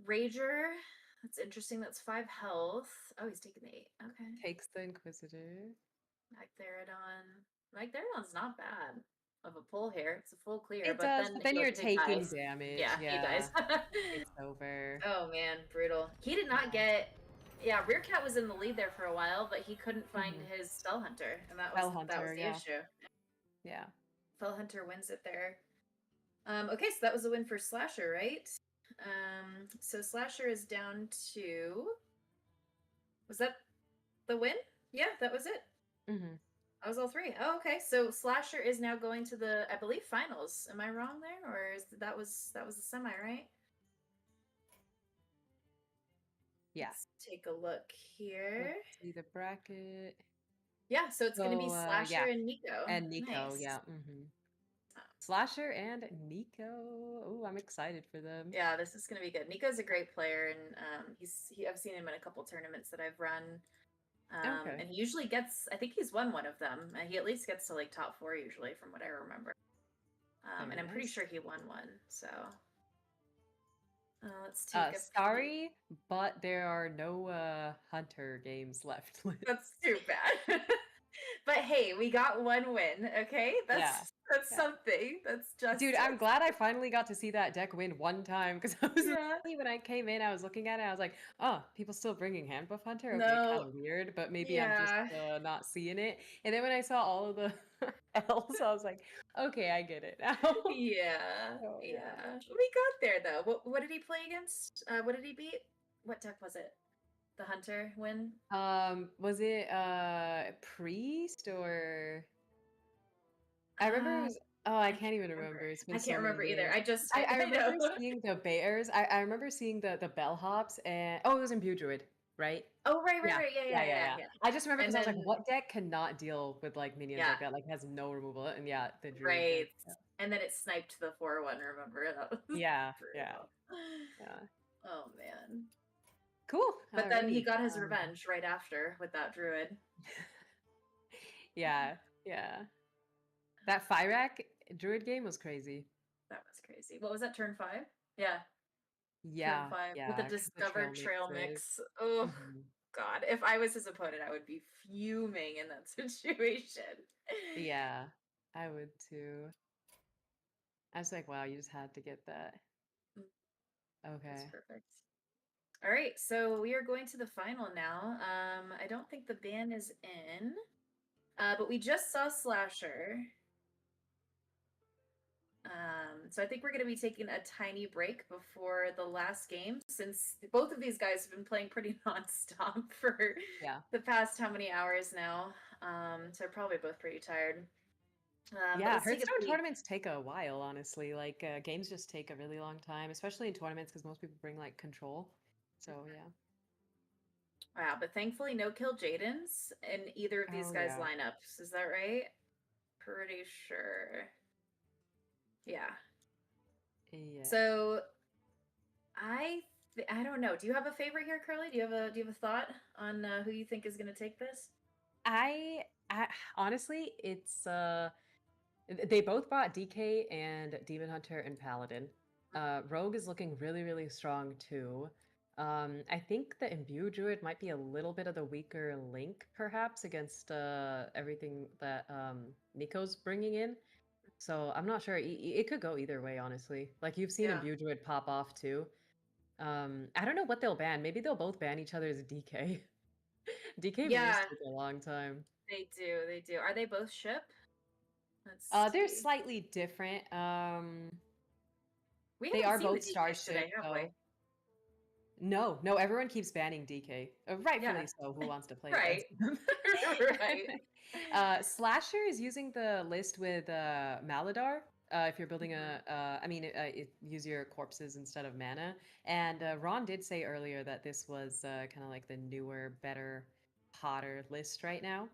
Rager. That's interesting. That's 5 health. Oh, he's taking the 8. Okay. Takes the Inquisitor. Magtheridon's not bad of a pull here. It's a full clear, It but does, then, but then he you're taking dies. damage. Yeah, he dies. It's over. Oh man, brutal. He did not get. Yeah, Rear Cat was in the lead there for a while, but he couldn't find his Spell Hunter, and that was the yeah. issue. Yeah. Spell Hunter wins it there. Okay, so that was a win for Slasher, right? So Slasher is down to. Was that the win? Yeah, that was it. That was all 3. Oh, okay. So Slasher is now going to the, I believe, finals. Am I wrong there, or that was the semi, right? Yeah. Let's take a look here. Let's see the bracket. Yeah, so it's going to be Slasher yeah. and Nico. And Nico, Nice. yeah. Slasher and Nico. Oh, I'm excited for them. Yeah, this is going to be good. Nico's a great player, and I've seen him in a couple tournaments that I've run. Okay. And he usually gets, I think he's won one of them. He at least gets to like top 4 usually, from what I remember. And I'm pretty sure he won one. So let's take a sorry, but there are no Hunter games left. That's too bad. But hey, we got one win, okay? That's something. That's just Dude, I'm glad I finally got to see that deck win one time, because I was when I came in, I was looking at it, I was like, oh, people still bringing Hand Buff Hunter? Okay, kind of weird, but maybe I'm just not seeing it. And then when I saw all of the L's, I was like, okay, I get it now. Yeah. We got there though. What did he play against? What did he beat? What deck was it? The Hunter win? Was it Priest or I remember it was I can't even remember. It's been I can't remember either. I remember seeing the Bears. I remember seeing the bellhops and it was Imbue Druid, right? Oh right. Yeah. I just remember because I was like, what deck cannot deal with like minions like that? Like has no removal. And yeah, the Druid. Right. Deck, and then it sniped the 4/1, remember? That was yeah. Oh man. Cool. But then he got his revenge right after with that Druid. Yeah. That Fyrak Druid game was crazy. That was crazy. What was that, turn 5? Yeah. Yeah. Turn 5 with the Discovered Trail mix. Oh, God. If I was his opponent, I would be fuming in that situation. Yeah, I would too. I was like, wow, you just had to get that. Okay. That's perfect. All right, so we are going to the final now. I don't think the ban is in, but we just saw Slasher. So I think we're going to be taking a tiny break before the last game, since both of these guys have been playing pretty nonstop for the past how many hours now. So they're probably both pretty tired. Hearthstone tournaments take a while, honestly. Like games just take a really long time, especially in tournaments because most people bring like control. So yeah. Wow, but thankfully no kill Jaden's in either of these guys' lineups. Is that right? Pretty sure. Yeah. So I don't know. Do you have a favorite here, Curly? Do you have a thought on who you think is going to take this? I honestly, it's they both brought DK and Demon Hunter and Paladin. Rogue is looking really, really strong too. I think the Imbue Druid might be a little bit of the weaker link, perhaps, against everything that Nico's bringing in. So I'm not sure. It could go either way, honestly. Like you've seen Yeah. Imbue Druid pop off too. I don't know what they'll ban. Maybe they'll both ban each other's DK. DK moves Yeah, take a long time. they do. They do. Are they both ship? Let's They're see. slightly different. We They haven't are seen the both DKs Starship, today, have we? though. No, everyone keeps banning DK. Rightfully Yeah. so. Who wants to play Right. against them? Right. Slasher is using the list with Maladar. If you're building use your corpses instead of mana. And Ron did say earlier that this was kind of like the newer, better, hotter list right now.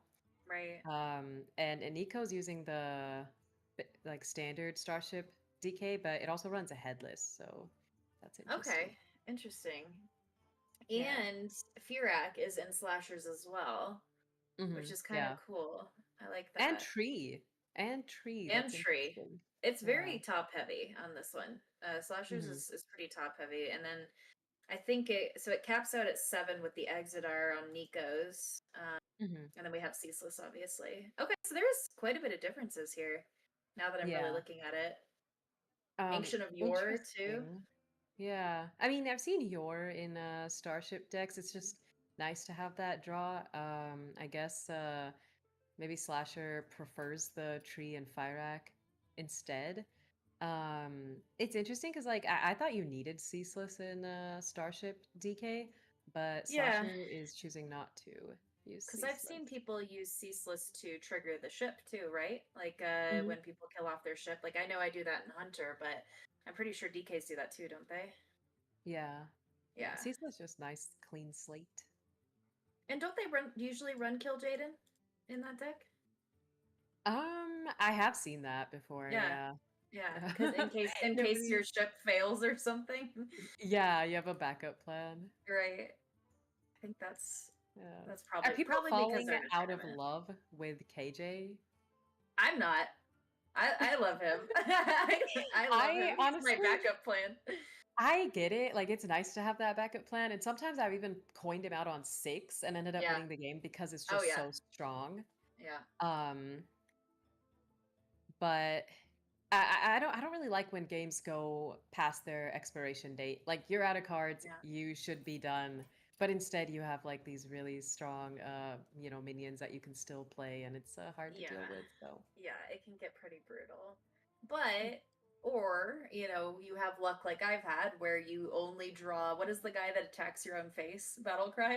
Right. And Nico's using the like standard Starship DK, but it also runs a headless, so that's interesting. Okay. Interesting. Yeah. And Firak is in slashers as well, Mhm, which is kind of yeah. cool. I like And that. tree. And tree. And That's tree. interesting. It's Yeah. very top heavy on this one. Slashers Mhm. is pretty top heavy. And then I think it caps out at 7 with the Exodar on Nico's. Mhm. And then we have Ceaseless, obviously. Okay, so there's quite a bit of differences here now that I'm really Yeah. looking at it. Ancient of Yore, too. Interesting. Yeah. I mean, I've seen Yor in Starship decks. It's just nice to have that draw. I guess maybe Slasher prefers the tree and Fyrak instead. It's interesting because like I thought you needed Ceaseless in Starship DK, but Yeah, Slasher is choosing not to use because I've seen Ceaseless. people use Ceaseless to trigger the ship, too, right? Like Mhm. when people kill off their ship. Like I know I do that in Hunter, but I'm pretty sure DKs do that too, don't they? Yeah. Yeah. Ceaseless just nice, clean slate. And don't they usually run Kill Jaden in that deck? I have seen that before, Yeah. yeah. Yeah, because in Yeah, case your ship fails or something. yeah, you have a backup plan. Right. I think that's Yeah. Are probably people because falling they're in a out of tournament. love with KJ? I'm not. I love him. I love I him. He's my honestly, backup plan. I get it. Like, it's nice to have that backup plan. And sometimes I've even coined him out on 6 and ended up Yeah. winning the game because it's Oh just yeah. so strong. Yeah. But I don't really like when games go past their expiration date. Like, you're out of cards, Yeah. you should be done. But instead, you have like these really strong, minions that you can still play, and it's hard to deal Yeah. with. So Yeah, it can get pretty brutal. But or, you have luck like I've had where you only draw what is the guy that attacks your own face? Battle cry?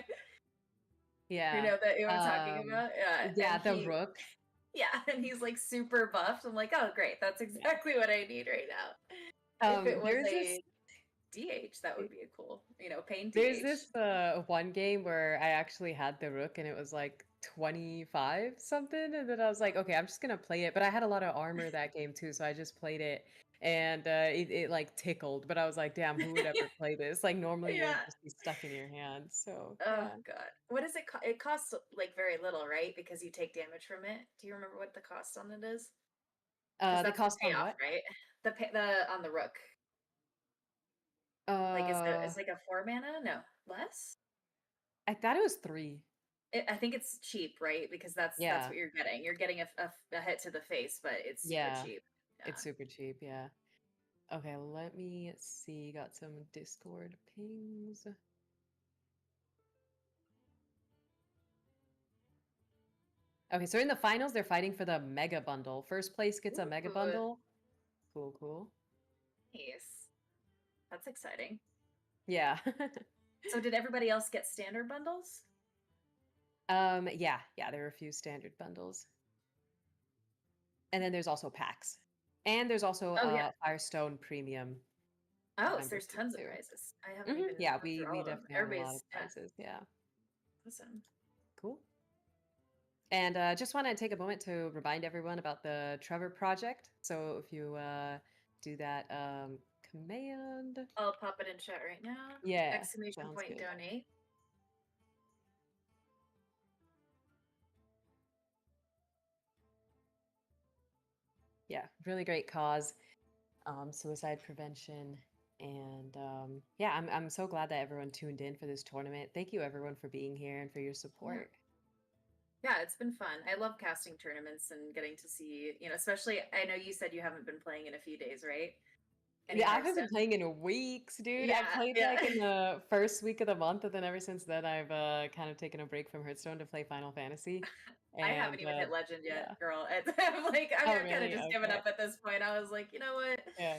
You yeah, know that you know what I'm talking about? Yeah. yeah, And the rook. yeah, and he's like super buffed. I'm like, oh great, that's exactly what I need right now. If it was There's a this DH, that would be a cool, pain There's DH. this one game where I actually had the rook and it was like 25 something, and then I was like, okay, I'm just gonna play it. But I had a lot of armor that game too, so I just played it, and it like tickled. But I was like, damn, who would ever play this? Like normally it Yeah. would just be stuck in your hand. So Oh yeah. god. What does it it costs like very little, right? Because you take damage from it. Do you remember what the cost on it is? Because The that's the cost on payoff, what? right? The on the rook. Like Uh, it's like a 4 mana? No, less? I thought it was 3. I think it's cheap, right? Because that's Yeah, what you're getting. You're getting a hit to the face, but it's super yeah, cheap. it's Yeah. super cheap. Yeah. Okay, let me see. Got some Discord pings. Okay, so in the finals, they're fighting for the mega bundle. First place gets a mega Ooh, bundle. Cool, cool. nice. That's exciting. Yeah. So did everybody else get standard bundles? Yeah, there are a few standard bundles. And then there's also packs. And there's also Oh yeah. Firestone Premium Oh, so there's membership tons of too. prizes. I haven't even Yeah, gone through all we of them. definitely have a lot Everybody's of prizes. Yeah. awesome. Cool. And just want to take a moment to remind everyone about the Trevor project. So if you do that command. I'll pop it in chat right now. Yeah, Exclamation sounds point good. donate. Yeah, really great cause, suicide prevention. And yeah, I'm so glad that everyone tuned in for this tournament. Thank you everyone for being here and for your support. Yeah, it's been fun. I love casting tournaments and getting to see, especially I know you said you haven't been playing in a few days, right? Any Yeah, I haven't been Hearthstone? playing in weeks, dude. I Yeah, played yeah. like in the first week of the month, and then ever since then, I've kind of taken a break from Hearthstone to play Final Fantasy. I haven't And even hit legend yet, yeah. girl. I'm like, Oh, I've kind of really? just given Okay. up at this point. I was like, you know what? Yeah.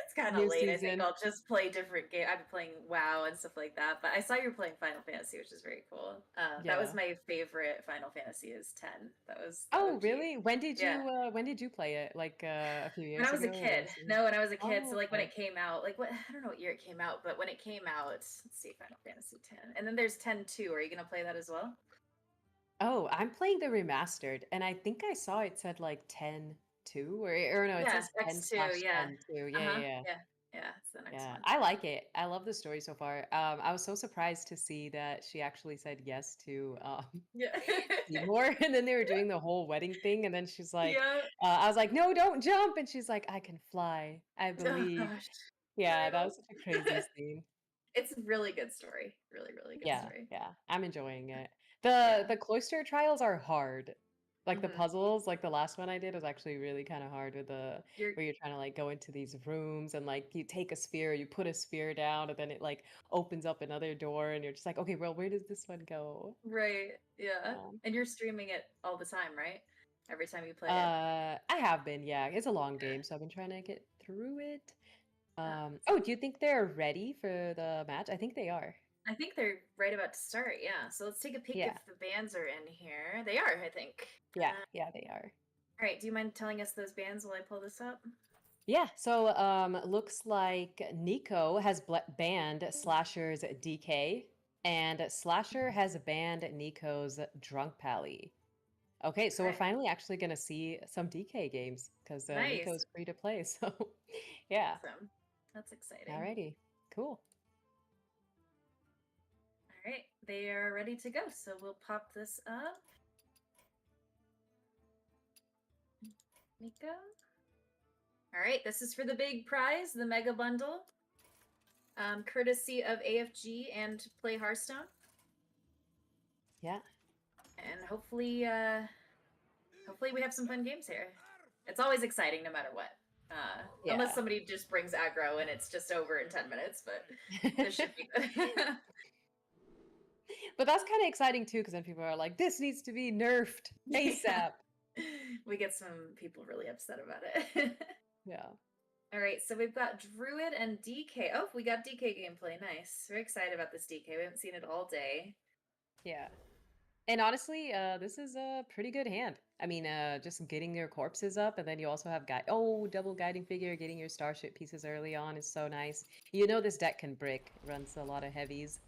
It's kind of New late. I think season. I'll just play different game. I've been playing WoW and stuff like that. But I saw you're playing Final Fantasy, which is very cool. That was Yeah. my favorite Final Fantasy is 10. That was the Oh, OG. really? Yeah. When did you play it? Like a few When I years was a ago or kid. recently? No, when I was a kid. So Oh, like when okay. it came out, like what I don't know what year it came out, but when it came out, let's see, Final Fantasy 10. And then there's 10-2. Are you gonna play that as well? Oh, I'm playing the remastered, and I think I saw it said like 10-2 or no, it Yeah, says 10 X2, slash yeah. 10-2. Yeah, Uh-huh. yeah, yeah. Yeah. Yeah, it's the next Yeah, one. I like it. I love the story so far. I was so surprised to see that she actually said yes to Yeah. Seymour, and then they were doing the whole wedding thing, and then she's like, Yeah. I was like, no, don't jump, and she's like, I can fly, I Oh believe. gosh. Yeah, I that know. was such a crazy scene. It's a really good story. Really, really good Yeah, story. yeah, I'm enjoying it. Yeah. The cloister trials are hard. Like the Mhm. puzzles, like the last one I did was actually really kind of hard with the You're where you're trying to like go into these rooms and like you take a sphere, you put a sphere down, and then it like opens up another door, and you're just like, okay, well, where does this one go? right. Yeah. Um, And you're streaming it all the time, right? Every time you play it. I have been, yeah. It's a long game, so I've been trying to get through it. That's Oh, do you think they're ready for the match? I think they are. I think they're right about to start, yeah. So let's take a peek if Yeah, the bands are in here. They are, I think. yeah, yeah, they are. All right, do you mind telling us those bands while I pull this up? Yeah, so looks like Nico has banned Slasher's DK, and Slasher has banned Nico's Drunk Pally. Okay, so we're Okay, finally actually going to see some DK games because nice. Nico's free to play. So, yeah. Awesome. That's exciting. Alrighty, cool. All right, they are ready to go. So we'll pop this up. Nico. All right, this is for the big prize, the mega bundle, courtesy of AFG and Play Hearthstone. Yeah. And hopefully, hopefully we have some fun games here. It's always exciting no matter what. Unless Yeah. somebody just brings aggro and it's just over in 10 minutes, but this should be good. But that's kind of exciting too, because then people are like, this needs to be nerfed ASAP. We get some people really upset about it. Yeah. All right, so we've got Druid and DK. Oh, we got DK gameplay. Nice. Very excited about this DK. We haven't seen it all day. Yeah. And honestly, this is a pretty good hand. I mean, just getting your corpses up, and then you also have double guiding figure, getting your starship pieces early on is so nice. You know this deck can brick, runs a lot of heavies.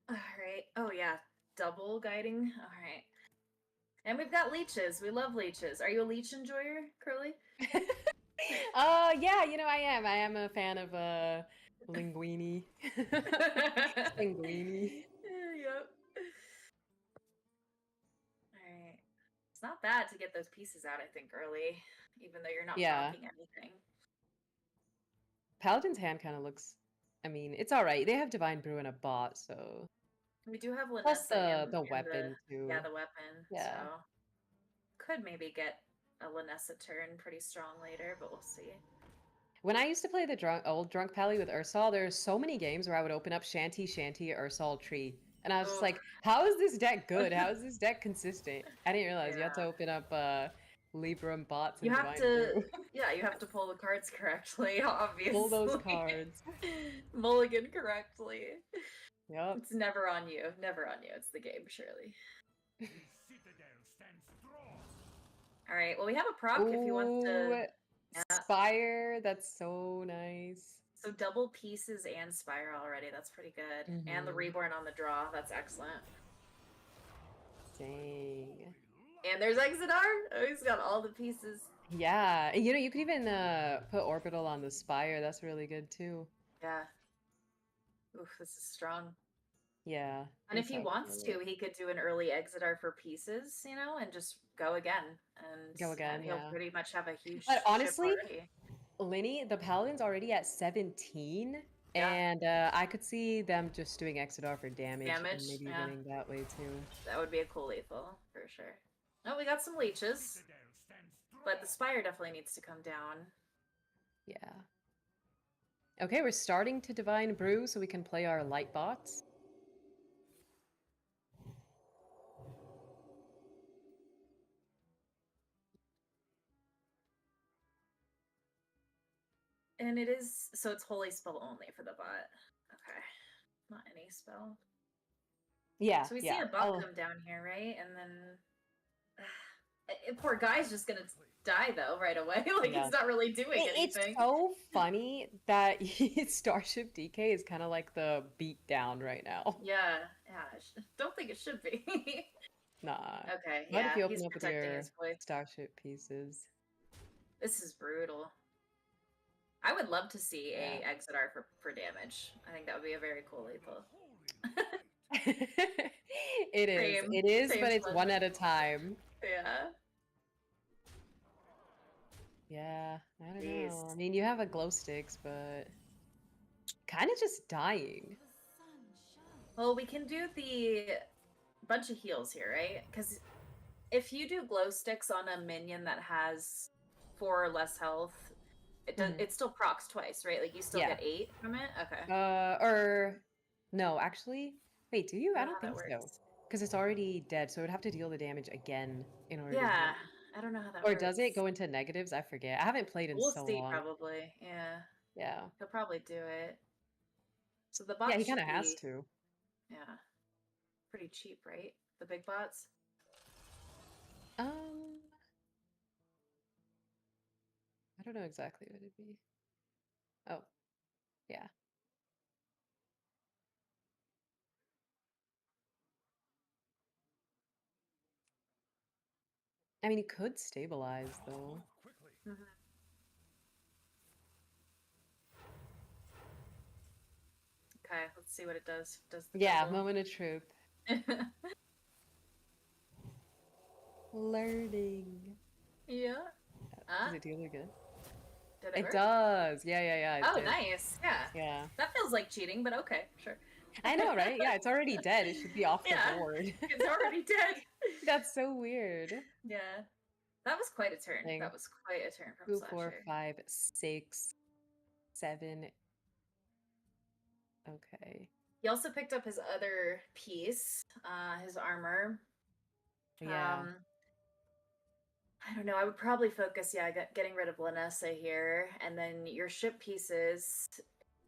All right. Oh, yeah. Double guiding. All right. And we've got leeches. We love leeches. Are you a leech enjoyer, Curly? Yeah, I am. I am a fan of Linguini. Linguini. Yep. All right. It's not bad to get those pieces out, I think, early, even though you're not Yeah. blocking anything. Paladin's hand kind of looks. I mean, it's all right. They have Divine Brew and a bot, so We do have plus Lanessa the and weapon too. yeah, the weapon. Yeah. So could maybe get a Lanessa turn pretty strong later, but we'll see. When I used to play the old Drunk Pally with Ursal, there's so many games where I would open up Shanty, Ursal, Tree. And I was just Oh. like, how is this deck good? How is this deck consistent? I didn't realize you have to Yeah. open up Libram bots and You have Divine to, Brew. yeah, you have to pull the cards correctly, obviously. Pull those cards. Mulligan correctly. Yep. It's never on you. Never on you. It's the game, surely. The citadel stands strong. All right. Well, we have a prop if you want to. Ooh, Spire, that's so nice. So double pieces and Spire already. That's pretty good. And the Mhm. Reborn on the draw. That's excellent. Dang. And there's Exodar. Oh, he's got all the pieces. Yeah, and you could even put Orbital on the Spire. That's really good too. Yeah. Oof, this is strong. Yeah. And if he wants to, he could do an early Exeter for pieces, you know, and just go again. And Go again, he'll yeah. pretty much have a huge But ship honestly, already. Linny, the Paladin's already at 17, Yeah. and I could see them just doing Exodar for damage and Damage, maybe yeah. winning that way too. That would be a cool lethal, for sure. Oh, we got some leeches. But the Spire definitely needs to come down. Yeah. Okay, we're starting to Divine Brew so we can play our light bots. And it is, so it's holy spell only for the bot. Okay. Not any spell. Yeah, So we yeah. see a bot come down here, right? And then poor guy's just gonna die though right away. Like Yeah. he's not really doing anything. It's so funny that Starship DK is kind of like the beat down right now. Yeah, yeah. Don't think it should be. Nah. Okay, What if yeah, you open he's up with protecting your his boy. Starship pieces? This is brutal. I would love to see a Yeah. exit art for damage. I think that would be a very cool lethal. It is. Same. It is, Same but it's one pleasure. at a time. Yeah. Yeah, I don't know. Beast. I mean, you have a glow sticks, but kind of just dying. The sun shines. Well, we can do the bunch of heals here, right? Because if you do glow sticks on a minion that has 4 or less health, it does. It still procs twice, right? Like you still Yeah. get 8 from it. Okay. Or no, actually, wait, do you? I don't how that think so. works. Because it's already dead, so it would have to deal the damage again in order to Yeah, heal. I don't know how that Or works. does it go into negatives? I forget. I haven't played in We'll so see, long. probably. Yeah, Yeah. he'll probably do it. So the bot Yeah, he should kind of has be, to. yeah, pretty cheap, right? The big bots. I don't know exactly what it'd be. Oh, yeah. I mean, he could stabilize though. Mhm. Okay, let's see what it does. Does the Yeah, double. moment of truth. Learning. Yeah. Does it deal again? Did it It work? does. Yeah. It Oh, did. nice. Yeah. Yeah. That feels like cheating, but okay, sure. I know, right? Yeah, it's already dead. It should be off the Yeah. board. It's already dead. That's so weird. Yeah. That was quite a turn. Thing. That was quite a turn from 2, 4, Slasher. 5, 6, 7. Okay. He also picked up his other piece, his armor. Yeah. I don't know. I would probably focus, getting rid of Lanessa here, and then your ship pieces.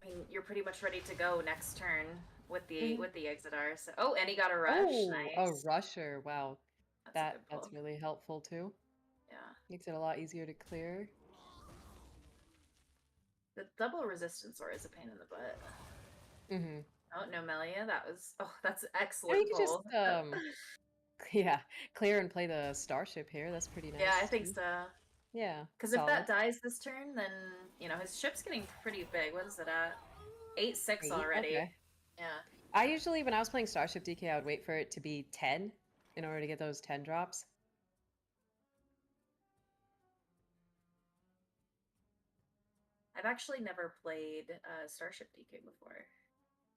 I mean, you're pretty much ready to go next turn with the Exodar. So, oh, and he got a rush. Oh, Nice. a rusher. Wow. That's a good That's pull. really helpful too. Yeah. Makes it a lot easier to clear. The double resistance sword is a pain in the butt. Mm-hmm. Oh, no, Melia. That's I excellent mean, you could pull. just yeah, clear and play the starship here. That's pretty nice. Yeah, I think too. so. Yeah. Because if that dies this turn, then, his ship's getting pretty big. What is it at? 8-6 already. Okay. Yeah. I usually, when I was playing Starship DK, I would wait for it to be 10 in order to get those 10 drops. I've actually never played Starship DK before.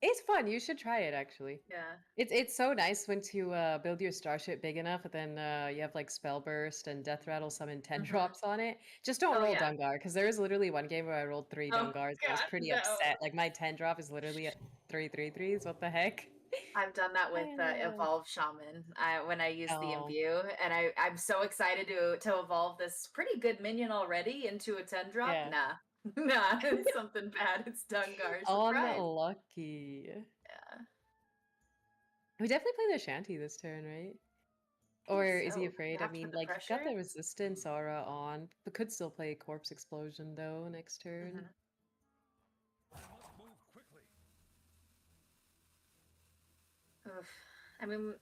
It's fun. You should try it, actually. Yeah. It's so nice once you build your starship big enough, and then you have like Spell Burst and Death Rattle summon 10 drops on it. Just don't roll yeah. Dungar, because there was literally one game where I rolled 3 Oh, Dungars and I was God, pretty no. upset. Like my 10 drop is literally at 3/3/3s. What the heck? I've done that with Evolve Shaman when I use the Imbue, and I'm so excited to evolve this pretty good minion already into a 10 drop. Yeah. Nah, it's something bad. It's Dungar. Surprise. Unlucky. Yeah. We definitely play the Shanty this turn, right? Or is he so. afraid? You I have to mean, put the like, you've got the pressure? Resistance aura on, but could still play Corpse Explosion, though, next turn. Mhm. I must move quickly. Oof. I mean,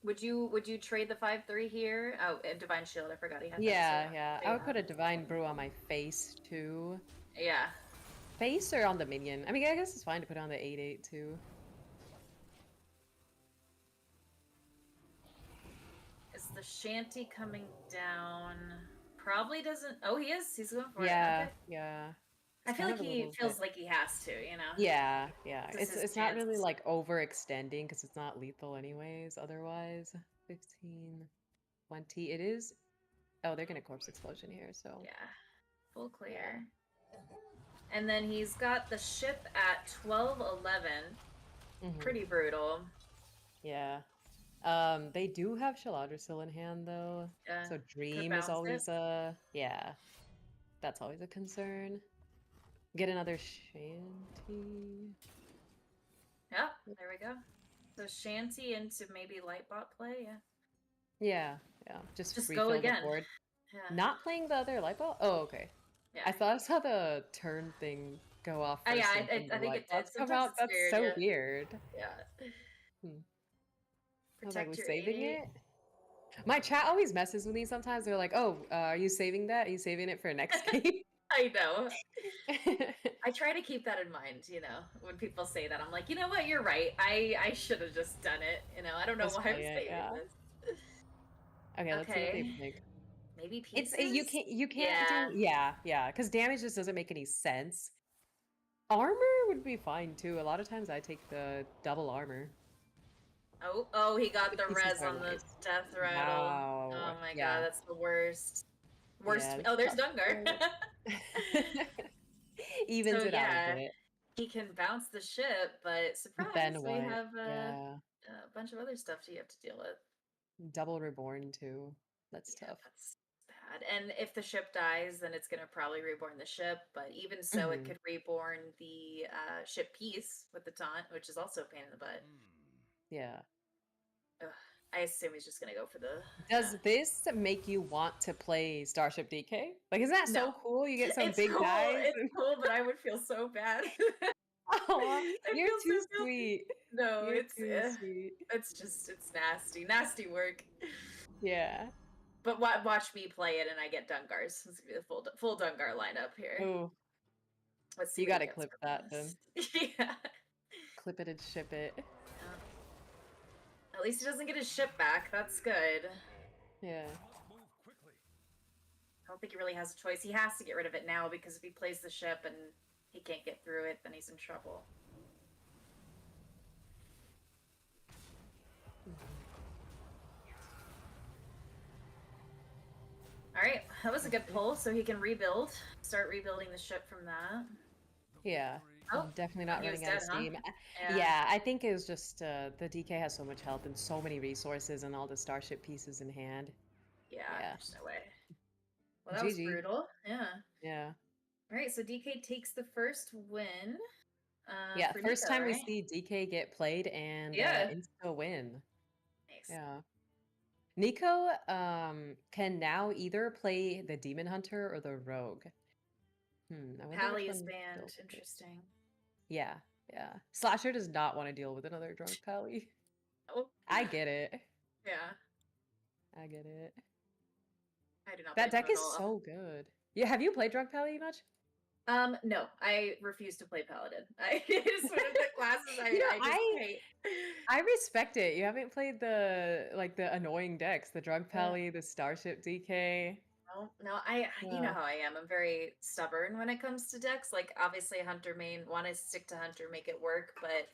would you trade the 5/3 here? Oh, and Divine Shield. I forgot he had that. Yeah. I would put a Divine Brew on my face, too. Yeah. Face or on the minion? I mean, I guess it's fine to put on the 8/8, too. the shanty coming down probably doesn't. Oh, he is. He's going for it. Yeah, Okay. yeah. I It's feel kind like of a he little feels bit. like he has to, you know? Yeah, yeah. This is his It's not really chance. like overextending because it's not lethal anyways. Otherwise, 15, 20. It is. Oh, they're gonna corpse explosion here. So Yeah. Full clear. And then he's got the ship at 12-11. Mhm. Pretty brutal. Yeah. They do have Shaladra in hand though. Yeah. So Could Dream is bounce it. always yeah. That's always a concern. Get another Shanty. Yep, there we go. So shanty into maybe lightbot play, yeah. Yeah, yeah. Just Just refill go the again. board. Yeah. Not playing the other light ball? Oh, okay. Yeah. I thought I saw the turn thing go off Oh, first yeah, and then the I think light it did. balls come Sometimes out. it's That's weird, so yeah. weird. Yeah. Hmm. I was like, Protect we your saving 8-8. it? My chat always messes with me sometimes. They're like, oh, are you saving that? Are you saving it for next game? I know. I try to keep that in mind, you know, when people say that. I'm like, you know what, you're right. I should have just done it. You know, I don't know Just why I'm play it, saving yeah. this. Okay, let's see what they Okay. pick. Maybe It's pieces? you can't do yeah, because damage just doesn't make any sense. Armor would be fine too. A lot of times I take the double armor. Oh, he got The the pieces res are on the nice. death rattle. Wow. Oh my Yeah. god, that's the worst. Worst. Yeah, Oh, there's tough Dungar. part. Evens So it out a yeah, bit. he can bounce the ship, but surprise, Then we what? have Yeah. a bunch of other stuff you have to deal with. Double reborn too. That's Yeah, tough. that's bad. And if the ship dies, then it's going to probably reborn the ship. But even so, it Mhm. could reborn the ship piece with the taunt, which is also a pain in the butt. Yeah. Ugh. I assume he's just going to go for the... Does this make you want to play Starship DK? Like, isn't that No. so cool? You get some It's big cool. guys. It's cool, but I would feel so bad. Aw, I you're feel too so guilty. sweet. No, You're too sweet. it's just, it's nasty. Nasty work. Yeah. But watch me play it and I get Dungars. It's going to be the full Dungar lineup here. Oh, Let's see you what he gotta gets clip for that then. best. Yeah. Clip it and ship it. At least he doesn't get his ship back. That's good. Yeah. Move quickly. I don't think he really has a choice. He has to get rid of it now because if he plays the ship and he can't get through it, then he's in trouble. All right, that was a good pull. So he can rebuild, start rebuilding the ship from that. Yeah. Oh, Definitely not he was running out of dead, huh? steam. Yeah. Yeah, I think it was just the DK has so much health and so many resources and all the starship pieces in hand. Yeah, Yeah. there's no way. Well, that was GG. brutal. Yeah. Yeah. All right, so DK takes the first win. Yeah, For first Nico, time we right? see DK get played and Yeah. insta win. Nice. Yeah. Nico can now either play the Demon Hunter or the Rogue. I wonder which Pally is one banned. he'll pick. Interesting. Yeah, yeah. Slasher does not want to deal with another drunk Pally. Oh. I get it. Yeah. I get it. I do not That blame deck him is at all. so good. Yeah, have you played drunk Pally much? No, I refuse to play Paladin. I just one of the classes I, You know, I just hate. I respect it. You haven't played the annoying decks, the drug Pally, the Starship DK. No, you know Yeah. how I am. I'm very stubborn when it comes to decks. Like obviously Hunter main, want to stick to Hunter, make it work, but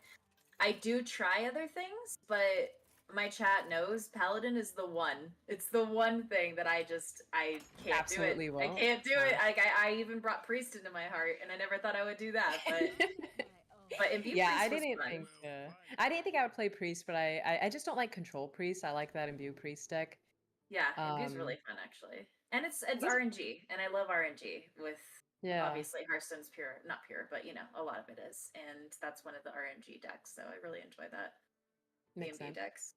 I do try other things, but my chat knows Paladin is the one. It's the one thing that I can't Absolutely do it. I won't. can't do it. I even brought Priest into my heart, and I never thought I would do that. But Imbue Yeah, Priest I was didn't fun. think I didn't think I would play Priest, but I just don't like Control Priest. I like that Imbue Priest deck. Yeah, Imbue's really fun actually, and it's He's- RNG, and I love RNG with. Yeah. Obviously, Hearthstone's not pure, but you know, a lot of it is, and that's one of the RNG decks. So I really enjoy that. Makes The Imbue sense. decks.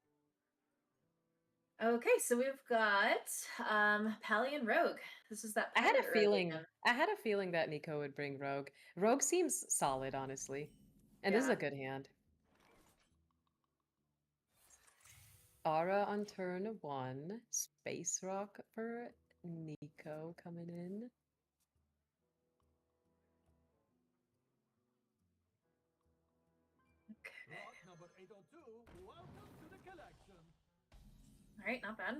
Okay, so we've got Pally and Rogue. This is that. I had a pirate rogue feeling again. that Nico would bring Rogue. Rogue seems solid, honestly. And this is Yeah. a good hand. Aura on turn 1. Space Rock for Nico coming in. Okay. Rock number 802, welcome to the collection. All right, not bad.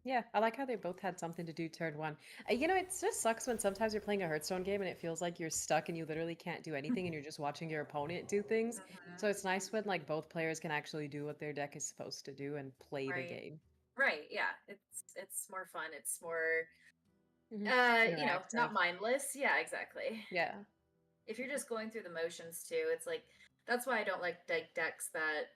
Yeah, I like how they both had something to do turn one. You know, it just sucks when sometimes you're playing a Hearthstone game and it feels like you're stuck and you literally can't do anything and you're just watching your opponent do things. So Mhm. it's nice when like both players can actually do what their deck is supposed to do and play the Right. game. Right. Yeah. It's more fun. It's more Hmm. not Interactive. mindless. Yeah, exactly. Yeah. If you're just going through the motions too, it's like that's why I don't like decks that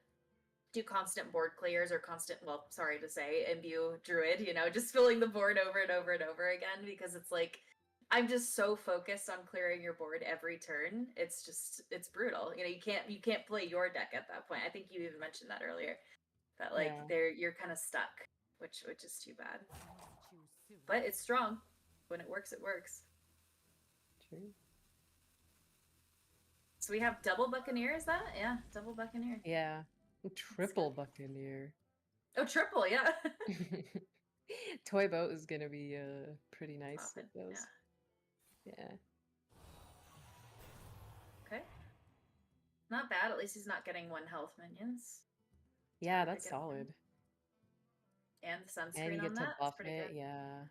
do constant board clears or constant, well, sorry to say, imbue druid, just filling the board over and over and over again, because it's like I'm just so focused on clearing your board every turn. It's brutal. You can't play your deck at that point. I think you even mentioned that earlier. That like Yeah. you're kind of stuck, which is too bad. I must choose soon. But it's strong. When it works, it works. True. So we have double Buccaneer, is that? Yeah, double Buccaneer. Yeah. Triple Buccaneer. Oh, triple, yeah. Toy boat is gonna be pretty nice with Poppin', those. Yeah. Okay. Not bad. At least he's not getting 1 health minions. Yeah, Hard to that's get them. solid. And the And you sunscreen on get to that. That's buff pretty it, good. yeah.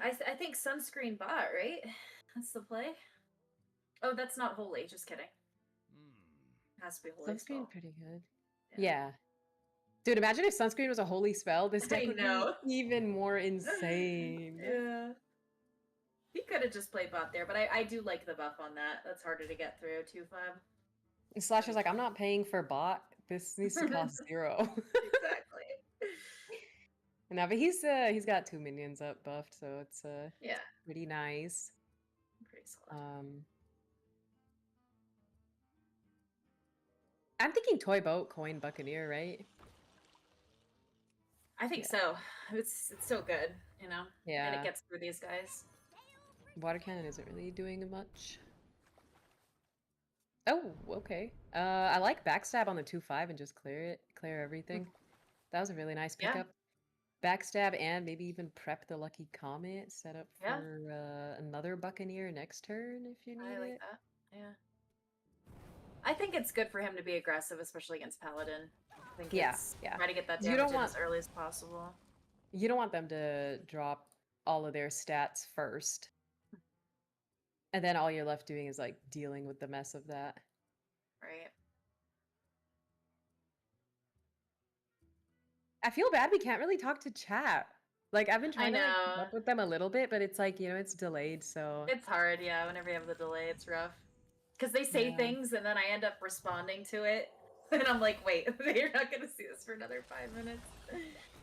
I think sunscreen bot, right? That's the play. Oh, that's not holy. Just kidding. It has to be holy Sunscreen spell. pretty good. Yeah. Dude, imagine if sunscreen was a holy spell. This deck I would know. be even more insane. Yeah. He could have just played bot there, but I do like the buff on that. That's harder to get through. 2-5. Slash is like, I'm not paying for bot. This needs to cost 0. Exactly. No, but he's got 2 minions up buffed, so it's Yeah. pretty nice. Pretty solid. I'm thinking toy boat, coin, buccaneer, right? I think Yeah. so. It's so good, And Yeah. it gets through these guys. Water cannon isn't really doing much. Oh, okay. I like backstab on the 2/5 and just clear everything. That was a really nice Yeah. pickup. Backstab and maybe even prep the lucky comet set up Yeah. for another buccaneer next turn if you need I like it. that. Yeah. I think it's good for him to be aggressive, especially against Paladin. I think Yeah, it's yeah. try to get that You damage don't in want- as early as possible. You don't want them to drop all of their stats first. And then all you're left doing is like dealing with the mess of that. Right. I feel bad we can't really talk to chat. Like I've been I trying to like keep know. up with them a little bit, but it's like, it's delayed, so It's hard, yeah. Whenever you have the delay, it's rough. Because they say Yeah. things and then I end up responding to it. And I'm like, wait, you're not going to see this for another 5 minutes.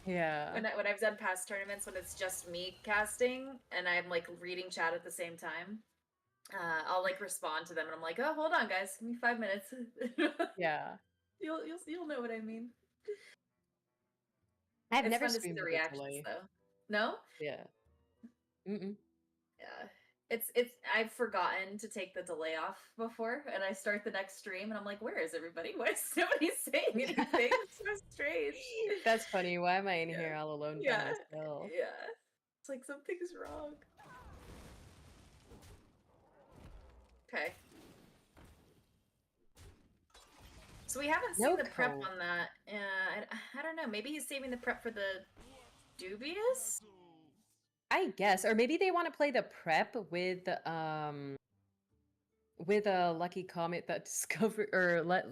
yeah. When I've done past tournaments, when it's just me casting and I'm like reading chat at the same time, I'll like respond to them and I'm like, oh, hold on, guys, give me 5 minutes. Yeah. You'll know what I mean. I've It's never fun to see streamed the with a reactions delay. though. No? Yeah. Mm-mm. Yeah. It's I've forgotten to take the delay off before, and I start the next stream and I'm like, where is everybody? Why is nobody saying anything? It's so strange. That's funny. Why am I in Yeah. here all alone by Yeah. myself? Yeah. It's like something's wrong. Okay. So we haven't seen No the prep code. on that. I don't know. Maybe he's saving the prep for the dubious? I guess. Or maybe they want to play the prep with a lucky comet that discover or let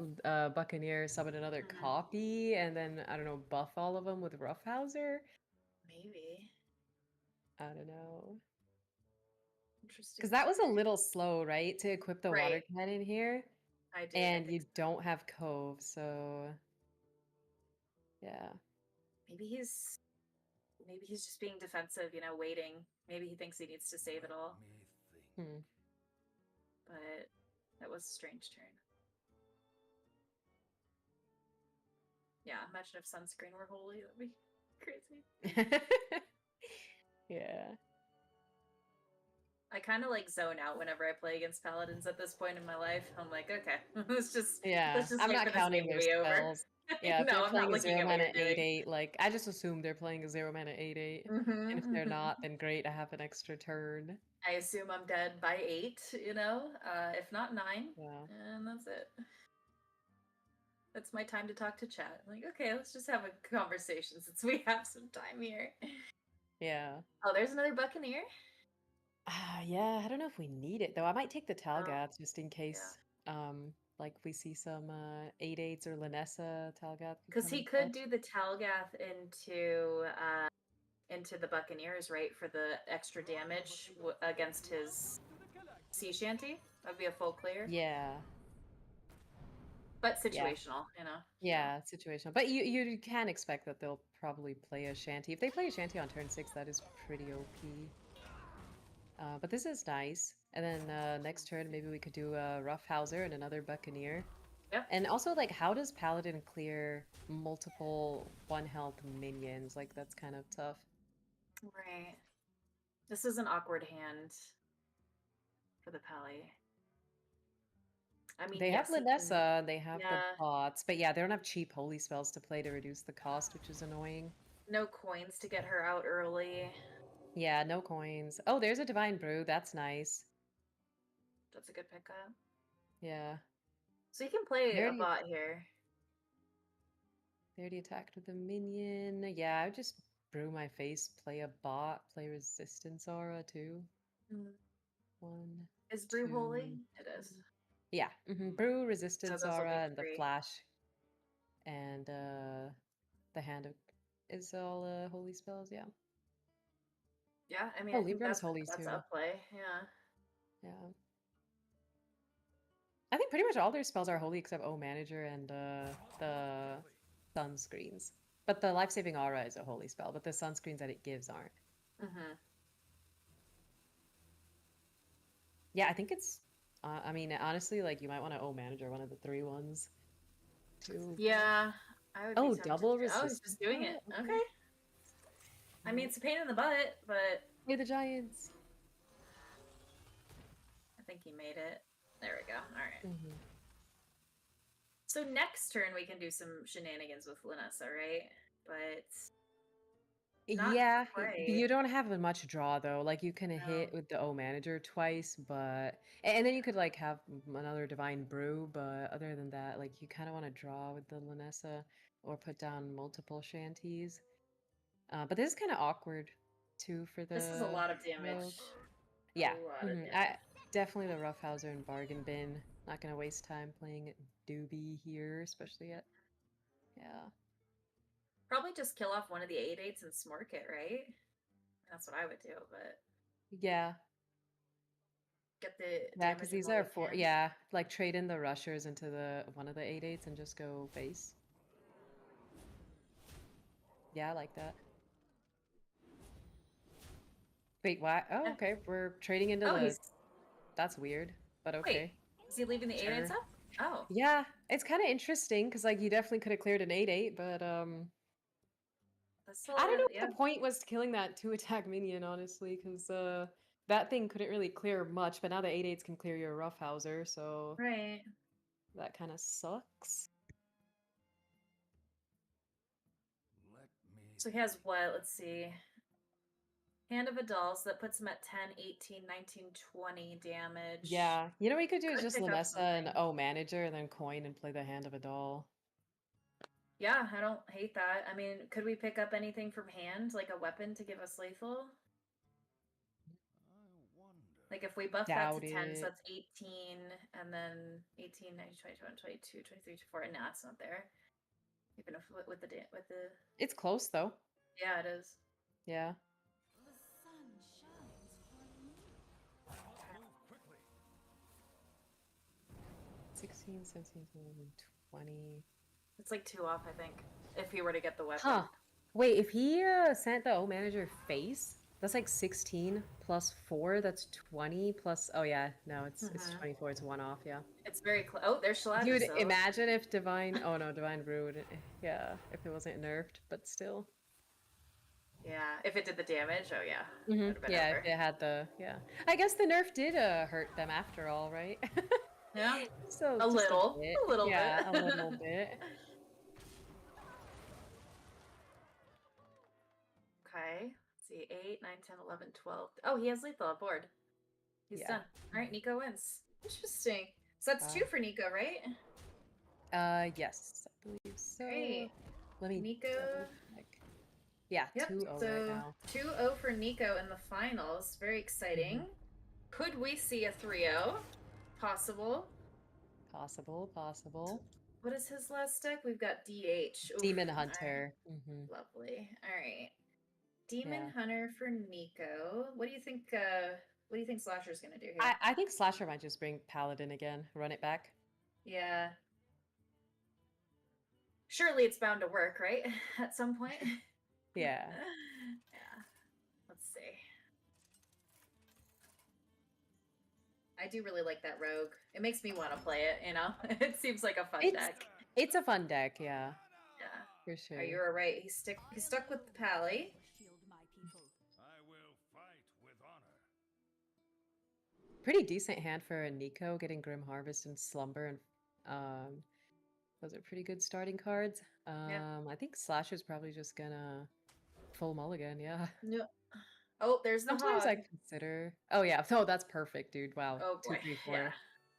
Buccaneer summon another Mhm. copy and then I don't know, buff all of them with Roughhouser. Maybe. I don't know. Interesting. Because that was a little slow, right? To equip the water Right. cannon here. I did. And I you think so. don't have Cove, so yeah. Maybe he's just being defensive, waiting. Maybe he thinks he needs to save it all. Hmm. But that was a strange turn. Yeah, imagine if sunscreen were holy. That'd be crazy. Yeah. I kind of like zone out whenever I play against paladins at this point in my life. I'm like, okay, let's just I'm wait not for this counting game their to be over. spells. Yeah, if No, they're I'm not playing a looking 0 at what mana you're doing. 8/8, like I just assume they're playing a 0 mana 8/8. And if they're not, then great, I have an extra turn. I assume I'm dead by 8, if not 9. Yeah. And that's it. That's my time to talk to chat. I'm like, okay, let's just have a conversation since we have some time here. Yeah. Oh, there's another Buccaneer. Yeah, I don't know if we need it though. I might take the Oh, Talgath just in case. Like we see some 8/8s or Lanessa Talgath could because come he in could clutch. do the Talgath into the Buccaneers, right, for the extra damage against his sea shanty. That'd be a full clear, Yeah. but Yeah. situational, you know. Yeah, situational. But you can expect that they'll probably play a shanty. If they play a shanty on turn 6, that is pretty OP. But this is nice. And then next turn, maybe we could do a Roughhouser and another Buccaneer. Yep. And also, like, how does Paladin clear multiple 1 health minions? Like, that's kind of tough. Right. This is an awkward hand for the Pally. I mean, They have yes, he can- Lanessa, they have the yeah, bots, but yeah, they don't have cheap holy spells to play to reduce the cost, which is annoying. no coins to get her out early. Yeah, no coins. Oh, there's a Divine Brew. That's nice. That's a good pickup. Yeah. So you can play They a already, bot here. they already attacked with a minion. Yeah, I would just brew my face, play a bot, play Resistance Aura too. Mm. 1, Is Brew 2. holy? It is. Yeah, Brew, So Resistance those will Aura, make and the 3. Flash, and the Hand of is all holy spells. Yeah. Yeah, I mean, Oh, I think Libram's that's holy too. up play. Yeah. Yeah. I think pretty much all their spells are holy except O Manager and the sunscreens. But the life saving aura is a holy spell, but the sunscreens that it gives aren't. Mm-hmm. Yeah, I think it's. I mean, honestly, like you might want to O Manager one of the 3 ones. Too. Yeah, I would be Oh, tempted double to. Oh, he's resistance. just doing it. aura? Okay. I mean, it's a pain in the butt, but Play the Giants. I think he made it. There we go. All right. Mhm. So next turn we can do some shenanigans with Lanessa, right? But not Yeah, quite. you don't have much draw though. Like you can No. hit with the O Manager twice, but and then you could like have another Divine Brew, but other than that, like you kind of want to draw with the Lanessa or put down multiple shanties. But this is kind of awkward too for This is a the lot of damage. rogue. Yeah, A lot of damage. I definitely the Roughhouser and Bargain Bin. Not gonna waste time playing Doobie here, especially at yeah. Probably just kill off one of the 8/8s and smork it, right? That's what I would do, but Yeah. get the Yeah, damage because in these while are we four. can. Yeah, like trade in the rushers into the one of the 8/8s and just go face. Yeah, I like that. Wait, why? Oh, Yeah. okay. We're trading into Oh, the. he's That's weird, but wait. okay. Is he leaving the 8/8s Sure. up? Oh, Yeah, it's kind of interesting because like you definitely could have cleared an 8/8, but that's I don't know yeah. if the point was killing that 2 attack minion, honestly, because that thing couldn't really clear much, but now the 8/8s can clear your Roughhouser, so Right. that kind of sucks. Let me. So he has what? Let's see. Hand of a doll, so that puts him at 10, 18, 19, 20 damage. Yeah, you know what you could do is Could just pick up Lanessa and something. O Manager and then coin and play the Hand of a Doll. Yeah, I don't hate that. I mean, could we pick up anything from hand, like a weapon to give us lethal? I wonder. Like if we buff Doubt that to 10, so it. that's 18, and then 18, 19, 20, 21, 22, 23, 24, and now it's not there. Even if with the It's close though. yeah, it is. Yeah. The sun shines for me. I must move quickly. 16, 17, 20. It's like 2 off, I think, if he were to get the weapon. Huh. Wait, if he sent the O Manager face, that's like 16 plus 4, that's 20 plus. Oh yeah, no, it's 24. It's 1 off. Yeah. It's very close. Oh, there's Shalatus. Dude, imagine if Divine. Oh no, Divine Brew would. Yeah, if it wasn't nerfed, but still. Yeah, if it did the damage, oh yeah. Would've been Yeah, over. if it had the. Yeah. I guess the nerf did hurt them after all, right? Yeah. So A just little. bit. A little Yeah, bit. a little bit. Okay. Let's see. 8, 9, 10, 11, 12. Oh, he has lethal aboard. He's Yeah. done. All right, Nico wins. Interesting. So that's Wow. 2 for Nico, right? Yes, I believe so. Great. Let me Nico. double-check. Yeah, Yep. 2-0 right So now. 2-0 for Nico in the finals. Very exciting. Could we see a 3-0? Possible. Possible. What is his last deck? We've got DH. Oof. Demon All right. Hunter. Lovely. All right. Demon Yeah. Hunter for Nico. What do you think? What do you think Slasher's gonna do here? I think Slasher might just bring Paladin again. Run it back. Yeah. Surely it's bound to work, right? At some point. Yeah. Yeah. Let's see. I do really like that rogue. It makes me want to play it, you know? It seems like a fun deck. It's a fun deck, yeah. Yeah. For sure. Oh, you were right. He's stuck with the Pally. Shield my people. I will fight with honor. Pretty decent hand for a Nico, getting Grim Harvest and Slumber, and those are pretty good starting cards. I think Slasher's probably just gonna full mulligan, yeah. No. Oh, there's the Sometimes hog. I consider. Oh yeah, oh that's perfect, dude. Wow. Oh 2, boy. 3, 4. Yeah.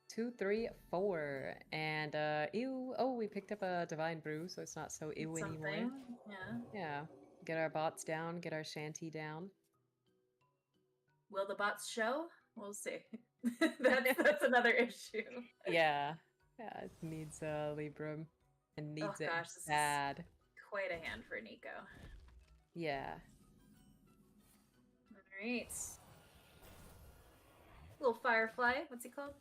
2, 3, 4. And ew. Oh, we picked up a Divine Brew, so it's not so ew anymore. Something. Yeah. Yeah. Get our bots down, get our shanty down. Will the bots show? We'll see. that's another issue. Yeah. Yeah, it needs Libram. And needs it gosh, this is bad. quite a hand for Nico. Yeah. Alright. Little Firefly. What's he called?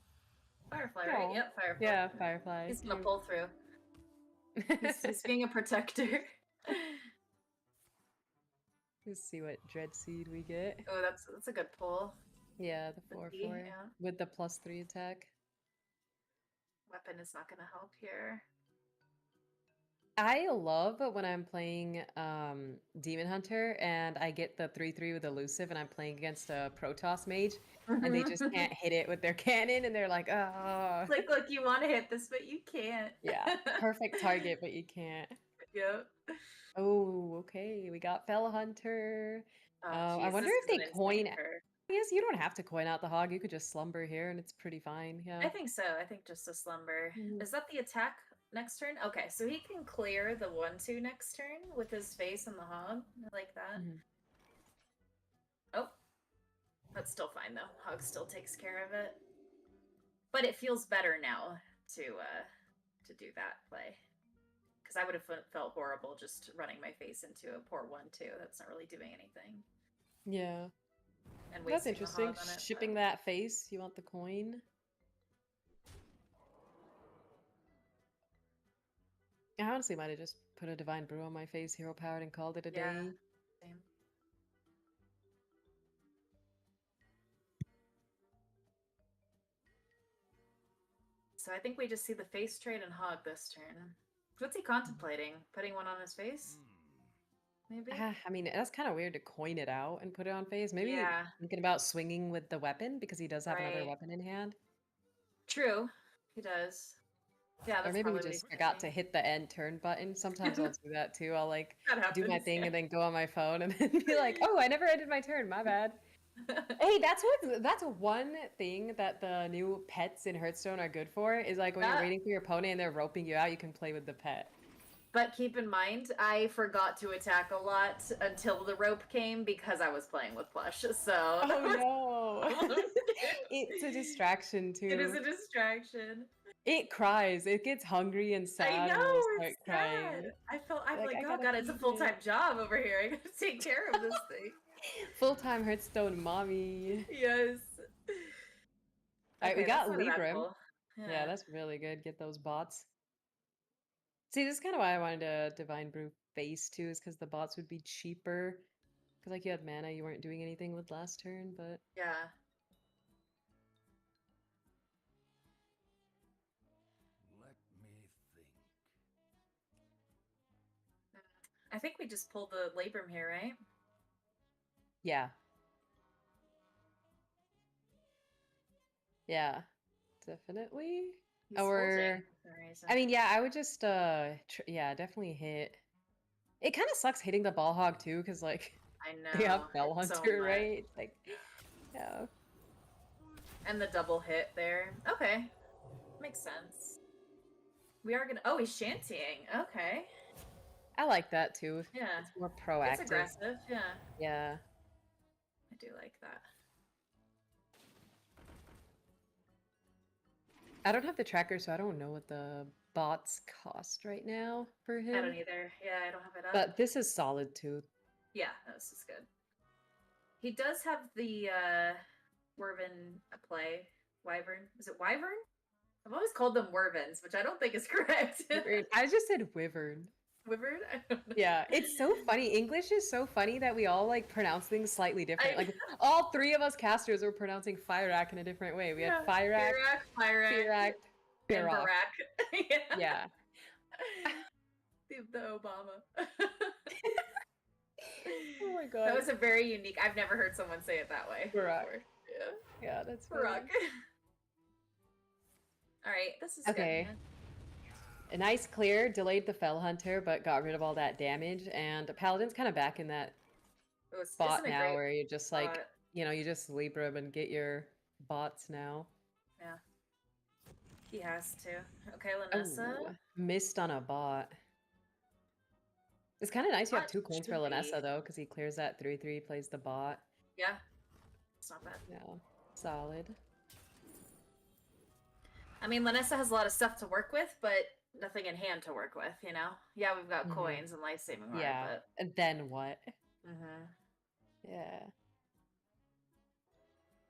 Firefly, right? Aw. Yep, Firefly. Yeah, Firefly. He's gonna cute. pull through. He's being a protector. Let's see what Dread Seed we get. Oh, that's a good pull. Yeah, the The 4/4 D, yeah. with the +3 attack. Weapon is not gonna help here. I love when I'm playing Demon Hunter and I get the 3/3 with Elusive and I'm playing against a Protoss mage and they just can't hit it with their cannon and they're like, oh. It's like, look, you want to hit this, but you can't. Yeah, perfect target, but you can't. Yep. Oh, okay. We got Fell Hunter. Oh, I geez, wonder this if is they an insane coin. curve. Yes, you don't have to coin out the hog. You could just slumber here and it's pretty fine. Yeah. I think so. I think just a slumber. Mhm. Is that the attack next turn? Okay, so he can clear the 1/2 next turn with his face and the hog. I like that. Mhm. Oh, that's still fine though. Hog still takes care of it. But it feels better now to do that play. Because I would have felt horrible just running my face into a poor 1/2. That's not really doing anything. Yeah. And That's wasting the interesting. hog on it. Shipping that face. You want the coin? I honestly might have just put a Divine Brew on my face, hero powered, and called it a Yeah. day. Same. So I think we just see the face trade and hog this turn. What's he contemplating? Putting one on his face? Maybe? I mean, that's kind of weird to coin it out and put it on face. Maybe Yeah. thinking about swinging with the weapon because he does have another Right. weapon in hand. True. He does. Yeah, that's Or maybe he probably just what he's forgot to thinking. hit the end turn button. Sometimes I'll do that too. I'll like That do my happens, thing yeah. and then go on my phone and then be like, oh, I never ended my turn. My bad. Hey, that's one thing that the new pets in Hearthstone are good for is like when you're Yeah. waiting for your opponent and they're roping you out, you can play with the pet. But keep in mind, I forgot to attack a lot until the rope came because I was playing with Plush. So Oh no. It's a distraction too. it is a distraction. It cries. It gets hungry and sad. I and know, will start it's crying. sad. I'm Like, like, I oh gotta god, it's a feed full-time it. job over here. I gotta take care of this thing. Full-time Hearthstone mommy. Yes. Alright, we Okay, got that's not a bad Libram. pull. Yeah, that's really good. Get those bots. See, this is kind of why I wanted a Divine Brew face too, is because the bots would be cheaper. Because like you had mana, you weren't doing anything with last turn, but Yeah. Let me think. I think we just pulled the Labrum here, right? yeah. Yeah, definitely. He's Or, holding for some reason. I mean, yeah, I would just, yeah, definitely hit. It kind of sucks hitting the ball hog too, because like I know. they have Fell it's so Hunter, much. right? It's like, yeah. And the double hit there. Okay. Makes sense. We are gonna. Oh, he's shantying. Okay. I like that too. Yeah. It's more proactive. It's aggressive. Yeah. Yeah. I do like that. I don't have the tracker, so I don't know what the bots cost right now for I him. don't either. Yeah, I don't have it up. But this is solid too. Yeah, this is good. He does have the Wyvern play. Wyvern. Is it Wyvern? I've always called them Wyverns, which I don't think is correct. I just said wyvern. Wyvern? I don't know. Yeah, it's so funny. English is so funny that we all like pronounce things slightly different. I Like all three of us casters were pronouncing Firac in a different way. We had Firac, Firac, and Birac. Barack. Yeah. The Obama. Oh my god. That was a very unique. I've never heard someone say it that way. Barack. Before. Yeah. Yeah, that's funny. Barack. All right, this is Okay. good, man. A nice clear, delayed the Fell Hunter, but got rid of all that damage. And Paladin's kind of back in that spot Isn't it now great where you're just like, spot? you know, you just Libra and get your bots now. Yeah. He has to. Okay, Lanessa. Oh, missed on a bot. It's kind of nice you have Bot 2 coins for should be- Lanessa though, because he clears that 3/3, plays the bot. Yeah. It's not bad. Yeah, solid. I mean, Lanessa has a lot of stuff to work with, but nothing in hand to work with, you know? Yeah, we've got Mhm. coins and life-saving art, Yeah, but... and then what? Mm-hmm. Yeah.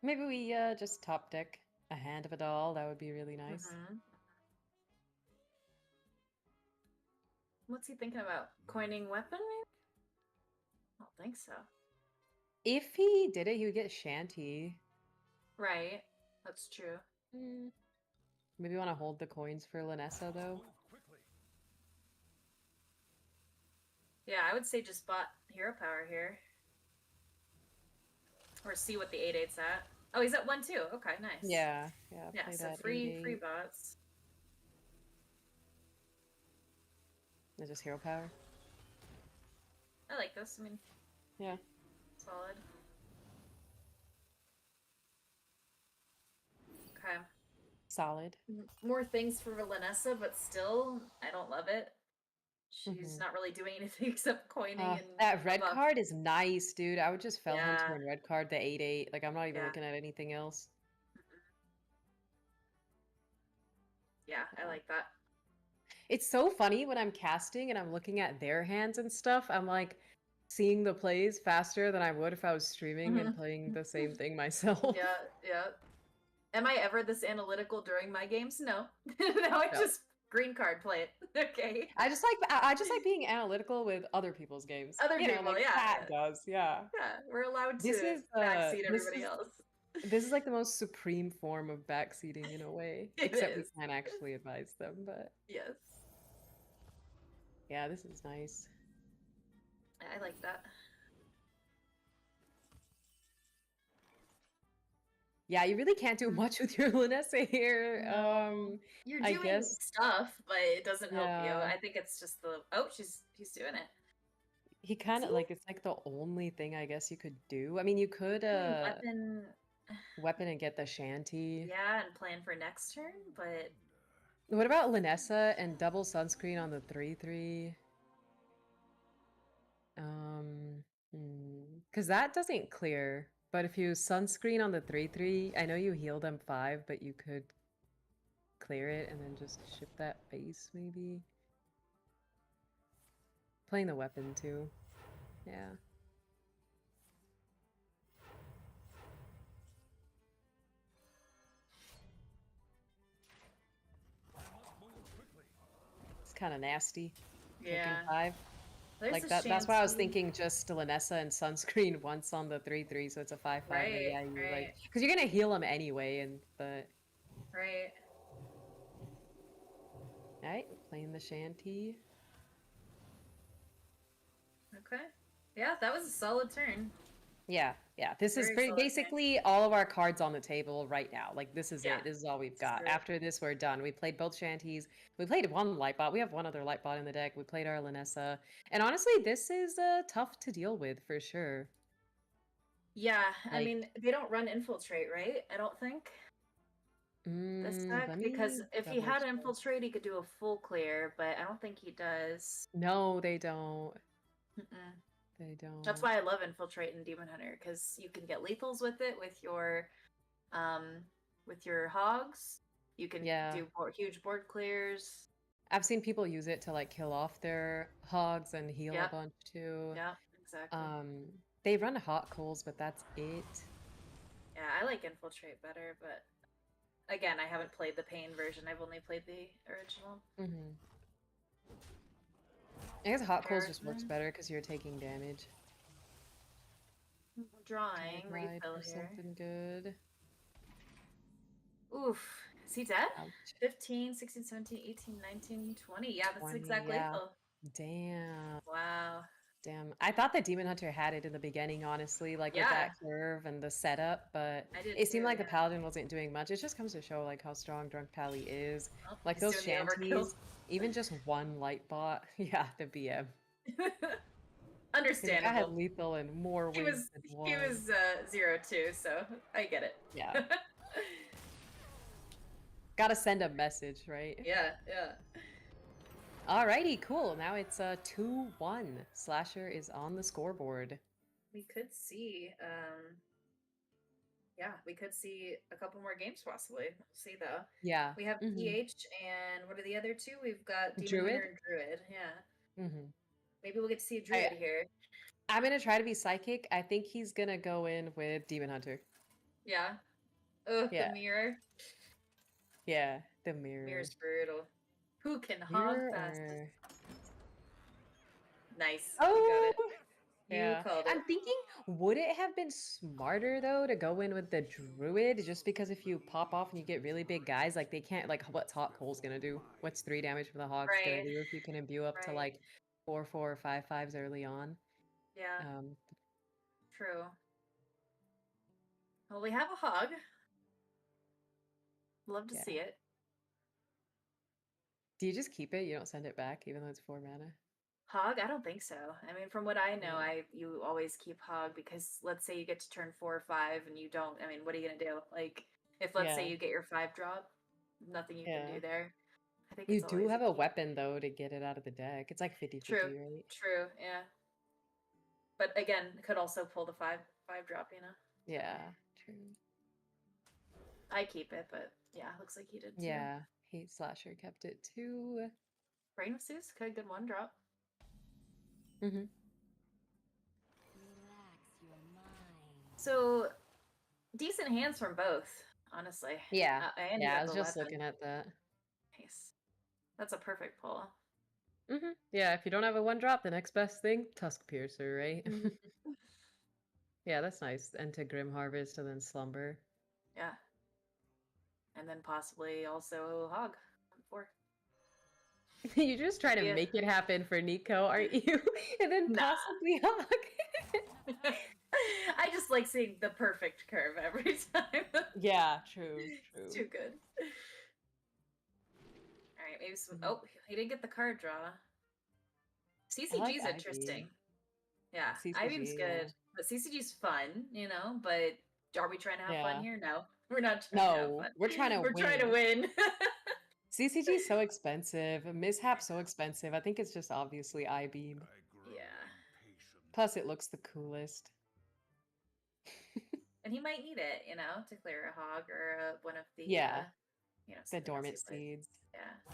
Maybe we just top deck a hand of a doll. That would be really nice. Mm-hmm. What's he thinking about? Coining weapon, maybe? I don't think so. If he did it, he would get Shanty. Right. That's true. Maybe want to hold the coins for Lanessa though. Move quickly. Yeah, I would say just bot hero power here. Or see what the 8/8's at. Oh, he's at 1 too. Okay, nice. Yeah. Yeah, play so that free 8/8. bots. Is just hero power? I like this. I mean, Yeah. solid. Okay. Solid. More things for Lanessa, but still, I don't love it. She's Mhm. not really doing anything except coining and That red buff. card is nice, dude. I would just Fell Hunter Yeah. and red card the 8/8. Like I'm not even Yeah. looking at anything else. Yeah, I like that. It's so funny when I'm casting and I'm looking at their hands and stuff. I'm like seeing the plays faster than I would if I was streaming and playing the same thing myself. Yeah, yeah. Am I ever this analytical during my games? No. No, I No. just green card play it. Okay. I just like being analytical with other people's games. Other You know, people, like yeah. Pat does. Yeah. Yeah, we're allowed to This is, backseat this everybody is- else. This is like the most supreme form of backseating in a way. It Except we is. can't actually advise them, but Yes. yeah, this is nice. I like that. Yeah, you really can't do much with your Lanessa here. No. You're I doing guess- stuff, but it doesn't help you. Yeah. I think it's just the he's doing it. He kind of See? like it's like the only thing I guess you could do. I mean, you could Weapon, weapon and get the Shanty. yeah, and plan for next turn, but What about Lanessa and double sunscreen on the 3/3? Because that doesn't clear. But if you sunscreen on the 3/3, I know you heal them 5, but you could clear it and then just ship that base maybe. Playing the weapon too. Yeah. Move quickly. It's kind of nasty. Taking yeah. 5. There's Like a that's why I was Shanty. thinking just Lanessa and sunscreen once on the 3/3, so it's a 5/5. Right, Yeah, you like right. because you're gonna heal them anyway, and but Right. alright, playing the Shanty. Okay. Yeah, that was a solid turn. Yeah. This is Very pretty solid turn. basically all of our cards on the table right now. Like this is Yeah, it. This is all we've is got. it. After this, we're done. We played both Shanties. We played one Lightbot. We have one other Lightbot in the deck. We played our Lanessa. And honestly, this is tough to deal with for sure. Yeah, I Like- mean, they don't run infiltrate, right? I don't think. this deck, Let because me if he double had check. infiltrate, he could do a full clear, but I don't think he does. No, they don't. Mm-mm. They don't. That's why I love infiltrate in Demon Hunter, because you can get lethals with it with your hogs. You can Yeah. do huge board clears. I've seen people use it to like kill off their hogs and heal a Yep. bunch too. Yeah, exactly. They run hot coals, but that's it. Yeah, I like infiltrate better, but again, I haven't played the pain version. I've only played the original. Mm-hmm. I guess hot coals just works Character. better because you're taking damage. Drawing, Ride refill for here. something good. Oof. Is he dead? Ouch. 15, 16, 17, 18, 19, 20. Yeah, that's 20, exactly yeah. lethal. Damn. Wow. Damn. I thought the Demon Hunter had it in the beginning, honestly, like with that curve and the setup, but I did it seemed too, like the yeah. Paladin wasn't doing much. It just comes to show like how strong Drunk Pally is. Well, Like he's those doing the overkill. shanties, even just one light bot. Yeah, the BM. If I had Understandable. lethal and more He wins was than he one. was 0-2, so I get it. Yeah. Gotta send a message, right? Yeah, yeah. Alrighty, cool. Now it's 2-1. Slasher is on the scoreboard. We could see yeah, we could see a couple more games possibly. We'll see though. Yeah. We have Mhm. DH and what are the other two? We've got Demon Druid? Hunter and Druid. Yeah. Mm-hmm. Maybe we'll get to see a Druid here. I'm gonna try to be psychic. I think he's gonna go in with Demon Hunter. Yeah. Oh, Yeah. the mirror. Yeah, the mirror. Mirror's brutal. Who can Mirror hog fastest? or... Nice. Oh, You got it. yeah. You called it. I'm thinking, would it have been smarter though to go in with the Druid? Just because if you pop off and you get really big guys, like they can't, like what's Hot Coal's gonna do? What's 3 damage from the Hog's gonna Right. do if you can imbue up to Right. like 4/4 or 5/5s early on? Yeah. True. Well, we have a hog. Love to see it. Do you just keep it? You don't send it back, even though it's 4 mana? Hog? I don't think so. I mean, from what I know, you always keep hog because let's say you get to turn 4 or 5 and you don't. I mean, what are you gonna do? Like, if let's say you get your 5 drop, nothing you can do there. I think You it's do always have a weapon though to get it out of the deck. It's like 50/50, True. right? True. Yeah. But again, could also pull the 5 drop. You know. Yeah. True. I keep it, but yeah, looks like you did too. Yeah. Hate Slasher kept it too. Brain of Zeus, could good 1 drop. Mm-hmm. Relax your mind. So decent hands from both, honestly. Yeah. I I was just looking at that. Nice. That's a perfect pull. Mm-hmm. Yeah, if you don't have a 1-drop, the next best thing, Tusk Piercer, right? Yeah, that's nice. And to Grim Harvest and then Slumber. Yeah. And then possibly also Hog. 4. You just try to make it happen for Nico, aren't you? And then possibly Hog. I just like seeing the perfect curve every time. Yeah, true. It's too good. Alright, maybe some... Oh, he didn't get the card draw. CCG's interesting. Yeah, Ivy's good. But CCG's fun, you know, but are we trying to have fun here? No. We're not trying to have fun. We're trying to win. We're trying to win. CCG is so expensive. Mishap so expensive. I think it's just obviously I-beam. Yeah. Plus it looks the coolest. And he might need it, you know, to clear a hog or one of the you know, the something else dormant he plays. seeds. Yeah.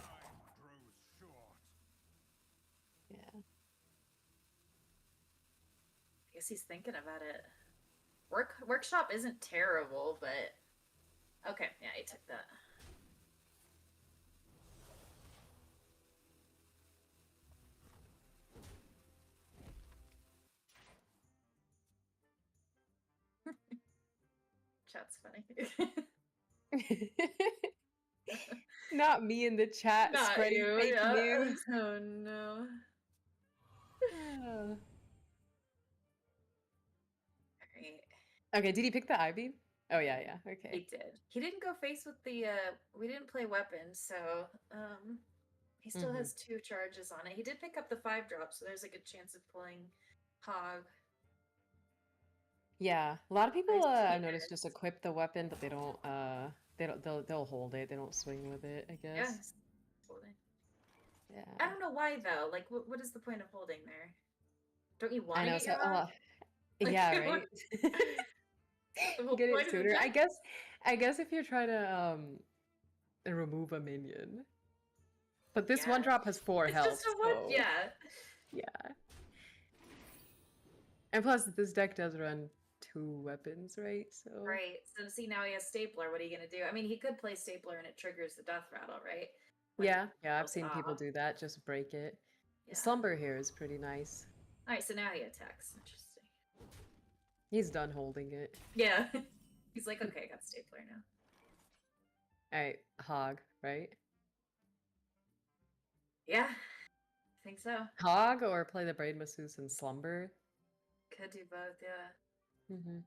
Yeah. I guess he's thinking about it. Workshop isn't terrible, but okay, yeah, he took that. Chat's funny. Not me in the chat Not spreading you, fake news. Oh no. Okay, did he pick the I-beam? Oh yeah, okay. He did. He didn't go face with the we didn't play weapons, so he still has 2 charges on it. He did pick up the 5 drop, so there's a good chance of pulling Hog. Yeah, a lot of people I've noticed just equip the weapon, but they don't they'll hold it. They don't swing with it, I Yeah. guess. he's holding. I Yeah. don't know why though. Like, what is the point of holding there? Don't you want I to know. get your hog? Like, Yeah, what- right. the whole Get point it of the sooner. deck? I guess if you're trying to remove a minion. But this one Yeah. drop has 4 It's health, just a one. so Yeah. yeah. And plus this deck does run 2 weapons, right? So Right. So see, now he has stapler. What are you gonna do? I mean, he could play stapler and it triggers the death rattle, right? When he yeah, I've goes seen people off. do that, just break it. Yeah. Slumber here is pretty nice. All right. So now he attacks. Interesting. He's done holding it. Yeah. He's like, okay, I got stapler now. Alright, Hog, right? Yeah. I think so. Hog or play the Braid Masseuse and Slumber? Could do both. Yeah. Mm-hmm.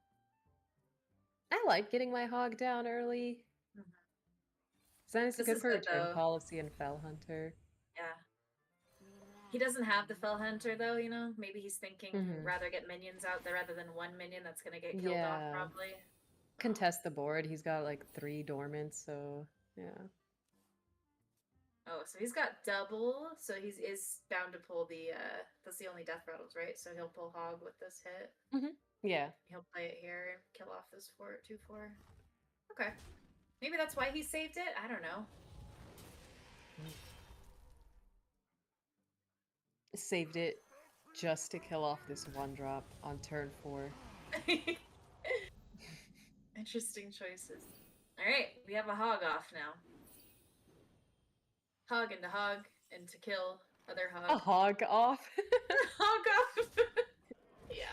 I like getting my Hog down early. Mhm. It's This good is for good, Return though. Policy and Fell Hunter. Yeah. He doesn't have the Fell Hunter though, you know? Maybe he's thinking Mhm. rather get minions out there rather than one minion that's gonna get killed off Yeah. probably. Contest the board. He's got like 3 dormants, so yeah. Oh, so he's got double, so he's is bound to pull the that's the only death rattles, right? So he'll pull hog with this hit. Yeah. He'll play it here and kill off this 2/4. Okay. Maybe that's why he saved it. I don't know. Saved it just to kill off this 1-drop on turn 4. Interesting choices. Alright, we have a hog off now. Hog into kill, other A hog. Hog off. Hog off! Yeah.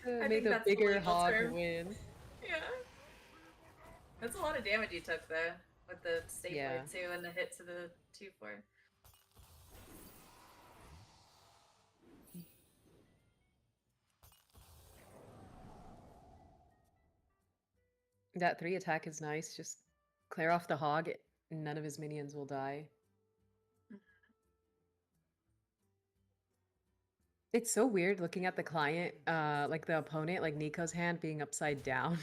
I Made think the that's the bigger legal Hog term. win. Yeah. That's a lot of damage you took though, with the stapler Yeah. too and the hit to the 2/4. That 3 attack is nice. Just clear off the Hog. None of his minions will die. It's so weird looking at the client, like the opponent, like Nico's hand being upside down.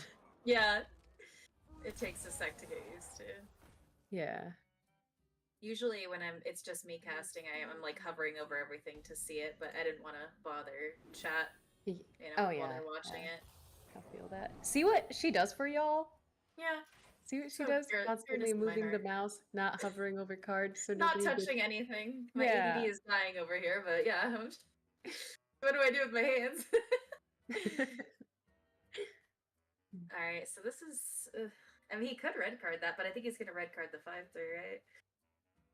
Yeah. It takes a sec to get used to. Yeah. Usually when it's just me casting, I'm like hovering over everything to see it, but I didn't want to bother chat, Y- you know, Oh while yeah. they're watching yeah. it. I feel that. See what she does for y'all? Yeah. See what she So does? fairness Constantly in my moving the heart. mouse, not hovering over cards, so Not nobody gets- touching anything. My Yeah. ADD is dying over here, but yeah. What do I do with my hands? Alright, so this is... I mean, he could red card that, but I think he's going to red card the 5/3, right?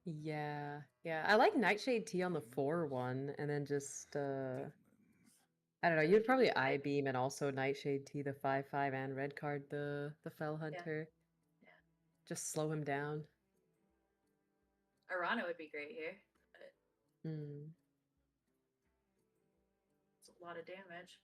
Yeah. Yeah. I like Nightshade Tea on the 4/1, and then just I don't know, you'd probably eye beam and also Nightshade Tea the 5/5 and red card the Fell Hunter. Yeah. Just slow him down. Arana would be great here, but Mm. it's a lot of damage.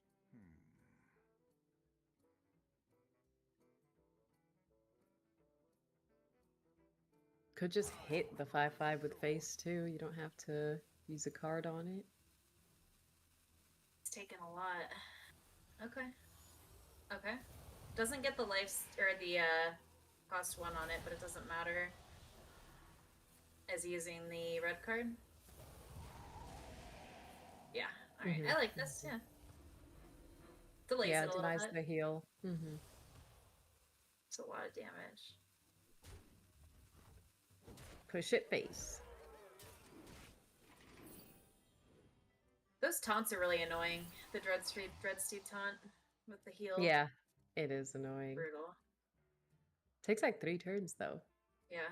Could just hit the 5/5 with face too. You don't have to use a card on it. It's taken a lot. Okay. Okay. Doesn't get the life or the cost 1 on it, but it doesn't matter. As using the red card. Yeah. Alright. I like this, yeah. Delays Yeah, it a little denies bit. the heal. Mm-hmm. It's a lot of damage. Push it face. Those taunts are really annoying. The Dreadsteed taunt with the heal. Yeah, it is annoying. Brutal. Takes like 3 turns though. Yeah.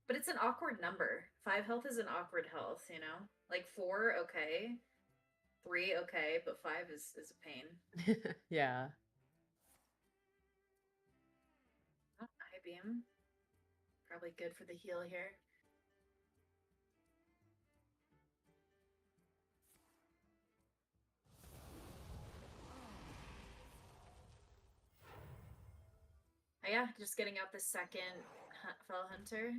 But it's an awkward number. 5 health is an awkward health, you know? Like 4, okay. 3, okay, but 5 is a pain. Yeah. Oh, eye beam. Probably good for the heal here. Yeah, just getting out the second Fell Hunter.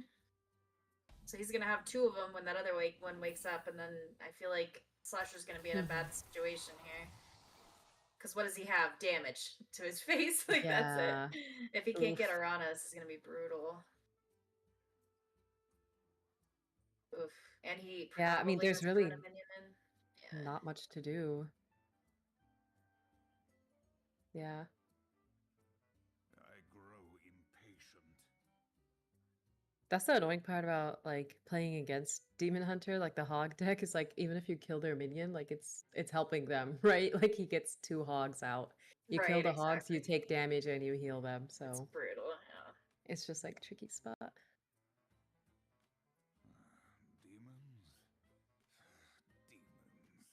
So he's gonna have 2 of them when that other one wakes up, and then I feel like Slasher's gonna be in a bad situation here. Because what does he have? Damage to his face. Like that's Yeah. it. If he can't get Oof. Arana, this is gonna be brutal. Oof. And he Yeah, I mean, probably there's doesn't run really a minion in. Yeah. not much to do. Yeah. I grow impatient. That's the annoying part about like playing against Demon Hunter, like the hog deck is like even if you kill their minion, like it's helping them, right? Like he gets 2 hogs out. You kill Right, the hogs, you exactly. take damage and you heal them. It's So brutal, yeah. it's just like tricky spot. Demons? Demons.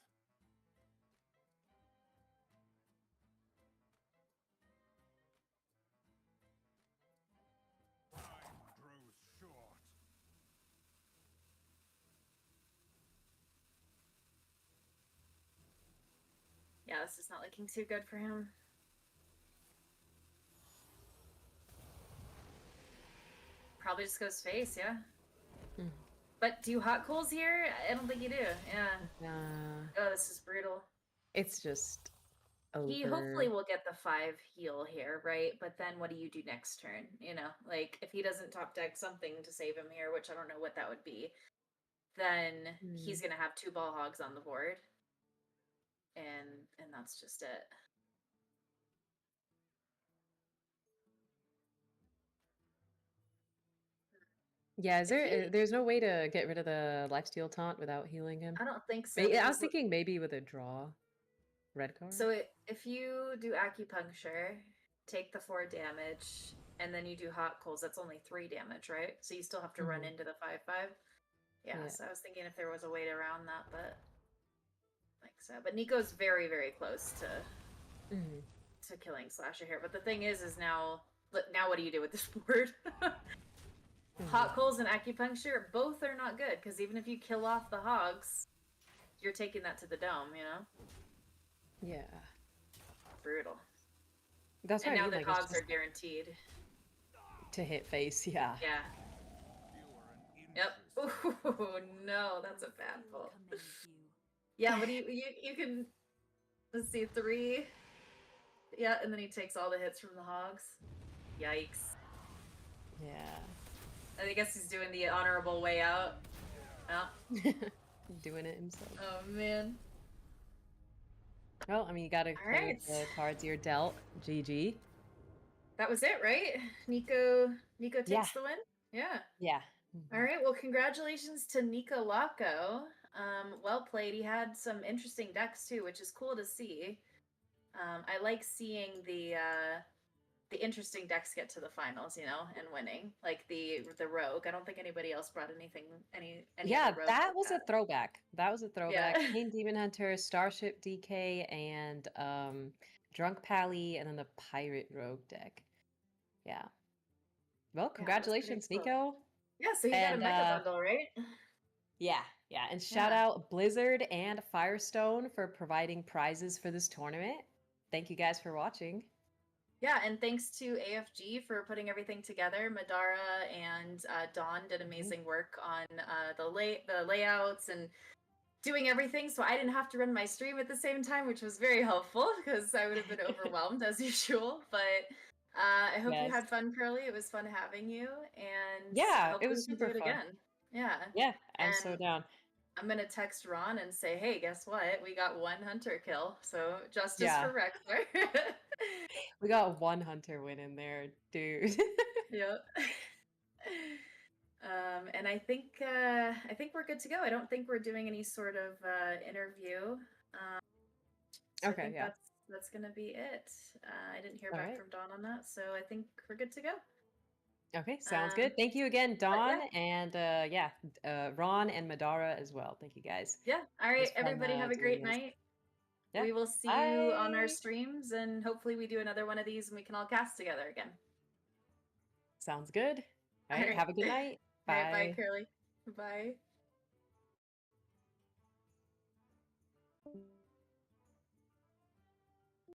Time grows short. Yeah, this is not looking too good for him. Probably just goes face, yeah. Mm. But do you hot coals here? I don't think you do. Yeah. Nah, Oh, this is brutal. it's just He over. hopefully will get the 5 heal here, right? But then what do you do next turn? You know, like if he doesn't top deck something to save him here, which I don't know what that would be, then he's gonna have 2 ball hogs on the board. And that's just it. Yeah, is If there he, there's no way to get rid of the lifesteal taunt without healing him? I don't think so. I was Because thinking maybe with a draw red card. so if you do acupuncture, take the 4 damage, and then you do hot coals, that's only 3 damage, right? So you still have to run Mhm. into the 5/5. Yeah, Yeah. so I was thinking if there was a way around that, but like so. But Nico's very, very close Mhm. to killing Slasher here. But the thing is now what do you do with this board? Hot coals and acupuncture both are not good because even if you kill off the hogs, you're taking that to the dome, you know? Yeah. Brutal. That's And what I now mean, the like it's hogs just are guaranteed. to hit face, yeah. Yeah. You are an Yep. interesting. Ooh, no, that's a bad Who pull. commands you? Yeah, what do you can let's see, 3. Yeah, and then he takes all the hits from the hogs. Yikes. Yeah. I guess he's doing the honorable way out. Yeah. Doing it himself. Oh man. Well, I mean, you gotta All play with right. the cards you're dealt. GG. That was it, right? Nico Yeah. takes the win? Yeah. Yeah. All right. Well, congratulations to Nico Laco. Well played. He had some interesting decks too, which is cool to see. I like seeing the interesting decks get to the finals, you know, and winning. Like the rogue. I don't think anybody else brought any Yeah, of the rogue that like was a that. throwback. That was a throwback. Yeah. Kane Demon Hunter, Starship DK, and Drunk Pally, and then the Pirate Rogue deck. Yeah. Well, Yeah, it was pretty congratulations, cool. Nico. Yeah, so you got a And mega bundle, right? yeah, yeah. And shout Yeah. out Blizzard and Firestone for providing prizes for this tournament. Thank you guys for watching. Yeah, and thanks to AFG for putting everything together. Madara and Dawn did amazing work on the layouts and doing everything, so I didn't have to run my stream at the same time, which was very helpful because I would have been overwhelmed as usual. But I hope you Yes. had fun, Curly. It was fun having you, and Yeah, it hopefully was we can do super it fun. again. Yeah. Yeah, I'm so And down. I'm gonna text Ron and say, "Hey, guess what? We got 1 hunter kill, so justice Yeah. for Rexler." We got 1 hunter win in there, dude. Yep. And I think we're good to go. I don't think we're doing any sort of interview. So I Okay, think yeah. that's gonna be it. I didn't hear All back right. from Dawn on that, so I think we're good to go. Okay, sounds Um, good. Thank you again, but Dawn, and yeah, Ron and Madara as well. Thank you guys. yeah. All It right, was fun everybody, have a doing great this. night. Yeah. We will see you on our Bye. streams, and hopefully we do another one of these, and we can all cast together again. Sounds good. All All right, right. have a good night. All right, bye, Bye. Curly. Bye.